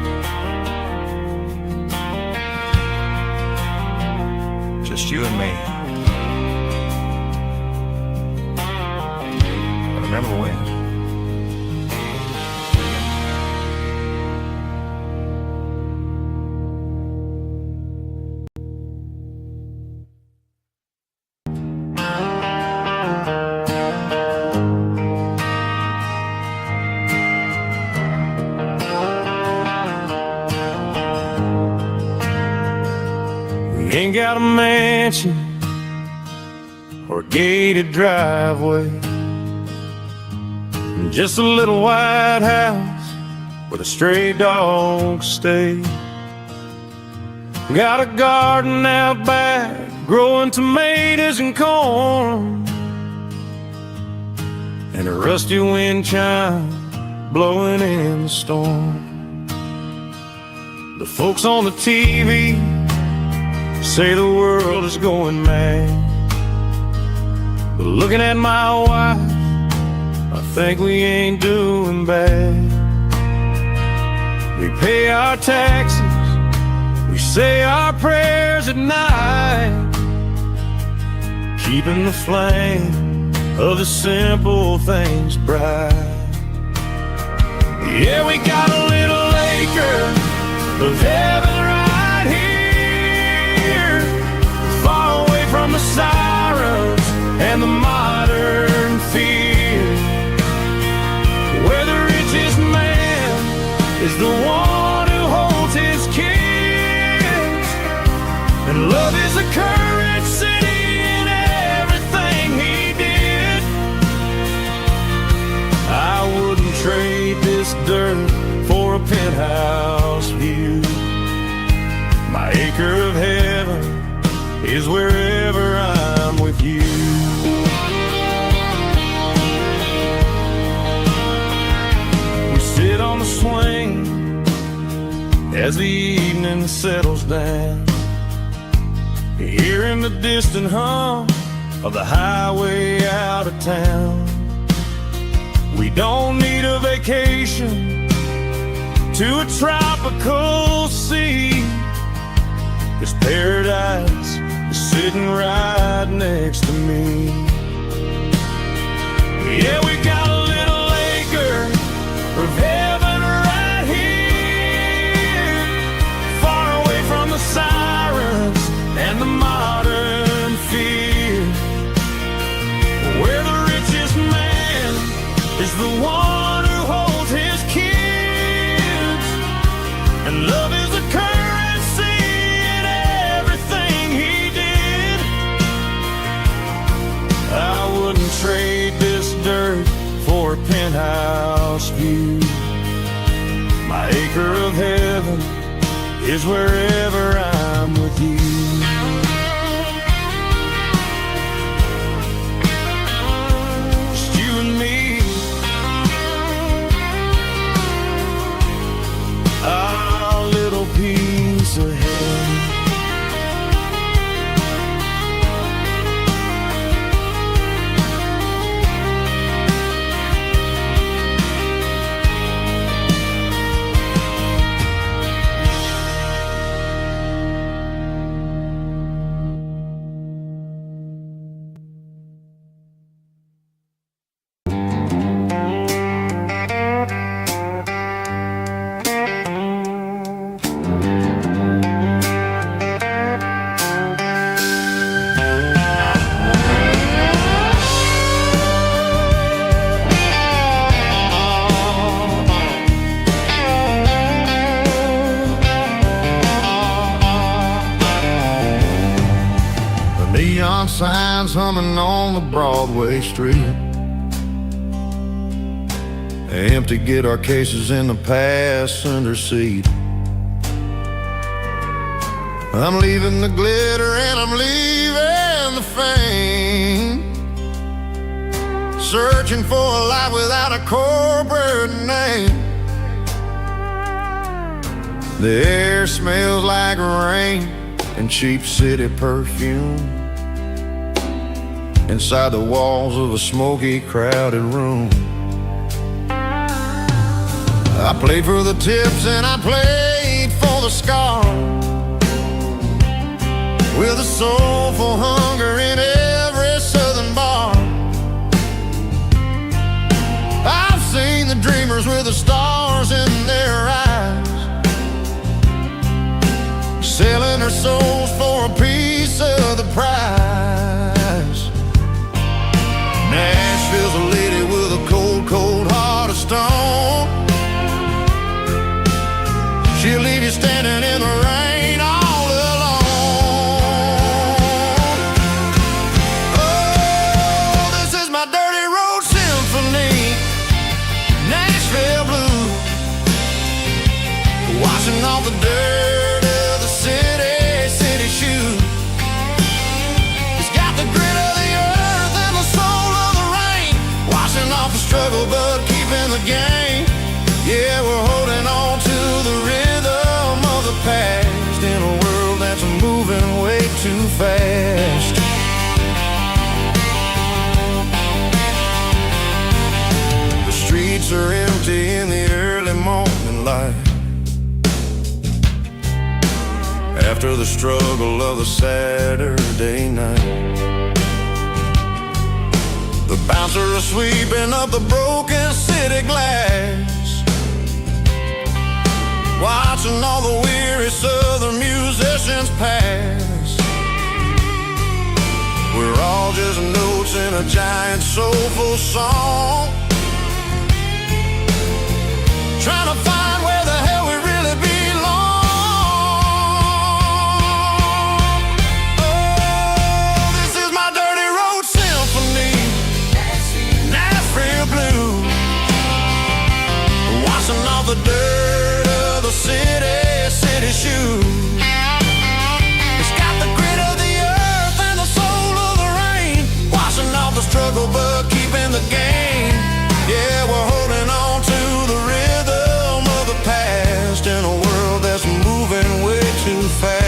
Just you and me. I remember when. We ain't got a mansion or a gated driveway, just a little white house where the stray dogs stay. Got a garden out back growing tomatoes and corn, and a rusty wind chime blowing in the storm. The folks on the TV say the world is going mad. But looking at my wife, I think we ain't doing bad. We pay our taxes, we say our prayers at night, keeping the flame of the simple things bright. Yeah, we got a little acre of heaven right here, far away from the sirens and the modern fear, where the richest man is the one who holds his kids, and love is a currency in everything he did. I wouldn't trade this dirt for a penthouse view. My acre of heaven is wherever I'm with you. We sit on the swing as the evening settles down, hearing the distant hum of the highway out of town. We don't need a vacation to a tropical sea, 'cause paradise is sitting right next to me. Yeah, we got a little acre of heaven right here, far away from the sirens and the modern fear, where the richest man is the one who holds his kids, and love is a currency in everything he did. I wouldn't trade this dirt for a penthouse view. My acre of heaven is wherever I'm with you. Just you and me, our little piece of heaven. Neon signs humming on the Broadway street, empty guitar cases in the passenger seat. I'm leaving the glitter and I'm leaving the fame, searching for a life without a corporate name. The air smells like rain and cheap city perfume inside the walls of a smoky, crowded room. I played for the tips and I played for the scars, with a soulful hunger in every southern bar. I've seen the dreamers with the stars in their eyes, selling their souls for a piece of the prize. Nashville's a lady with a cold, cold heart of stone. She'll leave you standing in the rain all alone. Oh, this is my dirty road symphony, Nashville blues, washing off the dirt of the city shoes. It's got the grit of the earth and the soul of the rain, washing off the struggle but keeping the game. Yeah, we're holding on to the rhythm of the past in a world that's moving way too fast. The streets are empty in the early morning light, after the struggle of the Saturday night. The bouncer is sweeping up the broken city glass, watching all the weary southern musicians pass. We're all just notes in a giant soulful song, trying to find where the hell we really belong. Oh, this is my dirty road symphony, Nashville blues, washing off the dirt of the city shoes. It's got the grit of the earth and the soul of the rain, washing off the struggle but keeping the game. Yeah, we're holding on to the rhythm of the past in a world that's moving way too fast.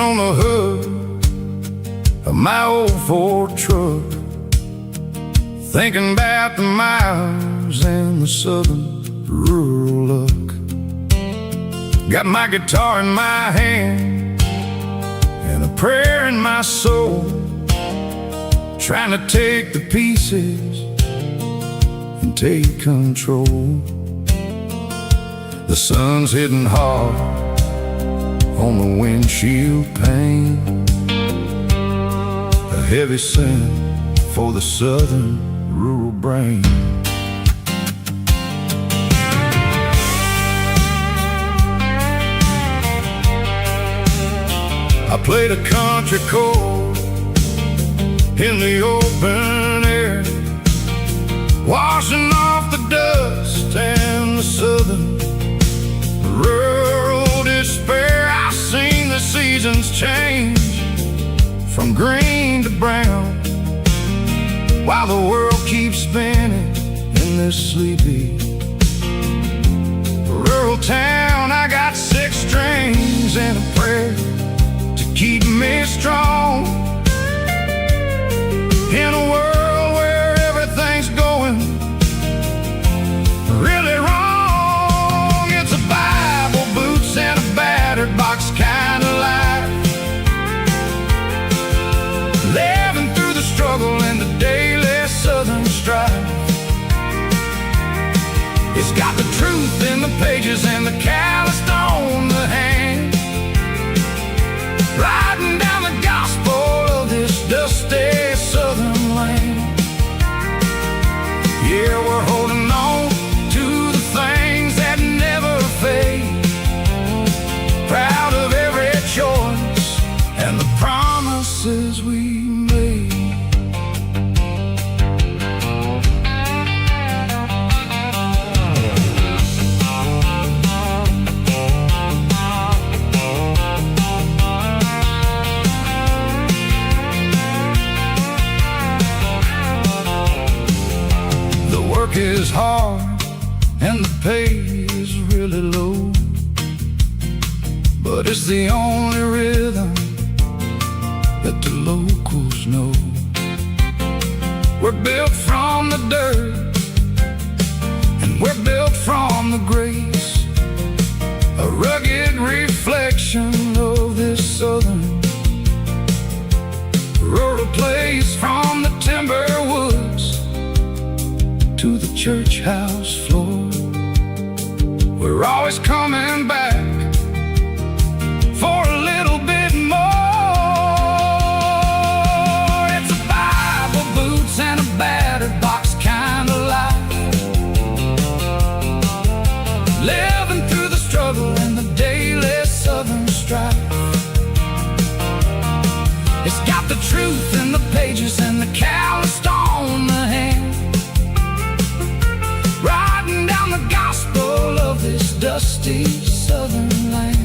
On the hood of my old Ford truck, thinking about the miles and the southern rural look. Got my guitar in my hand and a prayer in my soul, trying to take the pieces and take control. The sun's hitting hard on the windshield pane, a heavy scent for the southern rural brain. I played a country chord in the open air, washing off the dust and the southern rural despair. I've seen the seasons change from green to brown, while the world keeps spinning in this sleepy rural town. I got 6 strings and a prayer to keep me strong in a world where everything's going really wrong. It's a Bible, boots, and a battered box kind of life, living through the struggle and the daily southern strife. It's got the truth in the pages and the callous stone we made. The work is hard and the pay is really low, but it's the only rhythm that the locals know. We're built from the dirt and we're built from the grace, a rugged reflection of this southern rural place. From the timber woods to the church house floor, we're always coming back for a little bit more. It's a Bible, boots, and a battered box kind of life, living through the struggle and the daily southern strife. It's got the truth in the pages and the calloused on the hand, riding down the gospel of this dusty southern land.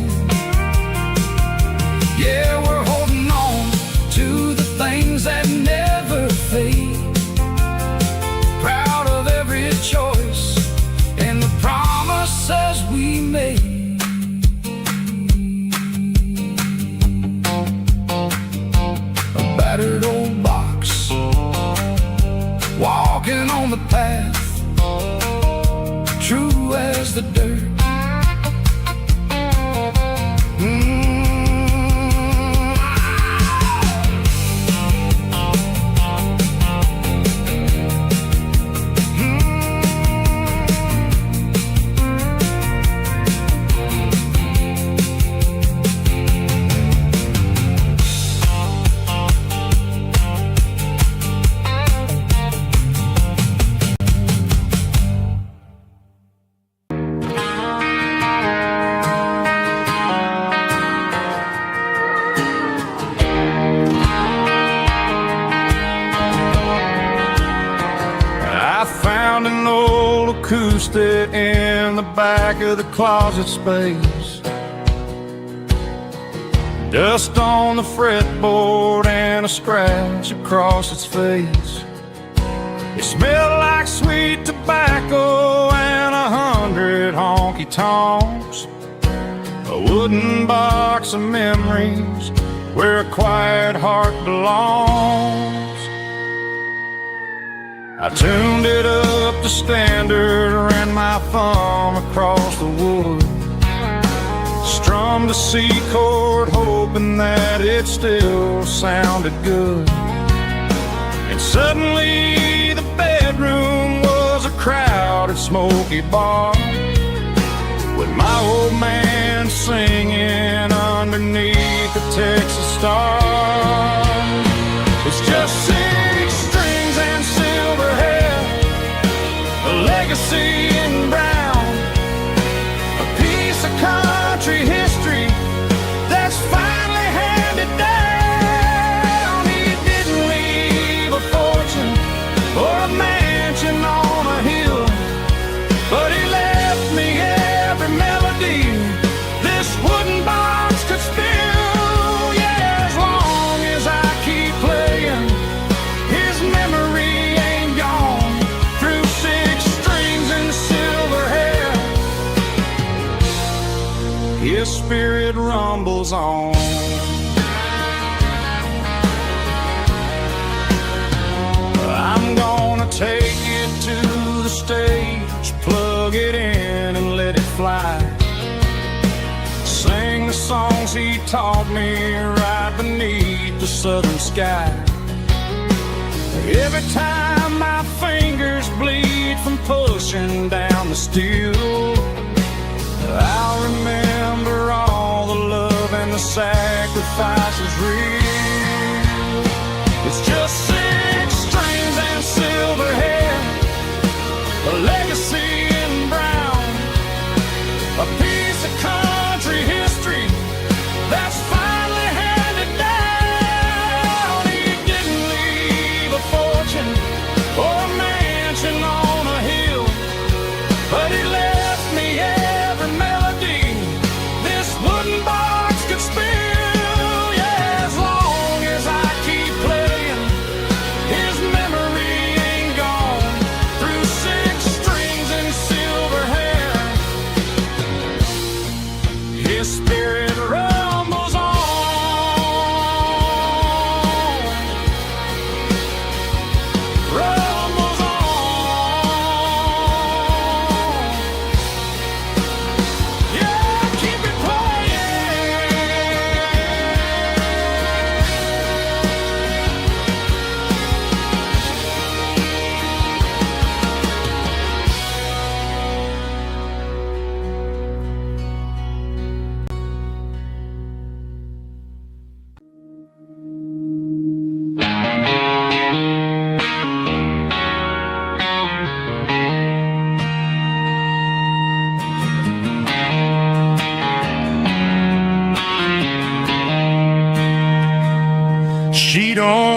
Yeah, we're holding on to the things that never fade, proud of every choice and the promises we made. A battered old box, walking on the path, true as the dirt. Acoustic in the back of the closet space, dust on the fretboard and a scratch across its face. It smelled like sweet tobacco and 100 honky-tonks, a wooden box of memories where a quiet heart belongs. I tuned it up to standard, ran my thumb across the wood, strummed a C chord, hoping that it still sounded good. And suddenly the bedroom was a crowded, smoky bar, with my old man singing underneath the Texas star. It's just 6 strings and silver hair, a legacy in brown, a piece of country history that's finally handed down. He didn't leave a fortune or a mansion on a hill, but he left me every melody this wooden box could spill. Yeah, as long as I keep playing, his memory ain't gone. Through 6 strings and silver hair, his spirit rumbles on. I'm gonna take it to the stage, plug it in and let it fly, sing the songs he taught me right beneath the southern sky. Every time my fingers bleed from pushing down the steel, I'll remember all the love and the sacrifices real. It's just 6 strings and silver hair, a legacy in brown, a piece of country history that's finally handed down. He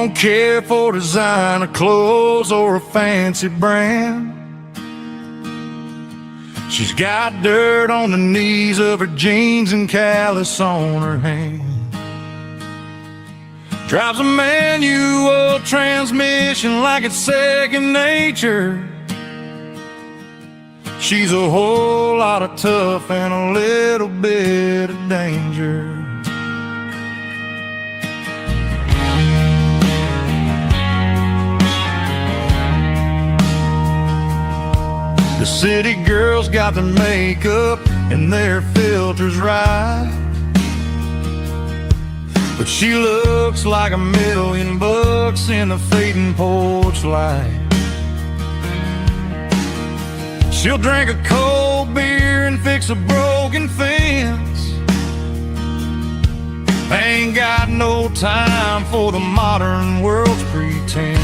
don't care for designer clothes or a fancy brand. She's got dirt on the knees of her jeans and callus on her hand. Drives a manual transmission like it's second nature. She's a whole lot of tough and a little bit of danger. The city girls got their makeup and their filters right, but she looks like $1,000,000 in the fading porch light. She'll drink a cold beer and fix a broken fence. Ain't got no time for the modern world's pretense.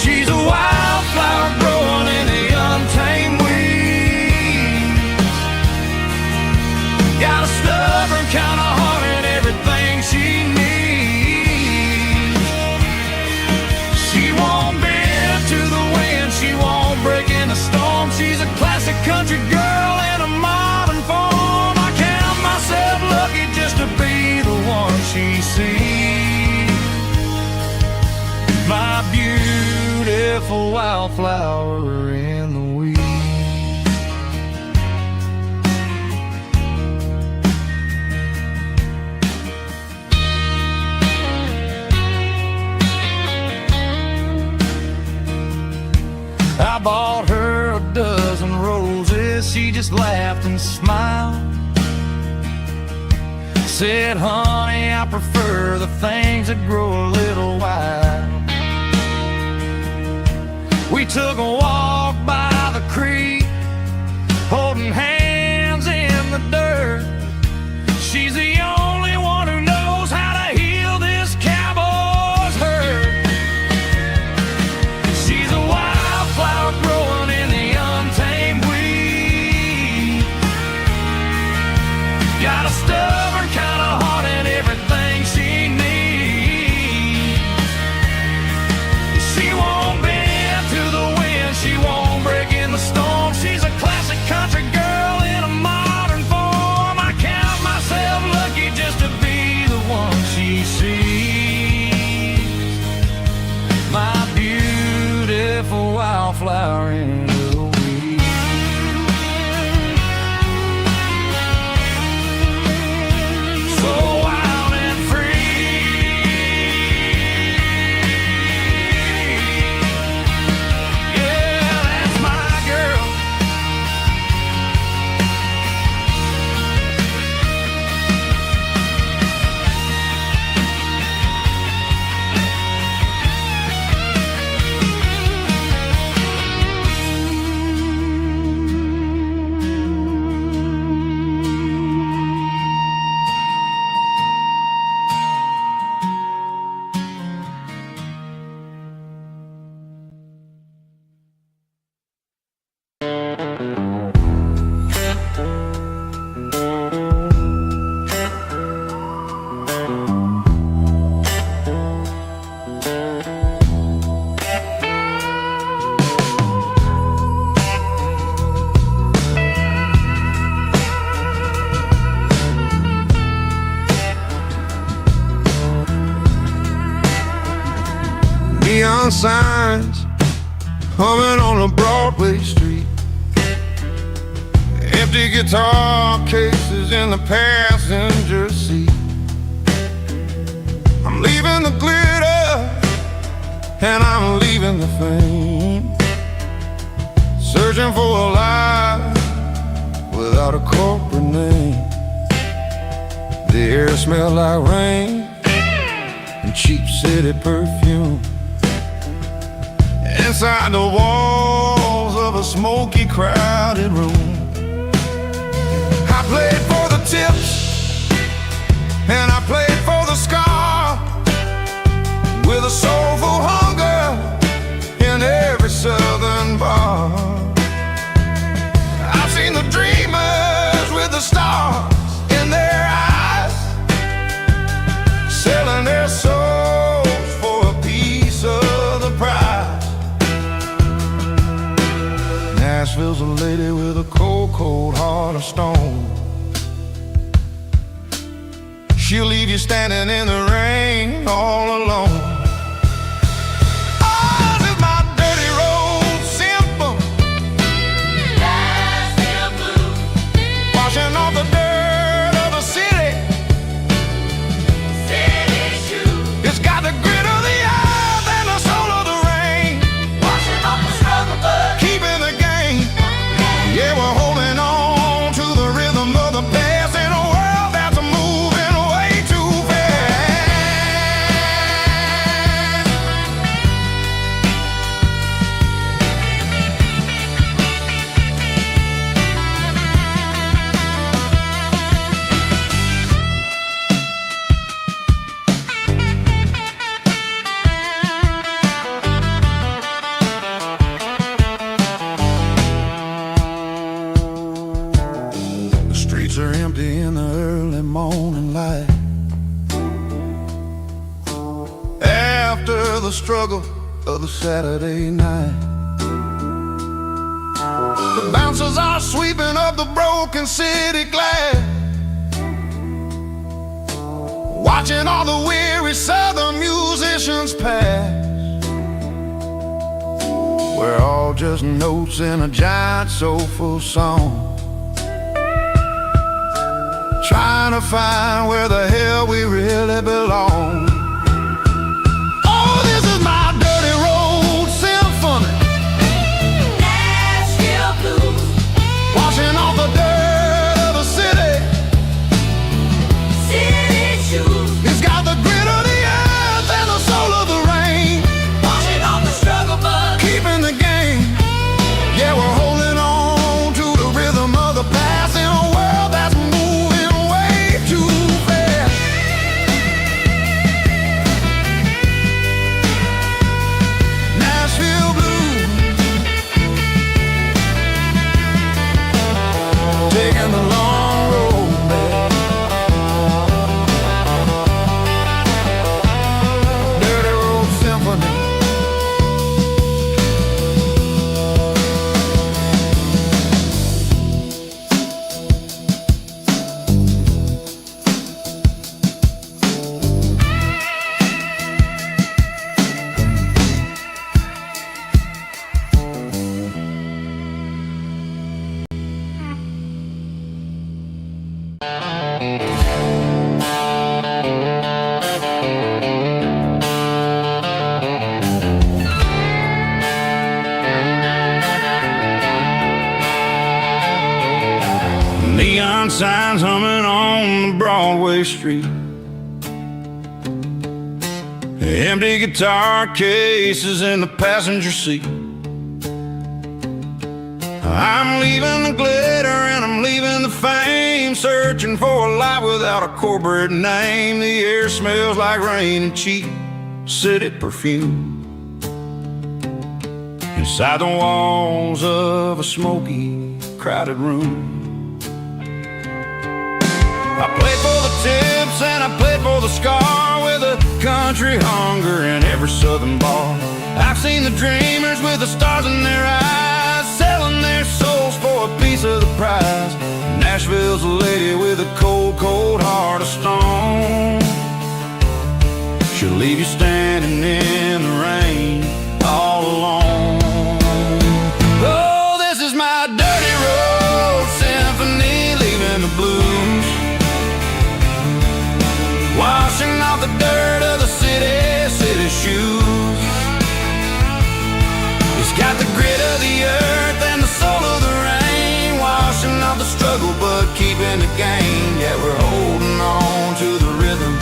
She's a wildflower growing in the untamed weeds. Got a stubborn kind of heart and everything she needs. She won't bend to the wind, she won't break in the storm. She's a classic country girl in a modern form. I count myself lucky just to be the one she sees. My beautiful wildflower in the weeds. I bought her a dozen roses, she just laughed and smiled. Said, honey, I prefer the things that grow a little wild. We took a walk by the creek, holding hands in the dirt. She's the only one who knows how to heal this cowboy's hurt. She's a wildflower growing in the untamed weed. Got a stubborn kind of heart and everything she needs. She won't bend to the wind, she won't break in the storm. She's a classic country girl in a modern form. I count myself lucky just to be the one she sees. My beautiful wildflower in the weeds. So wild and free. Yeah, that's my girl. Neon signs humming on a Broadway street. Empty guitar cases in the passenger seat. I'm leaving the glitter and I'm leaving the fame. Searching for a life without a corporate name. The air smelled like rain and cheap city perfume. Inside the walls of a smoky, crowded room, I played for the tips and I played for the scar, with a soulful hunger in every southern bar. I've seen the dreamers with the stars in their eyes, selling their cold heart of stone. She'll leave you standing in the rain all alone. Oh, this is my dirty road symphony. Nashville blues. Washing off the dirt of the city. City shoes. It's got the grit of the earth and the soul of the rain. Washing off the struggle, but Keeping the game. Yeah, we're holding on to the rhythm of the past in a world that's moving way too fast. The streets are empty in the early morning light. After the struggle of the Saturday night, the bouncers are sweeping up the broken city glass, watching all the weary southern musicians pass. We're all just notes in a giant soulful song, trying to find where the hell we really belong. Oh, this is my dirty road symphony. Nashville blues. Washing off the dirt of the city. City shoes. It's got the grit of the earth and the soul of the rain. Washing off the struggle, but Keeping the game. Yeah, we're holding on to the rhythm of the past in a world that's moving way too fast. Nashville blues, taking the long road back. Dirty Road Symphony. Neon signs humming on Broadway Street, empty guitar cases in the passenger seat. I'm leaving the glitter and I'm leaving the fame, searching for a life without a corporate name. The air smells like rain and cheap city perfume inside the walls of a smoky, crowded room. I played for the tips and I played for the scar, with a country hunger in every southern bar. I've seen the dreamers with the stars in their eyes, selling their souls for a piece of the prize. Nashville's a lady with a cold, cold heart of stone. She'll leave you standing in the rain all alone. Oh, this is my dirty road symphony, leaving the blues, washing off the dirt of the city shoes. It's got the grit of the earth and the soul of the rain, washing off the struggle but keeping the game. Yeah, we're holding on to the rhythm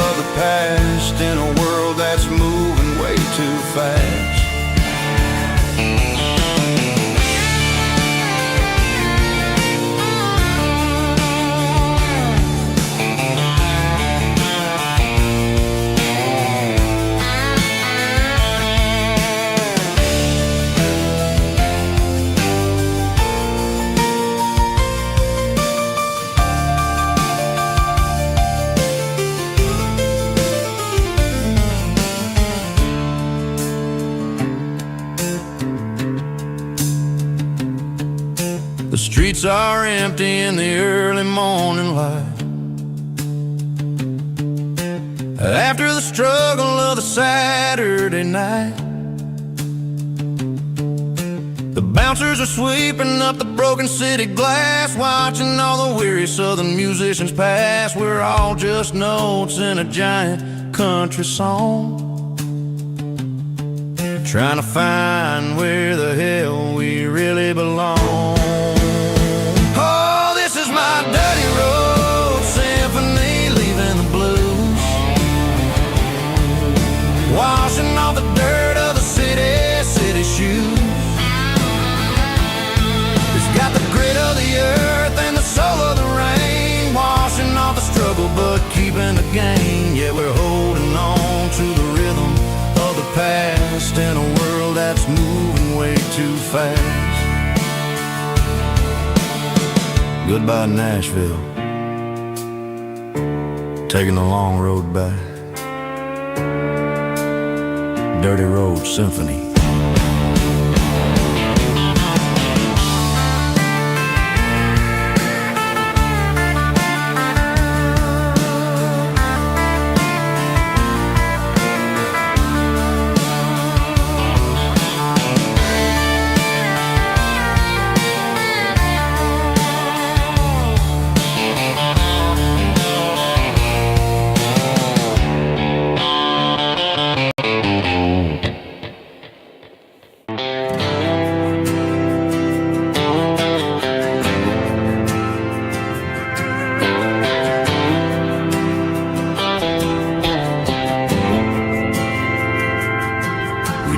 of the past in a world that's moving way too fast. streets are empty in the early morning light. After the struggle of the Saturday night, the bouncers are sweeping up the broken city glass, watching all the weary southern musicians pass. We're all just notes in a giant country song, trying to find where the hell we really belong. Oh, this is my dirty road symphony, leaving the blues, washing off the dirt of the city shoes. It's got the grit of the earth and the soul of the rain, washing off the struggle but keeping the gain. Yeah, we're holding on to the rhythm of the past in a world that's moving way too fast. Goodbye Nashville, taking the long road back. Dirty Road Symphony.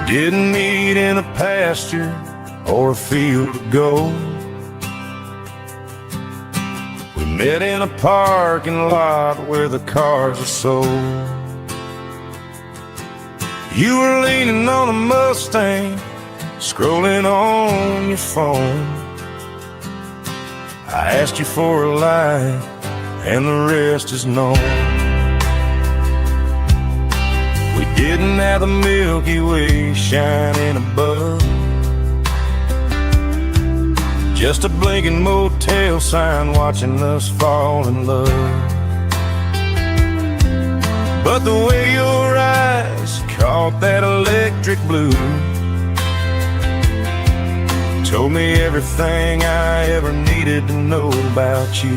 Didn't meet in a pasture or a field of gold. We met in a parking lot where the cars are sold. You were leaning on a Mustang, scrolling on your phone. I asked you for a light, and the rest is known. We didn't have the Milky Way shining above, just a blinking motel sign watching us fall in love. But the way your eyes caught that electric blue told me everything I ever needed to know about you.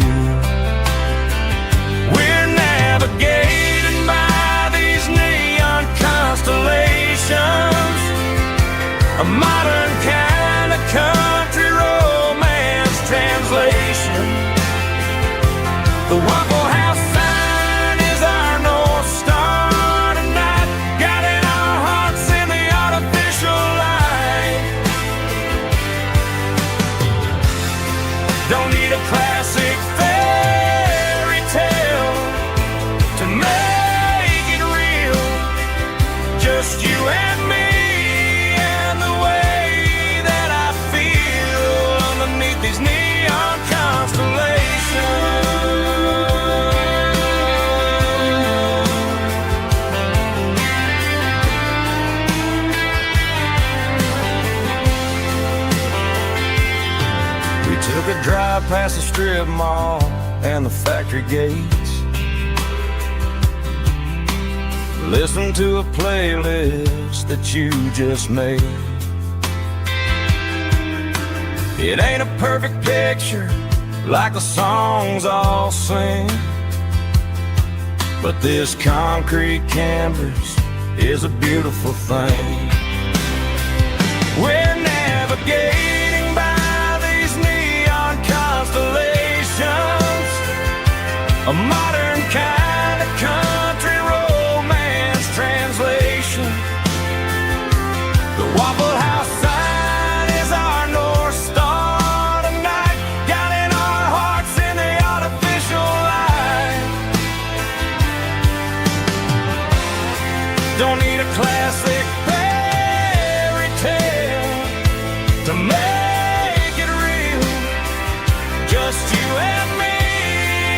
We're navigating by these neon constellations, a modern kind of country romance translation. The Waffle House sign is our North Star tonight, guiding our hearts in the artificial light. Don't need a classic fairy tale to make it real, just you and me and the way that I feel underneath these neon constellations. We took a drive past the strip mall and the factory gates, listen to a playlist that you just made. It ain't a perfect picture like the songs all sing, but this concrete canvas is a beautiful thing. We're navigating by these neon constellations, a modern kind of country romance translation. The Waffle House sign is our North Star tonight, guiding our hearts in the artificial light. Don't need a classic fairy tale to make it real, just you and me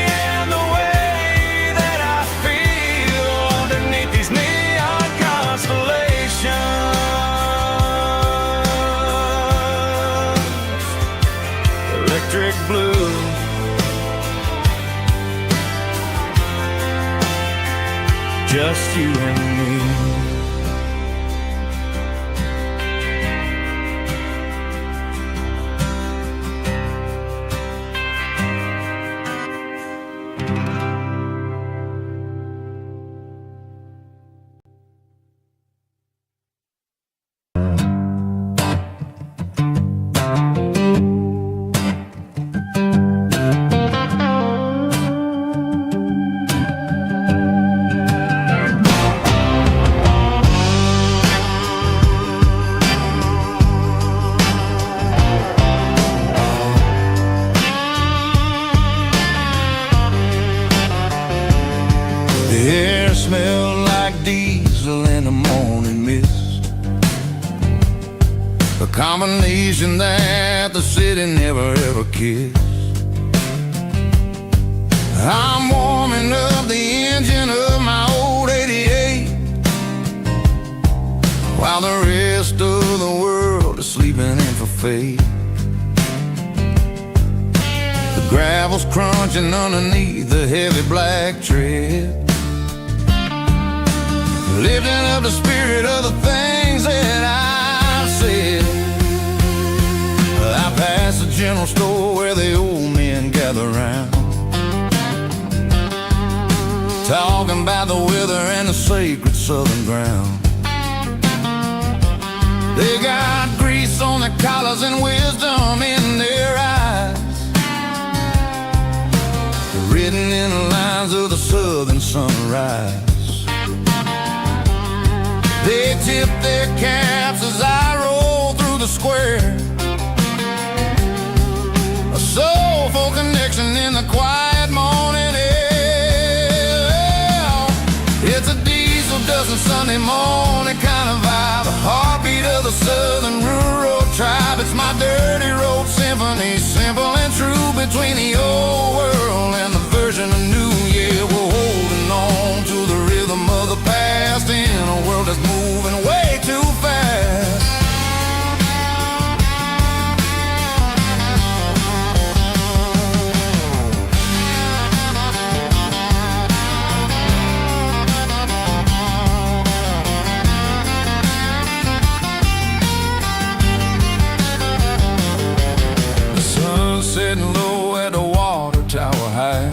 and the way that I feel underneath these neon constellations. Electric just you and me. The air smelled like diesel in the morning mist, a combination that the city never ever kissed. I'm warming up the engine of my old 88, while the rest of the world is sleeping in for fate. The gravel's crunching underneath the heavy black tread, lifting up the spirit of the things that I've said. I pass the general store where the old men gather round, talking about the weather and the sacred southern ground. They got grease on their collars and wisdom in their eyes, written in the lines of the southern sunrise. They tip their caps as I roll through the square, a soulful connection in the quiet morning air. It's a diesel dusting Sunday morning kind of vibe, a heartbeat of the southern rural tribe. It's my dirty road symphony, simple and true, between the old world and the version of new. Yeah, we're holding on to the rhythm of the past in a world that's moving way too fast. The sun's setting low at the water tower high,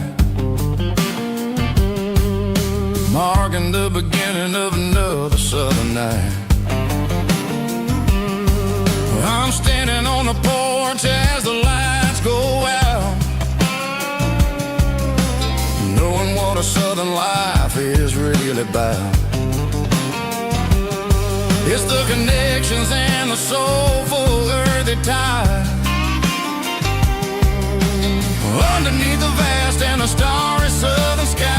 marking the beginning of another southern night. I'm standing on the porch as the lights go out, knowing what a southern life is really about. It's the connections and the soulful earthy tide, underneath the vast and the starry southern skies.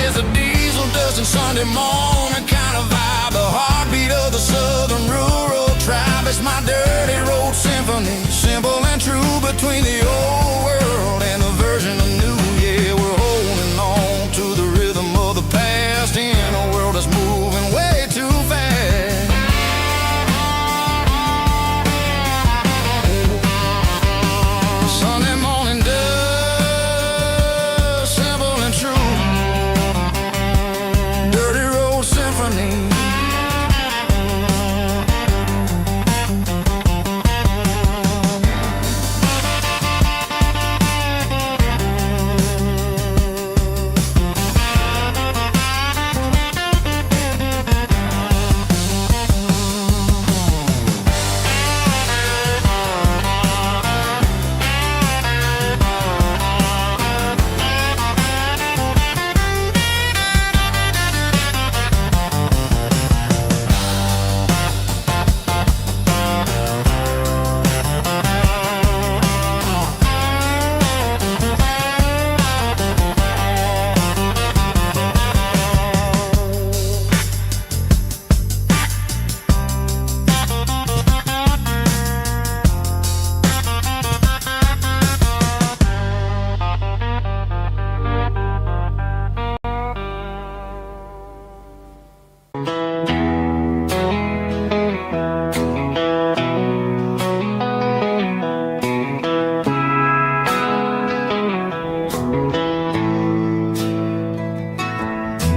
It's a diesel dusting Sunday morning kind of vibe, the heartbeat of the southern rural tribe. It's my dirty road symphony, simple and true, between the old world and the version of new. Yeah, we're holding on to the rhythm of the past in a world that's moving way too fast. Sunday morning dust, simple and true, dirty road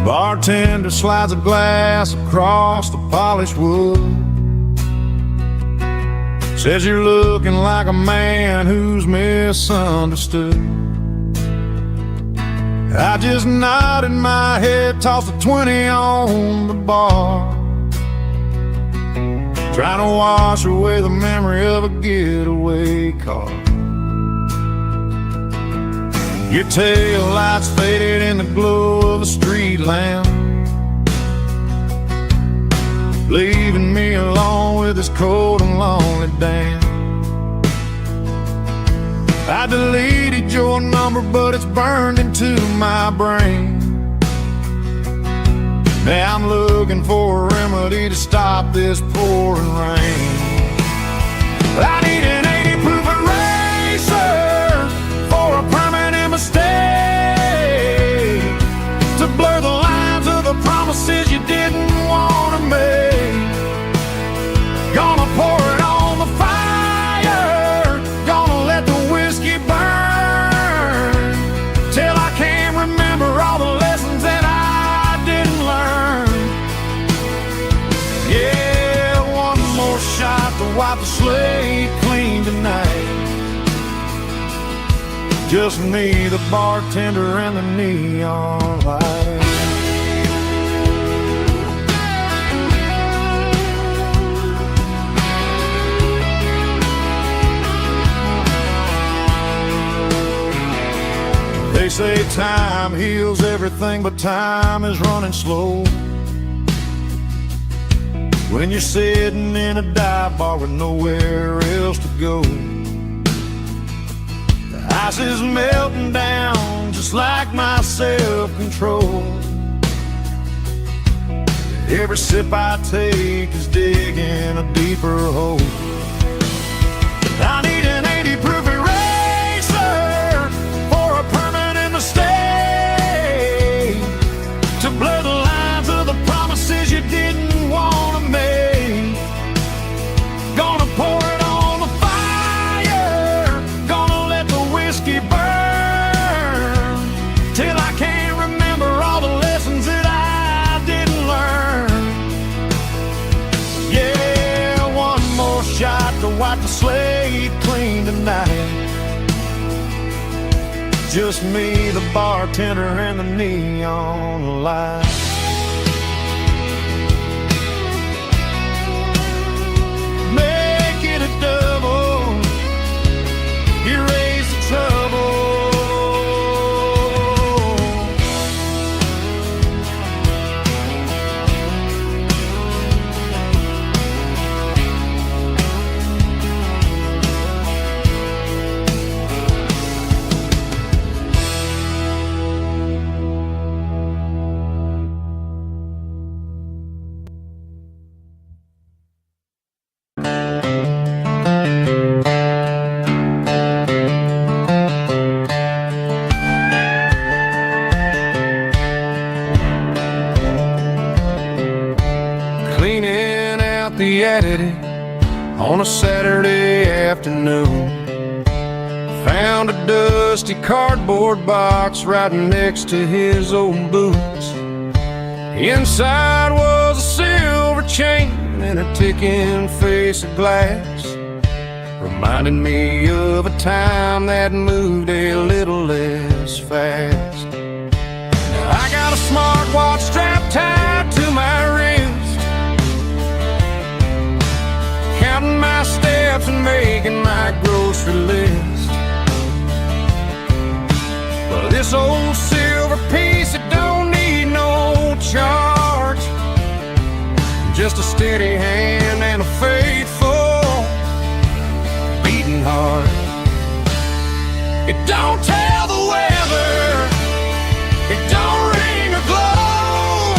Bartender slides a glass across the polished wood. Says you're looking like a man who's misunderstood. I just nodded my head, tossed a 20 on the bar, trying to wash away the memory of a getaway car. Your tail lights faded in the glow of a street lamp, leaving me alone with this cold and lonely damn. I deleted your number, but it's burned into my brain. Now I'm looking for a remedy to stop this pouring rain. I need an 80 proof eraser for a permanent mistake, to blur the lines of the promises you didn't want to make. Gonna pour it on the fire, gonna let the whiskey burn, till I can't remember all the lessons that I didn't learn. Yeah, one more shot to wipe the slate clean tonight. Just me, the bartender, and the neon light. They say time heals everything, but time is running slow when you're sitting in a dive bar with nowhere else to go. The ice is melting down just like my self-control. Every sip I take is digging a deeper hole. I need an 80 proof eraser for a permanent mistake, to blur the lines of the promises you didn't want to make. Gonna pour it on the fire, gonna let the whiskey burn, till I can't remember all the lessons that I didn't learn. Yeah, one more shot to wipe the slate clean tonight. Just me, the bartender, and the neon light. Make it a double, erase the trouble. Cleaning out the attic on a Saturday afternoon, found a dusty cardboard box right next to his old boots. Inside was a silver chain and a ticking face of glass, reminding me of a time that moved a little less fast. Now I got a smartwatch strapped tied to my wrist, counting my steps and making my grocery list. But this old silver piece, it don't need no charge, just a steady hand and a faithful beating heart. It don't tell the weather, it don't ring or glow,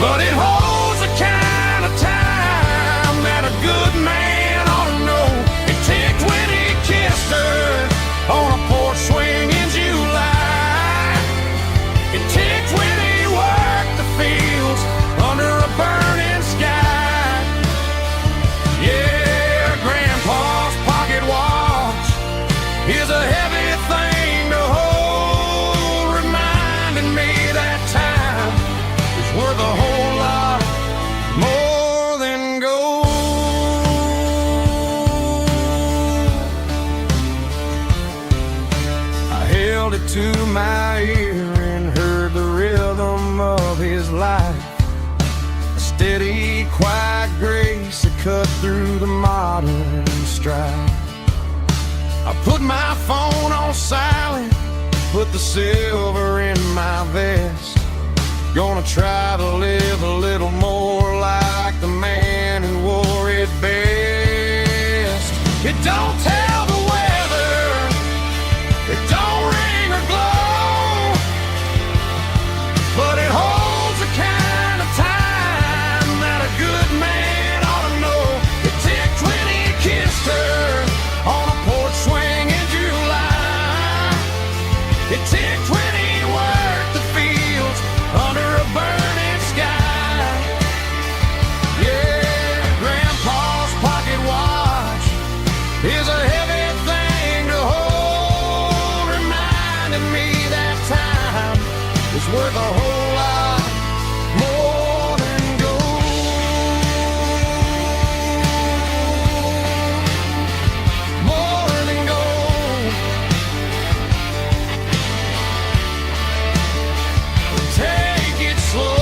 but it holds the kind of time that a good man ought to know. It ticked when he kissed her on a porch swing in July. It ticked when he worked the fields under a burning sky. Yeah, Grandpa's pocket watch is a steady, quiet grace that cut through the modern strife. I put my phone on silent, put the silver in my vest. Gonna try to live a little more like the man who wore it best. It don't tell the weather, it don't ring or glow, but it holds the kind of time that a good man ought to know. It ticked when he kissed her on a porch swing in July. It ticked when he worked the fields under a burning sky. Yeah, Grandpa's pocket watch is a heavy thing to hold, reminding me that time is worth a whole lot more than gold. More than gold. Take it slow.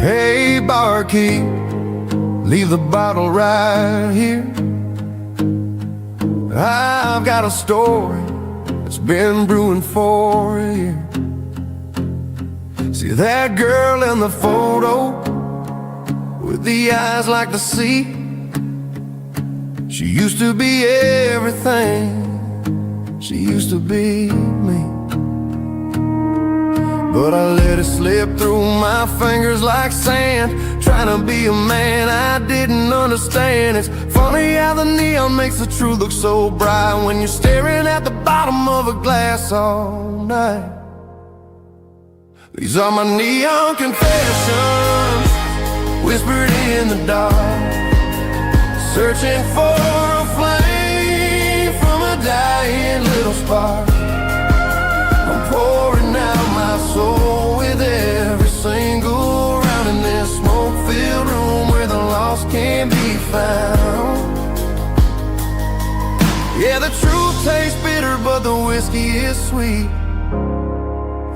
Hey, barkeep, leave the bottle right here. I've got a story that's been brewing for a year. See that girl in the photo with the eyes like the sea? She used to be everything, she used to be me. But I let it slip through my fingers like sand, trying to be a man I didn't understand. It's funny how the neon makes the truth look so bright when you're staring at the bottom of a glass all night. These are my neon confessions, whispered in the dark, searching for a flame from a dying little spark. I'm pouring out my soul with every single round in this smoke-filled room where the lost can't be found. Yeah, the truth tastes bitter, but the whiskey is sweet.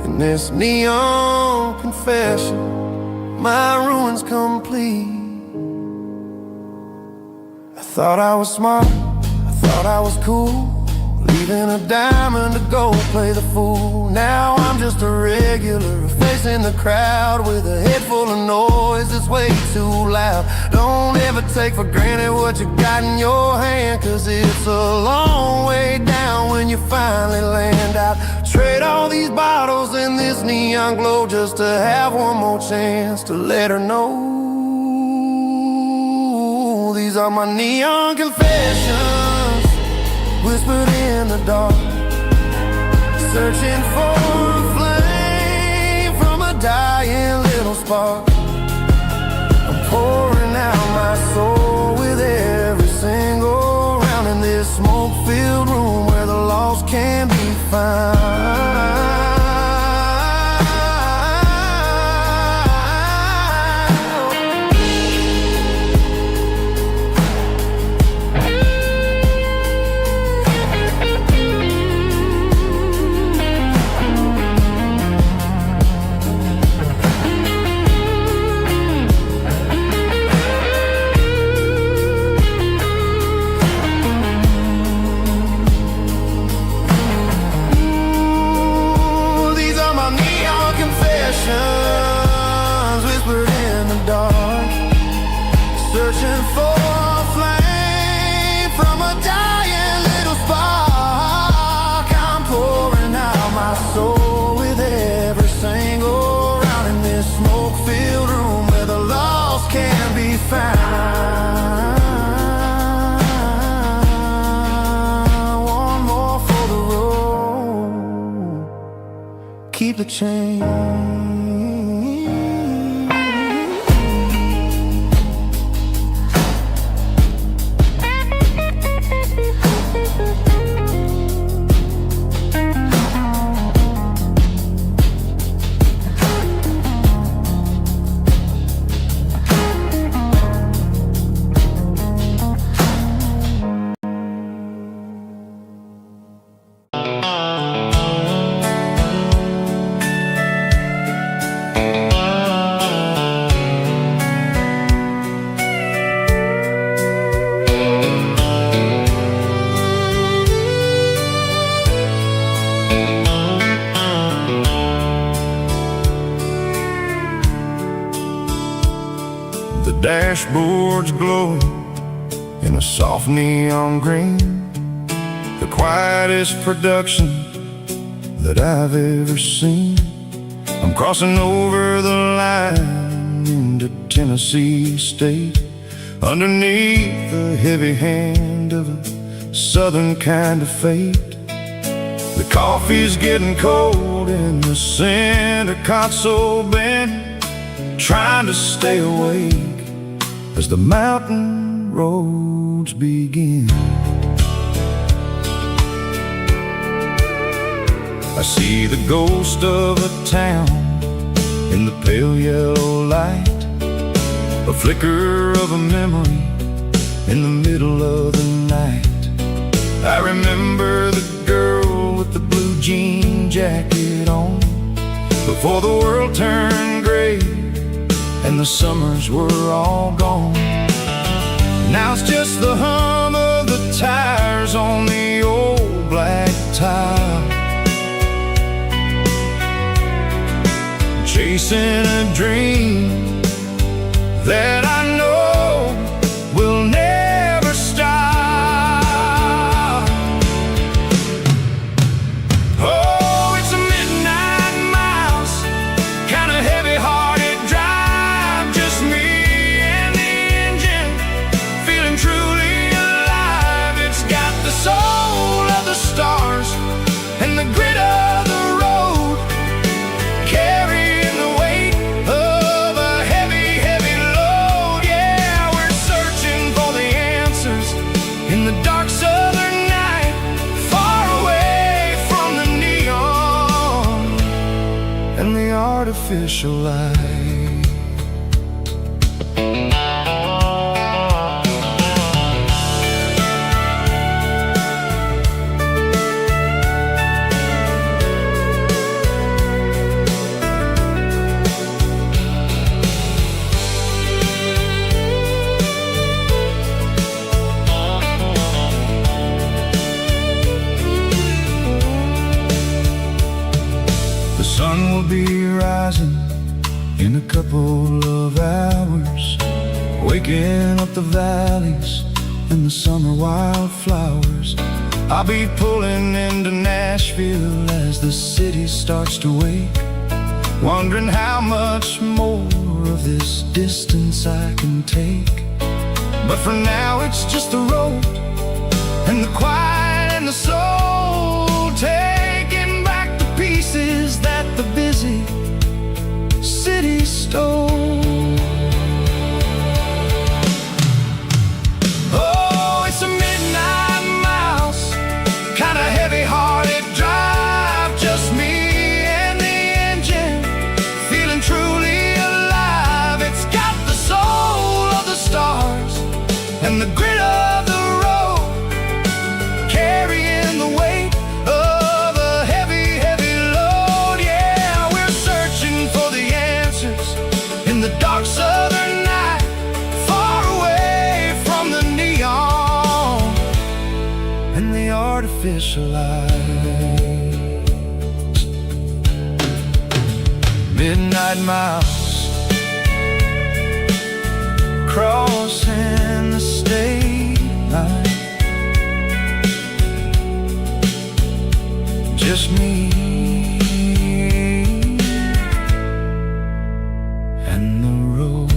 In this neon confession, my ruin's complete. I thought I was smart, I thought I was cool, leaving a diamond to go play the fool. Now I'm just a regular, facing the crowd with a head full of noise that's way too loud. Don't ever take for granted what you got in your hand, cause it's a long way down when you finally land out. Trade all these bottles and this neon glow just to have one more chance to let her know. These are my neon confessions, whispered in the dark, searching for a flame from a dying little spark. I'm pouring out my soul with every single round in this smoke-filled room where the lost can be found. keep the change. Dashboards glowing in a soft neon green, the quietest production that I've ever seen. I'm crossing over the line into Tennessee State, underneath the heavy hand of a southern kind of fate. The coffee's getting cold in the center console bin, trying to stay awake as the mountain roads begin. I see the ghost of a town in the pale yellow light, a flicker of a memory in the middle of the night. I remember the girl with the blue jean jacket on, before the world turned gray and the summers were all gone. Now it's just the hum of the tires on the old black tile, chasing a dream that I know will never stop. Oh, it's a midnight miles, kind of heavy-hearted drive, just me and the engine, feeling truly alive. It's got the soul of the stars and the grit of the road, carrying the weight of a heavy, heavy load. Yeah, we're searching for the answers in the dark southern night, far away from the neon and the artificial light. The sun will be rising in a couple of hours, waking up the valleys and the summer wildflowers. I'll be pulling into Nashville as the city starts to wake, wondering how much more of this distance I can take. But for now it's just the road and the quiet and the soul, taking back the pieces that the busy city stole. Oh, it's a midnight miles, kind of heavy-hearted drive, just me and the engine, feeling truly alive. It's got the soul of the stars and the grit of the road, carrying the weight of a heavy, heavy load. Yeah, we're searching for the answers in the dark southern night, far away from the neon and the artificial lights. Midnight miles, crossing the state line, just me and the road.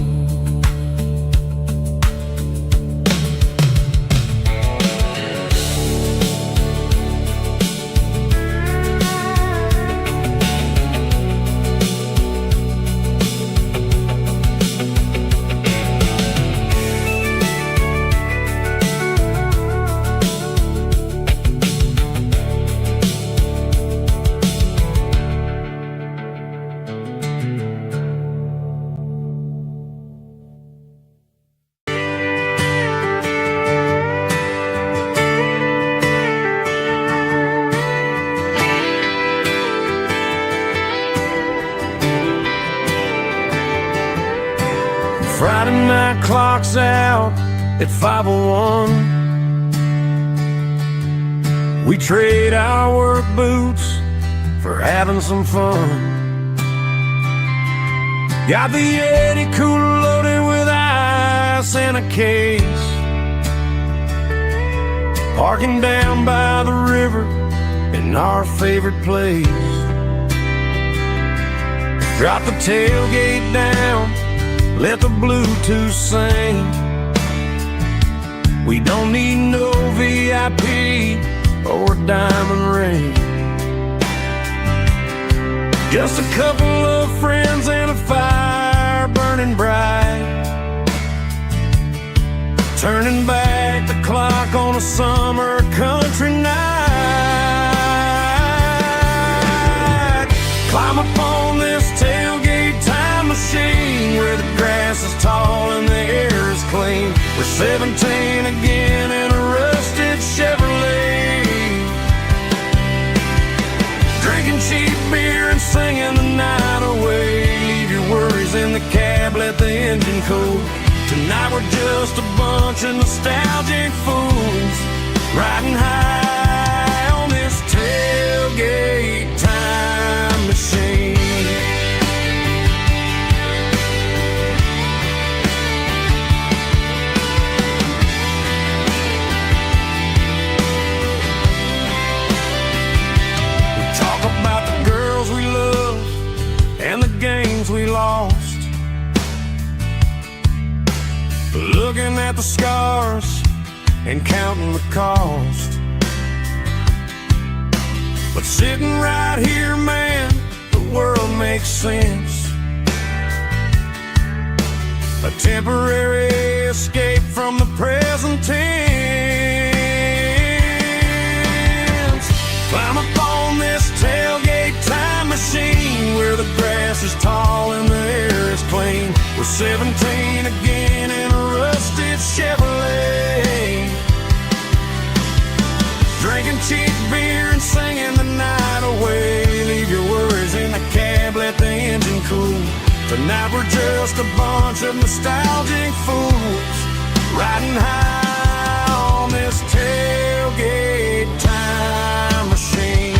midnight clock's out at 5:01. We trade our work boots for having some fun. Got the Yeti cooler loaded with ice and a case, parking down by the river in our favorite place. Drop the tailgate down, let the Bluetooth sing. We don't need no VIP or a diamond ring. Just a couple of friends and a fire burning bright, turning back the clock on a summer country night. Climb up on this tailgate time machine where the grass is tall and the air is clean. We're 17 again in a rusted Chevrolet, drinking cheap beer and singing the night away. Leave your worries in the cab, let the engine cool. Tonight we're just a bunch of nostalgic fools riding high on this tailgate time machine. We talk about the girls we love and the games we lost, looking at the scars and counting the cost. But sitting right here, man, the world makes sense. A temporary escape from the present tense. Climb up on this tailgate time machine where the grass is tall and the air is clean. We're 17 again in a rusted Chevrolet, drinking cheap beer and singing the night away. Leave your worries in the cab, let the engine cool. Tonight we're just a bunch of nostalgic fools riding high on this tailgate time machine.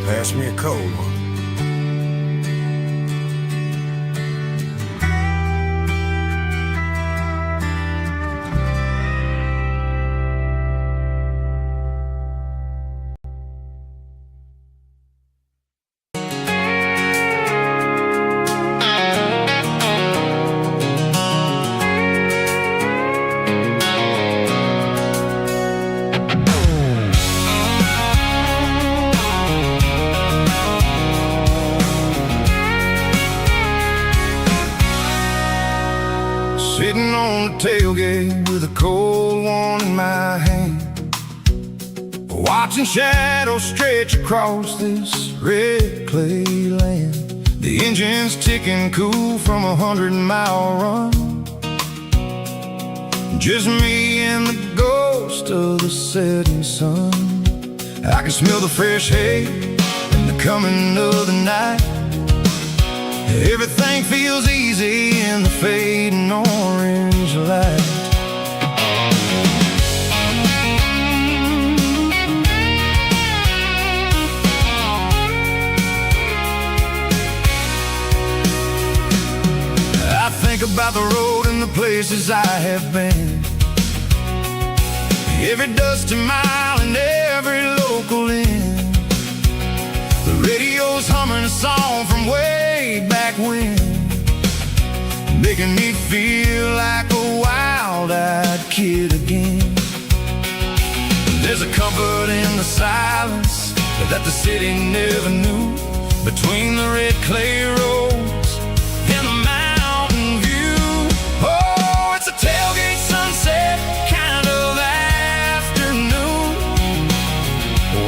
Pass me a cold one. Sitting on the tailgate with a cold one in my hand, watching shadows stretch across this red clay land. The engine's ticking cool from a 100-mile run. Just me and the ghost of the setting sun. I can smell the fresh hay and the coming of the night. Everything feels easy in the fading orange light. I think about the road and the places I have been, every dusty mile and every local inn. The radio's humming a song from way back when, making me feel like a wild-eyed kid again. There's a comfort in the silence that the city never knew, between the red clay roads and the mountain view. Oh, it's a tailgate sunset kind of afternoon,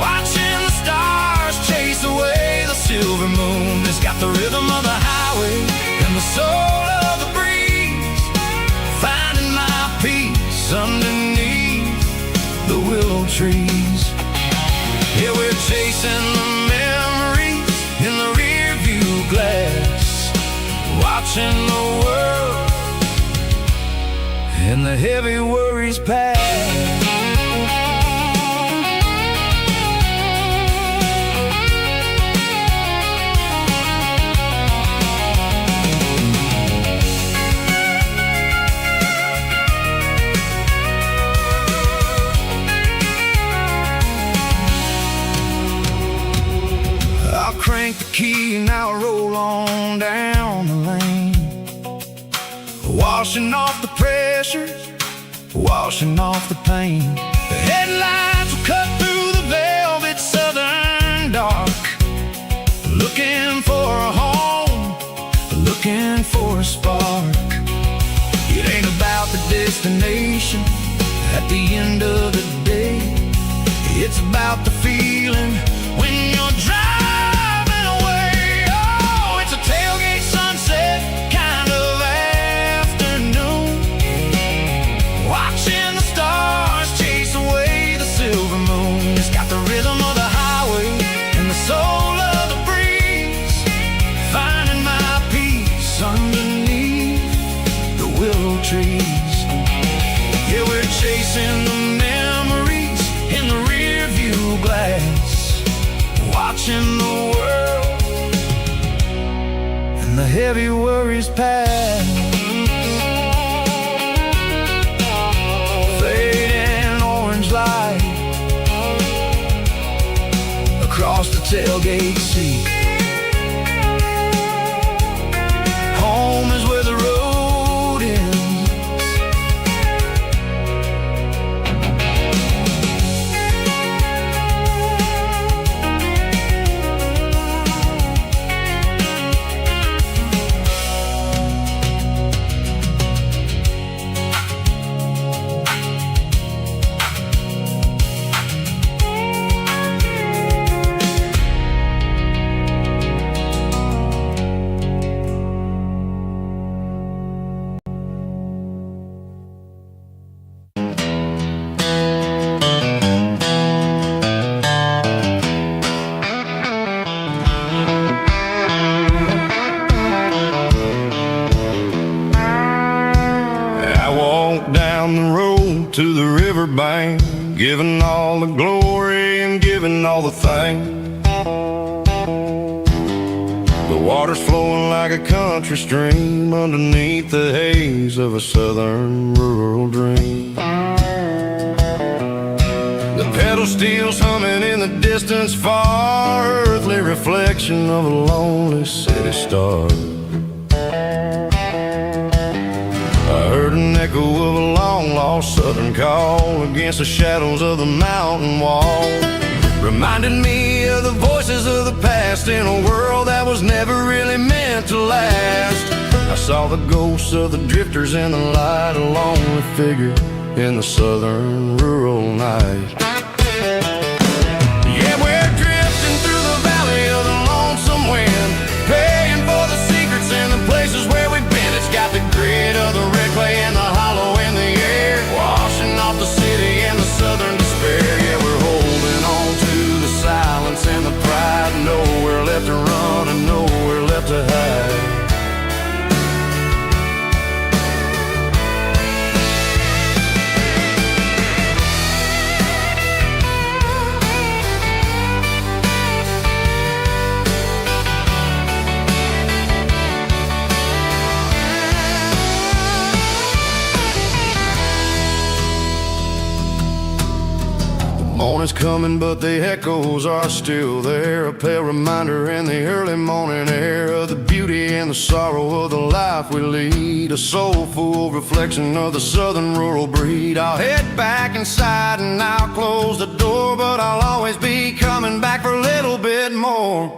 watching the stars chase away the silver moon. It's got the rhythm of the highway and the soul of the breeze. the heavy worries pass. I'll crank the key and I'll roll on down the lane, washing off the pressure, washing off the pain. The headlights will cut through the velvet southern dark, looking for a home, looking for a spark. It ain't about the destination at the end of the day, it's about the feeling when you're driving away. Oh, it's a tailgate sunset kind of afternoon, watching the stars chase away the silver moon. It's got the rhythm of the highway and the soul of the breeze, finding my peace underneath the willow trees. Yeah, we're chasing the memories in the rear view glass, watching the world and the heavy worries pass. Fading orange light across the tailgate seat. Home is where the road ends. To the riverbank, giving all the glory and giving all the thanks. The water's flowing like a country stream underneath the haze of a southern rural dream. The pedal steel's humming in the distance far, earthly reflection of a lonely city star. I heard an echo of a long-lost southern call against the shadows of the mountain wall, reminding me of the voices of the past in a world that was never really meant to last. I saw the ghosts of the drifters in the light, a lonely figure in the southern rural night. Yeah, we're drifting through the valley of the lonesome wind, paying for the secrets and the places where we've been. It's got the grit of the red clay and the hollow in the air, washing off the city and the southern despair. Yeah, we're holding on to the silence and the pride, nowhere left to run and nowhere left to hide. Morning's coming, but the echoes are still there, a pale reminder in the early morning air of the beauty and the sorrow of the life we lead, a soulful reflection of the southern rural breed. I'll head back inside and I'll close the door, but I'll always be coming back for a little bit more.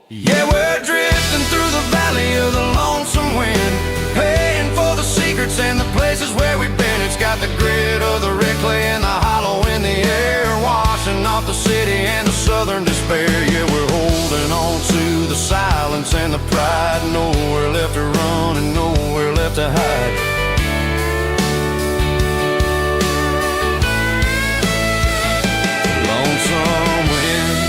Yeah, we're drifting through the valley of the lonesome wind, paying for the secrets and the places where we've been. It's got the grit of the red clay and the hollow in the air, washing off the city and the southern despair. Yeah, we're holding on to the silence and the pride, nowhere left to run and nowhere left to hide. Lonesome wind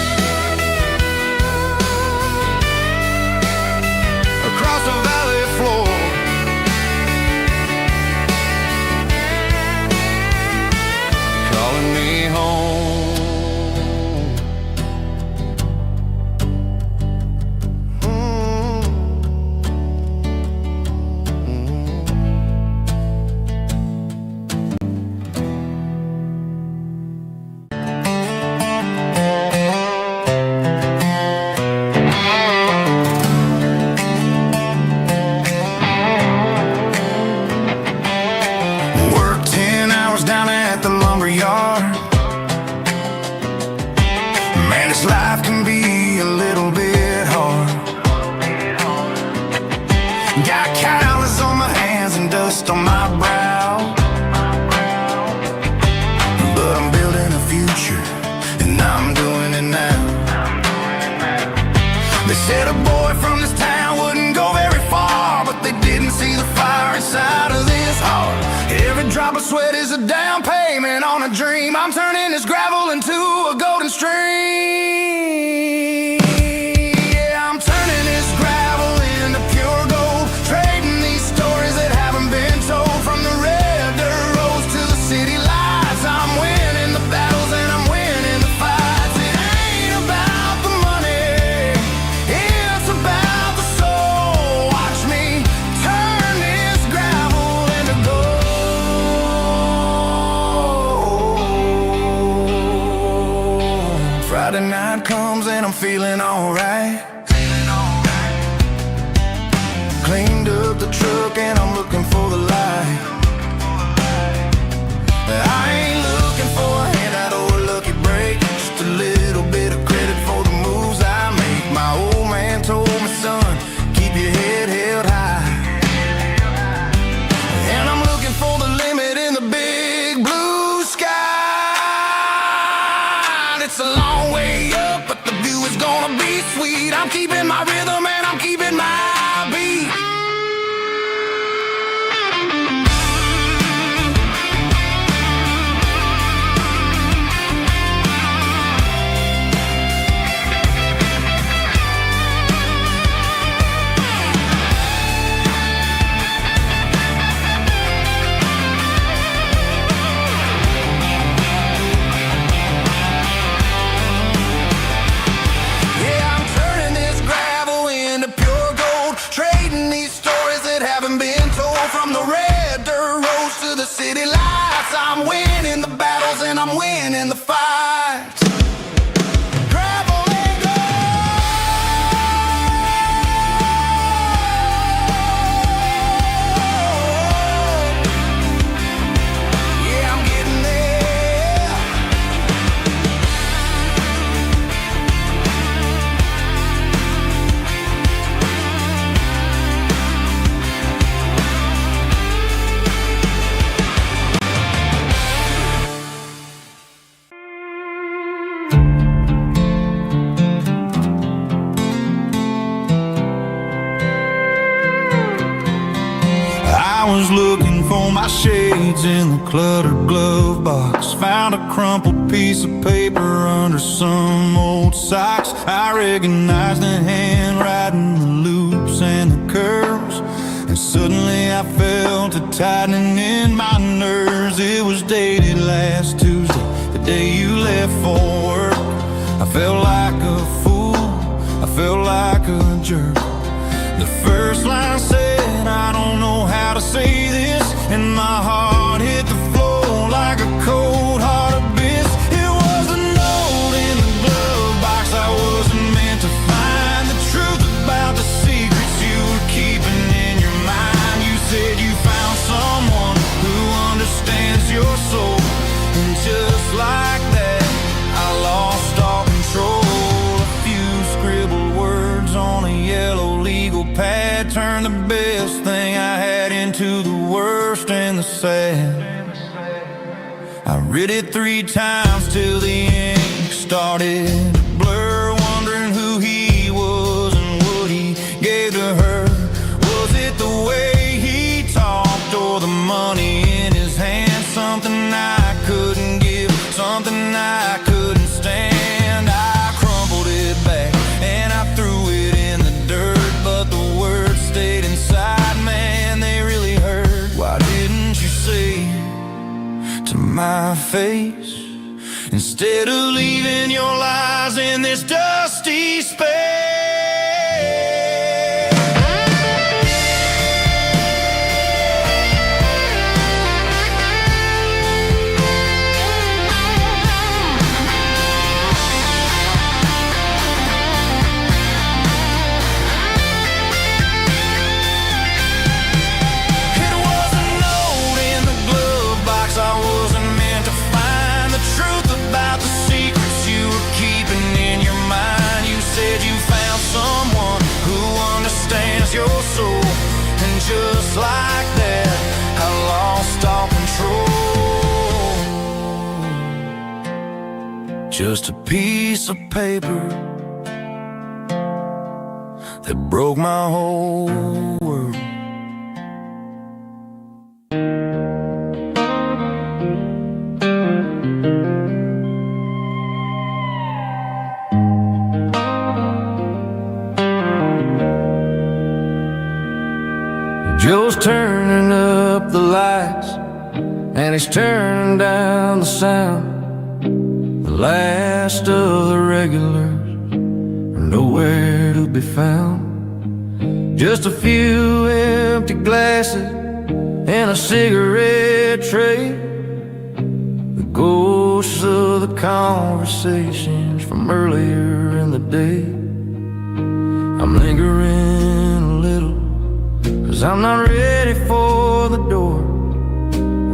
across the valley floor, This life can be a little bit hard. Got calluses on my hands and dust on my brow, but I'm building a future, and I'm doing it now. They said a boy from this town wouldn't go very far, but they didn't see the fire inside of this heart. Every drop of sweat is a down payment on a dream. I'm turning this gravel into a golden stream. Yeah, I'm turning this gravel into pure gold, trading these stories that haven't been told. From the red dirt roads to the city lights, I'm winning the battles and I'm winning the fights. It ain't about the money, it's about the soul. Watch me turn this gravel into gold. Friday night comes and I'm feeling alright. Cleaned up the truck and I'm looking for the light. I ain't looking for a handout or a lucky break, just a little bit of credit for the moves I make. My old man told me, son, keep your head held high. And I'm looking for the limit in the big blue sky. It's a long way up, but the view is gonna be sweet. I'm keeping my rhythm and I'm keeping my beat. City lights, I'm winning the battles and I'm winning the fights. Gravel and gold. Yeah, I'm getting there. I was looking for my shades in the cluttered glove box. Found a crumpled piece of paper under some old socks. I recognized the handwriting, the loops and the curves, and suddenly I felt a tightening in my nerves. It was dated last Tuesday, the day you left for work. I felt like a fool, I felt like a jerk. The first line said, I don't know how to say this, and my heart hit the floor like a cold heart abyss. It was a note in the glove box I wasn't meant to find. The truth about the secrets you were keeping in your mind. You said you found someone who understands your soul, and just like that I lost all control. A few scribbled words on a yellow legal pad turned the best thing I had into the worst and the sad. I read it 3 times till the ink started to blur, wondering who he was and what he gave to her. Was it the way he talked or the money in his hand? Something I couldn't give, something I couldn't stand. I crumpled it back and I threw it in the dirt, but the words stayed inside, man, they really hurt. Why didn't you say to my face, instead of leaving your lies in this dusty space? I wasn't meant to find the truth about the secrets you were keeping in your just a piece of paper that broke my whole world. Joe's turning up the lights, and he's turning down the sound. The last of the regulars are nowhere to be found. Just a few empty glasses and a cigarette tray, the ghosts of the conversations from earlier in the day. I'm lingering a little, 'cause I'm not ready for the door,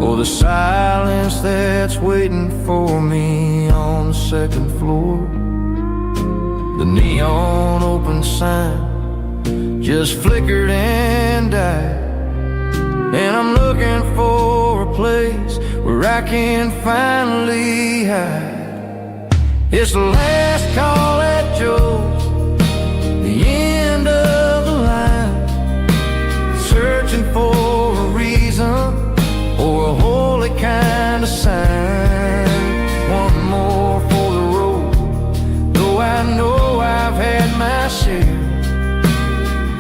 or the silence that's waiting for me on the second floor. The neon open sign just flickered and died, and I'm looking for a place where I can finally hide. It's the last call at Joe's, the end of the line, searching for a reason or a holy kind of sign. One more for the road, though I know I've had my share.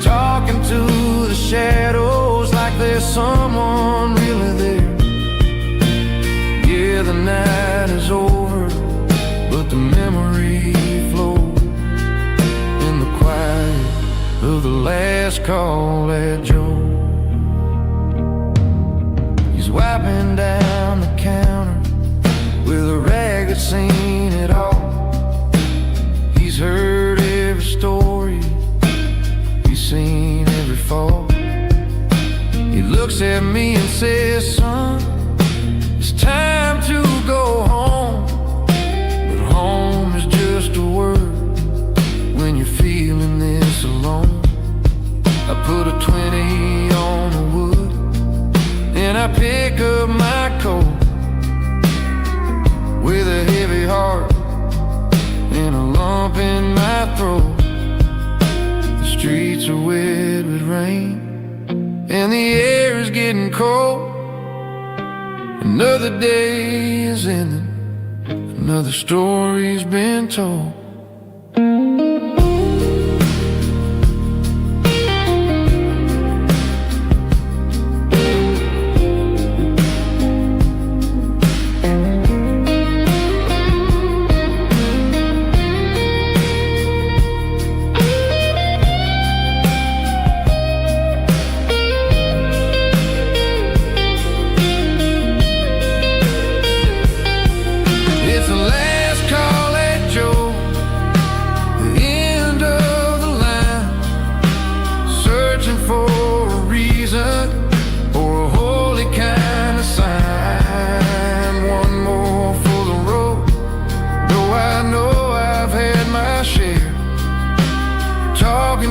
Talking to the shadows like there's someone really there. Yeah, the night is over, but the memory flows in the quiet of the last call at Joe. He's wiping down the counter with a rag that's seen it all. He's heard every story, he's seen every fall. He looks at me and says, son, it's time to go home. But home is just a word when you're feeling this alone. I put a 20 on the wood, and I pick up my coat with a heavy heart and a lump in my throat. The streets are wet with rain, and the air is getting cold. Another day is ending, another story's been told.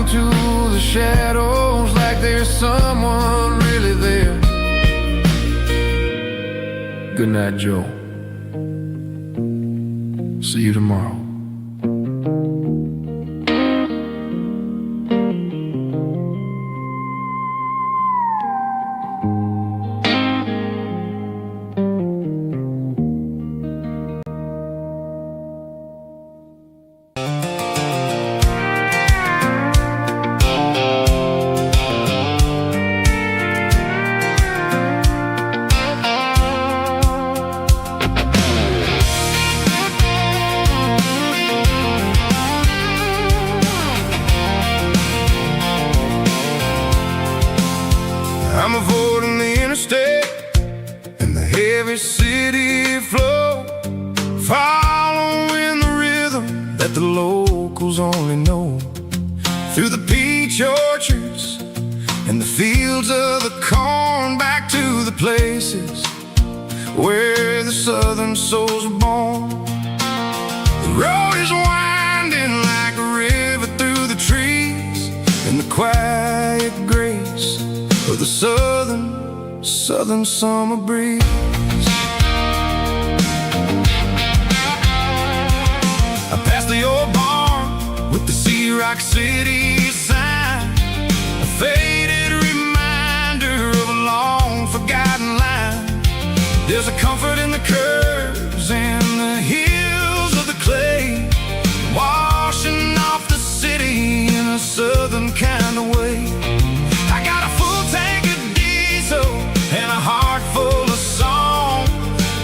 To the shadows like there's someone really there. Good night, Joe. See you tomorrow. I'm avoiding the interstate and the heavy city flow, following the rhythm that the locals only know. Through the peach orchards and the fields of the corn, back to the places where the southern souls were born. The road is winding like a river through the trees, and the quiet grace of the southern summer breeze. Rock City sign, a faded reminder of a long forgotten line. There's a comfort in the curves and the hills of the clay, washing off the city in a southern kind of way. I got a full tank of diesel and a heart full of song,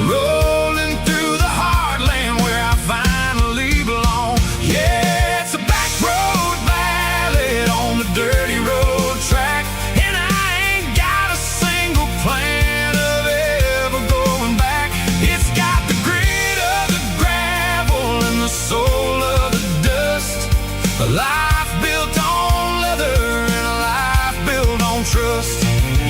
rolling through the heartland where I finally belong. Yeah, it's a back road ballad on the dirty road track, and I ain't got a single plan of ever going back. It's got the grit of the gravel and the soul of the dust, a life built on leather and a life built on trust.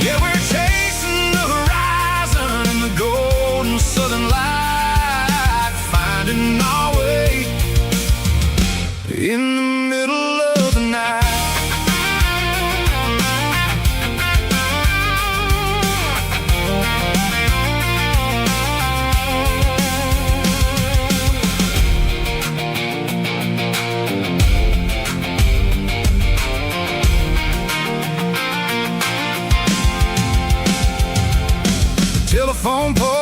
Yeah, we're chasing the horizon and the golden southern light, finding our way in the middle of the night. Telephone pole